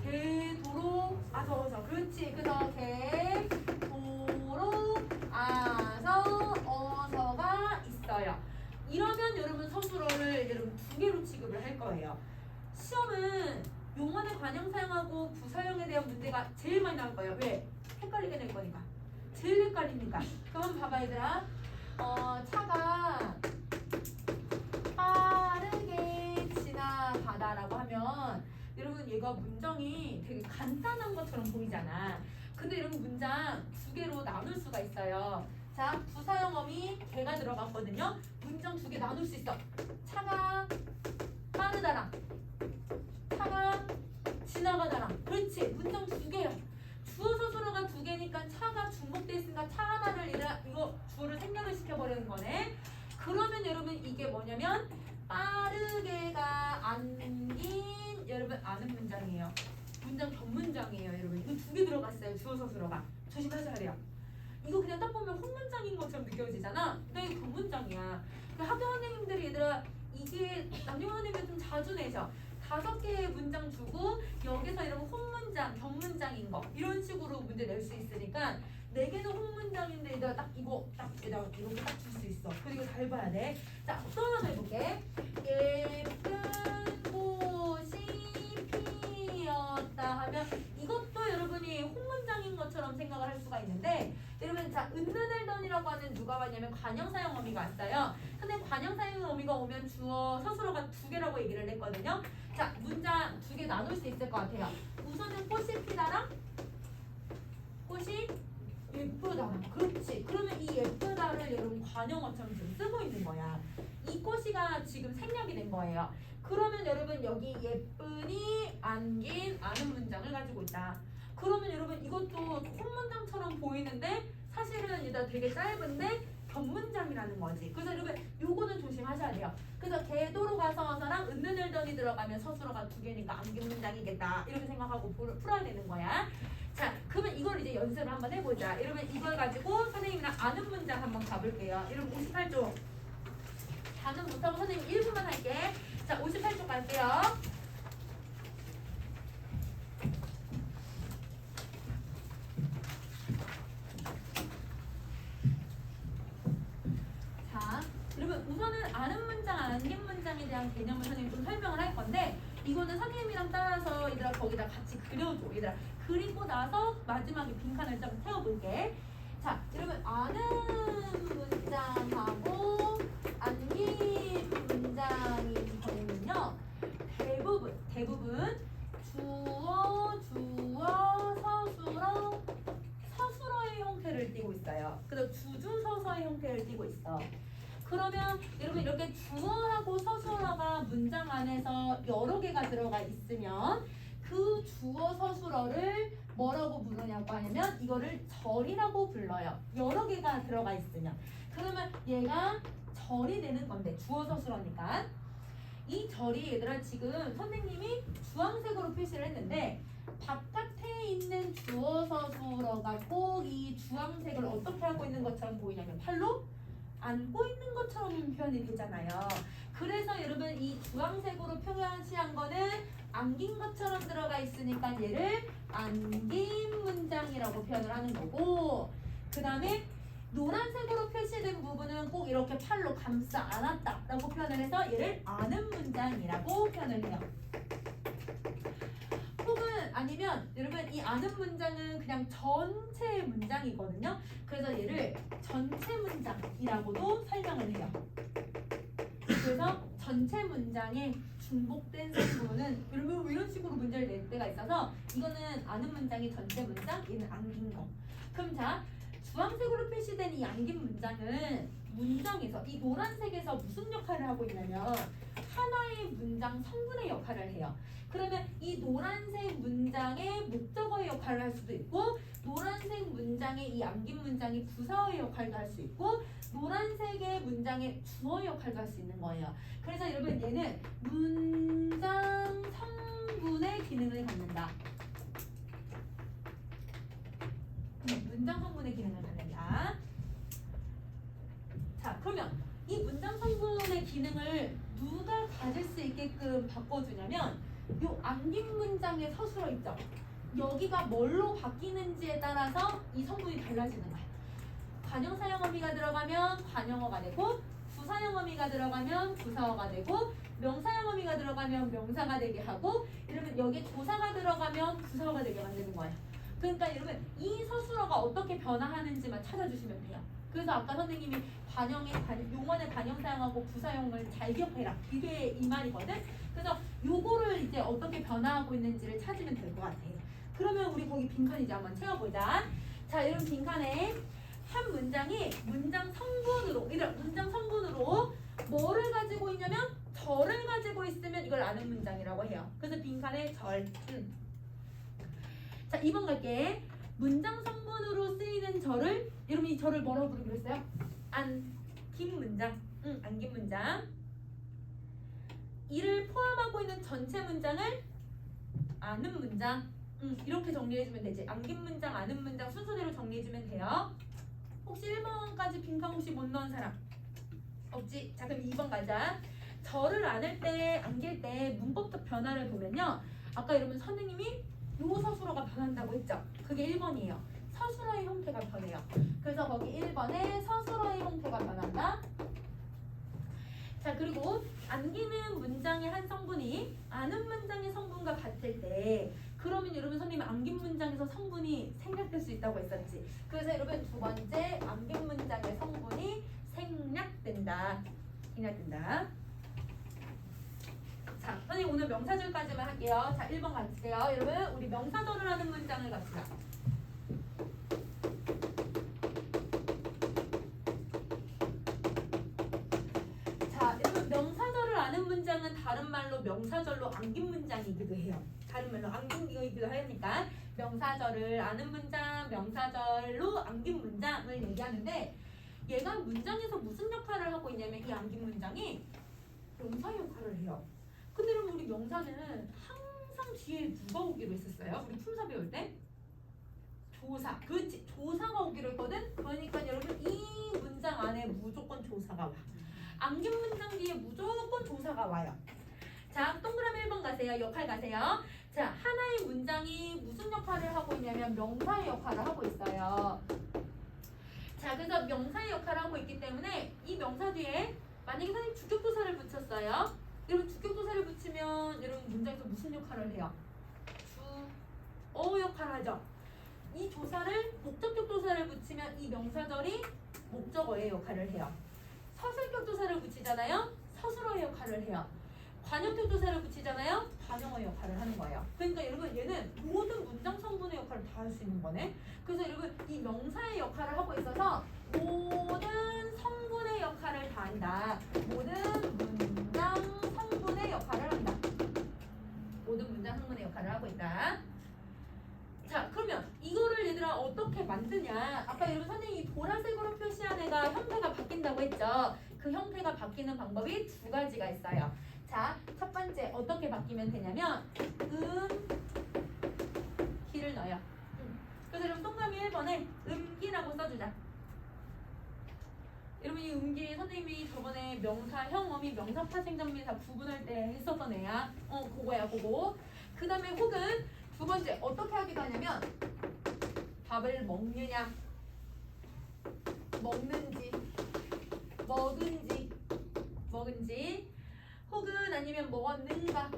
개, 도로, 아서. 그렇지. 그래서 개, 도로, 아서, 어서가 있어요. 이러면 여러분 서술어를 여러분 2개로 취급을 할 거예요. 시험은 용언의 관형 사용하고 부사형에 대한 문제가 제일 많이 나올 거예요. 왜? 헷갈리게 낼 거니까. 제일 헷갈리니까. 그럼 봐봐 얘들아. 차가 빠르게 지나가다라고 하면 여러분 얘가 문장이 되게 간단한 것처럼 보이잖아. 근데 여러분 문장 2개로 나눌 수가 있어요. 자, 부사형 어미 개가 들어갔거든요. 문장 2개 나눌 수 있어. 차가 빠르다랑 차가 지나가다랑. 그렇지. 문장 2개야. 주어 서술어가 2개니까 차가 중복돼 있으니까 차 하나를 이거 주어를 생략을 시켜버리는 거네. 그러면 여러분 이게 뭐냐면 빠르게가 안긴 여러분 아는 문장이에요. 문장 견문장이에요. 여러분 이거 2개 들어갔어요. 주어 서술어가. 조심하셔야 돼요. 이거 그냥 딱 보면 혼문장인 것처럼 느껴지잖아. 근데 이게 견문장이야. 학교 선생님들이 얘들아 이게 남녀 선생님이 좀 자주 내셔. 5개의 문장 주고 여기서 이런 혼문장, 견문장인 거 이런 식으로 문제 낼 수 있으니까 4개는 혼문장인데 얘들아 딱 이거 딱 얘들아 이렇게 딱 줄 수 있어. 그리고 잘 봐야 돼. 자, 또 하나 해볼게. 예쁜 꽃이 피었다 하면 이것도 여러분이 혼문장인 것처럼 생각을 할 수가 있는데 여러분 자 은는을던이라고 하는 누가 왔냐면 관형 사용 어미가 왔어요. 근데 관형사용 의미가 오면 주어 서술어가 두 개라고 얘기를 했거든요. 자, 문장 두 개 나눌 수 있을 것 같아요. 우선은 꽃이 피다랑 꽃이 예쁘다. 그렇지. 그러면 이 예쁘다를 여러분 관형어처럼 지금 쓰고 있는 거야. 이 꽃이가 지금 생략이 된 거예요. 그러면 여러분 여기 예쁜이 안긴 아는 문장을 가지고 있다. 그러면 여러분 이것도 콩문장처럼 보이는데 사실은 얘가 되게 짧은데 변문장이라는 거지. 그래서 여러분 요거는 조심하셔야 돼요. 그래서 개도로 가서서랑 은는을던이 들어가면 서술어가 두 개니까 안긴 문장이겠다. 이렇게 생각하고 풀어야 되는 거야. 자, 그러면 이걸 이제 연습을 한번 해보자. 여러분 이걸 가지고 선생님이랑 아는 문장 한번 가볼게요. 여러분 58쪽. 단은 못하고 선생님 1분만 할게. 자, 58쪽 갈게요. 자, 여러분 우선은 아는 문장, 안긴 문장에 대한 개념을 선생님이 좀 설명을 할 건데 이거는 선생님이랑 따라서 얘들아 거기다 같이 그려줘. 얘들아 그리고 나서 마지막에 빈칸을 좀 태워볼게. 자, 여러분 아는 문장하고 안긴 문장인 경우는요 대부분 주어, 서술어의 형태를 띠고 있어요. 그래서 주주서서의 형태를 띠고 있어. 그러면 여러분 이렇게 주어하고 서술어가 문장 안에서 여러 개가 들어가 있으면 그 주어 서술어를 뭐라고 부르냐고 하냐면 이거를 절이라고 불러요. 여러 개가 들어가 있으면. 그러면 얘가 절이 되는 건데 주어 서술어니까. 이 절이 얘들아 지금 선생님이 주황색으로 표시를 했는데 바깥에 있는 주어 서술어가 꼭 이 주황색을 어떻게 하고 있는 것처럼 보이냐면 팔로 안고 있는 것처럼 표현이 되잖아요. 그래서 여러분 이 주황색으로 표현한 거는 안긴 것처럼 들어가 있으니까 얘를 안긴 문장이라고 표현을 하는 거고, 그 다음에 노란색으로 표시된 부분은 꼭 이렇게 팔로 감싸 안았다 라고 표현을 해서 얘를 아는 문장이라고 표현을 해요. 혹은 아니면 여러분 이 아는 문장은 그냥 전체 문장이거든요. 그래서 얘를 전체 문장이라고도 설명을 해요. 그래서 전체 문장에 중복된 성분은 여러분 이런 식으로 문제를 낼 때가 있어서 이거는 아는 문장이 전체 문장, 얘는 안긴 거. 그럼 자, 주황색으로 표시된 이 안긴 문장은 문장에서 이 노란색에서 무슨 역할을 하고 있냐면 하나의 문장 성분의 역할을 해요. 그러면 이 노란색 문장의 목적어의 역할을 할 수도 있고, 노란색 문장의 이 안긴 문장이 부사어의 역할도 할 수 있고, 노란색의 문장의 주어 역할도 할 수 있는 거예요. 그래서 여러분 얘는 문장 성분의 기능을 갖는다. 문장 성분의 기능을 갖는다. 자, 그러면 이 문장 성분의 기능을 누가 가질 수 있게끔 바꿔주냐면 요 안긴 문장의 서술어 있죠? 여기가 뭘로 바뀌는지에 따라서 이 성분이 달라지는 거야. 관형사용 어미가 들어가면 관형어가 되고, 부사용 어미가 들어가면 부사어가 되고, 명사용 어미가 들어가면 명사가 되게 하고, 이러면 여기 조사가 들어가면 부사어가 되게 만드는 거예요. 그러니까 여러분 이 서술어가 어떻게 변화하는지만 찾아주시면 돼요. 그래서 아까 선생님이 용언의 관형 사용하고 부사용을 잘 기억해라, 이게 이 말이거든. 그래서 요거를 이제 어떻게 변화하고 있는지를 찾으면 될 것 같아요. 그러면 우리 거기 빈칸 이제 한번 채워보자. 자, 이런 빈칸에 한 문장이 문장 성분으로 뭐를 가지고 있냐면 절을 가지고 있으면 이걸 아는 문장이라고 해요. 그래서 빈칸에 절. 자, 2번 갈게. 문장 성분으로 쓰이는 절을, 여러분 이 절을 뭐라고 부르기로 했어요? 안긴 문장. 안긴 문장. 이를 포함하고 있는 전체 문장을 아는 문장. 이렇게 정리해주면 되지. 안긴 문장, 아는 문장 순서대로 정리해주면 돼요. 혹시 1번까지 빈칸 혹시 못 넣은 사람? 없지? 자, 그럼 2번 가자. 절을 안을 때, 안길 때 문법적 변화를 보면요, 아까 여러분 선생님이 요 서술어가 변한다고 했죠? 그게 1번이에요. 서술어의 형태가 변해요. 그래서 거기 1번에 서술어의 형태가 변한다. 자, 그리고 안기는 문장의 한 성분이 아는 문장의 성분과 같을 때, 그러면 여러분 선생님이 안긴 문장에서 성분이 생략될 수 있다고 했었지. 그래서 여러분 두 번째 안긴 문장의 성분이 생략된다. 해야 된다. 자, 선생님 오늘 명사절까지만 할게요. 자, 1번 갈게요. 여러분, 우리 명사절을 하는 문장을 갑시다. 자, 여러분 명사절을 아는 문장은 다른 말로 명사절로 안긴 문장이기도 해요. 다른 말로 안긴이기도 하니까 명사절을 아는 문장, 명사절로 안긴 문장을 얘기하는데 얘가 문장에서 무슨 역할을 하고 있냐면 이 안긴 문장이 명사 역할을 해요. 근데 여러분 우리 명사는 항상 뒤에 누가 오기로 했었어요? 우리 품사 배울 때? 조사. 그렇지. 조사가 오기로 했거든? 그러니까 여러분 이 문장 안에 무조건 조사가 와. 안긴 문장 뒤에 무조건 조사가 와요. 자, 동그라미 1번 가세요. 역할 가세요. 자, 하나의 문장이 무슨 역할을 하고 있냐면 명사의 역할을 하고 있어요. 자, 그래서 명사의 역할을 하고 있기 때문에 이 명사 뒤에 만약에 선생님 주격조사를 붙였어요. 여러분 주격조사를 붙이면 여러분 문장에서 무슨 역할을 해요? 주어 역할을 하죠. 이 조사를 목적격 조사를 붙이면 이 명사절이 목적어의 역할을 해요. 서술격 조사를 붙이잖아요. 서술어의 역할을 해요. 관역격 조사를 붙이잖아요. 관용어의 역할을 하는 거예요. 그러니까 여러분 얘는 모든 문장 성분의 역할을 다 할 수 있는 거네. 그래서 여러분 이 명사의 역할을 하고 있어서 모든 성분의 역할을 다 한다. 모든 문장 성분의 역할을 한다. 모든 문장 성분의 역할을 하고 있다. 자, 그러면 이거를 얘들아 어떻게 만드냐? 아까 여러분 선생님이 보라색으로 표시한 애가 형태가 바뀐다고 했죠. 그 형태가 바뀌는 방법이 두 가지가 있어요. 자, 첫 번째 어떻게 바뀌면 되냐면 기를 넣어요. 그래서 여러분 동그라미 1번에 기라고 써주자. 여러분 이 기 선생님이 저번에 명사형, 어미, 명사, 파생전미사 구분할 때 했었던 애야. 그거야 그거. 그 다음에 혹은 두 번째 어떻게 하기도 하냐면 밥을 먹느냐, 먹는지, 먹은지 혹은 아니면 먹었는가,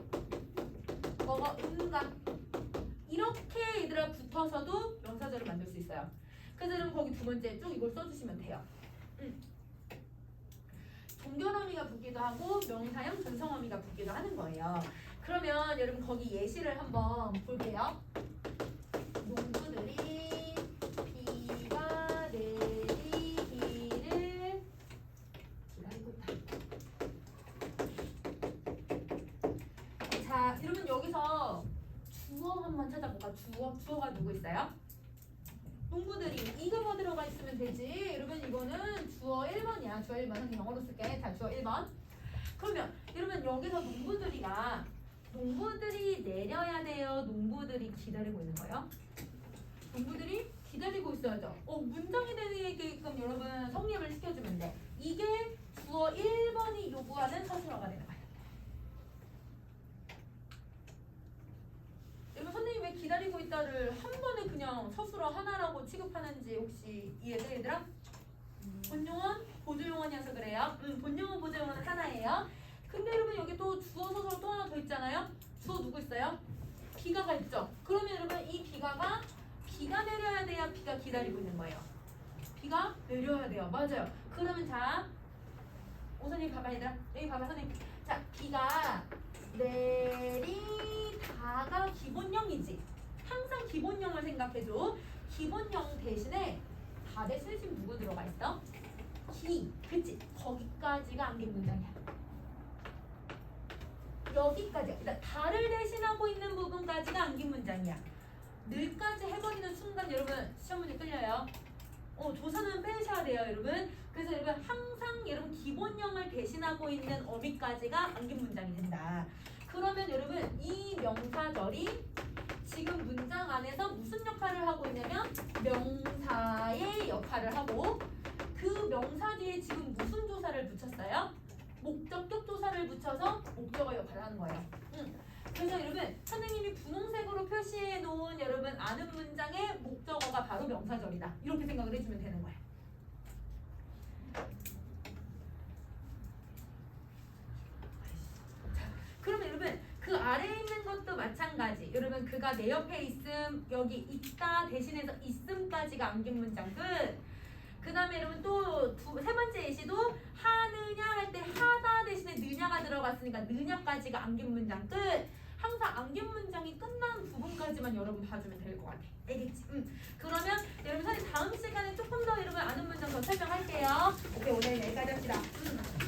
먹었는가 이렇게 얘들아 붙어서도 명사절을 만들 수 있어요. 그래서 여러분 거기 두 번째 쭉 이걸 써주시면 돼요. 종결어미가 붙기도 하고 명사형 전성어미가 붙기도 하는 거예요. 그러면 여러분 거기 예시를 한번 볼게요. 농부들이 비가 내리기를 기다리고 있다. 자, 여러분 여기서 주어 한번 찾아볼까? 주어가 누구 있어요? 농부들이 이거 뭐 들어가 있으면 되지. 여러분 이거는 주어 1번이야. 주어 1번 선생님 영어로 쓸게. 자, 주어 1번. 그러면 여러분 여기서 농부들이 내려야 돼요. 농부들이 기다리고 있는 거예요. 농부들이 기다리고 있어야죠. 문장이 되게끔 여러분 성립을 시켜주면 돼. 이게 주어 1번이 요구하는 서술어가 되는 거예요. 여러분 선생님 왜 기다리고 있다를 한 번에 그냥 서술어 하나라고 취급하는지 혹시 이해돼 얘들아? 본용어, 보조용어여서 그래요. 본용어, 보조용어는 하나예요. 근데 여러분 여기 또 주어 서술어 또 하나 더 있잖아요. 주어 누구 있어요? 비가가 있죠. 그러면 여러분 이 비가 내려야 돼요. 비가 기다리고 있는 거예요. 비가 내려야 돼요. 맞아요. 그러면 자, 오선이 봐봐 얘들아. 여기 봐봐 선생님. 자, 비가 내리다가 기본형이지. 항상 기본형을 생각해줘. 기본형 대신에 다 대신에 지금 누구 들어가 있어? 기. 그치? 거기까지가 안긴 문장이야. 여기까지. 그러니까 다를 대신하고 있는 부분까지가 안긴 문장이야. 늘까지 해버리는 순간 여러분 시험 문제 끌려요. 조사는 빼셔야 돼요 여러분. 그래서 여러분 항상 여러분 기본형을 대신하고 있는 어미까지가 안긴 문장이 된다. 그러면 여러분 이 명사절이 지금 문장 안에서 무슨 역할을 하고 있냐면 명사의 역할을 하고 그 명사 뒤에 지금 무슨 조사를 붙였어요? 목적격 조사를 붙여서 목적어 역할을 하는 거예요. 그래서 여러분 선생님이 분홍색으로 표시해 놓은 여러분 아는 문장의 목적어가 바로 명사절이다. 이렇게 생각을 해주면 되는 거예요. 자, 그러면 여러분 그 아래에 있는 것도 마찬가지. 여러분 그가 내 옆에 있음, 여기 있다 대신해서 있음까지가 안긴 문장 끝. 그 다음에 여러분 또 세 번째 예시도 하느냐 할 때 하다 대신에 느냐가 들어갔으니까 느냐까지가 안긴 문장 끝. 항상 안긴 문장이 끝난 부분까지만 여러분 봐주면 될 것 같아. 알겠지? 그러면 여러분 사실 다음 시간에 조금 더 여러분 아는 문장 더 설명할게요. 오케이, 오늘 여기까지 합시다.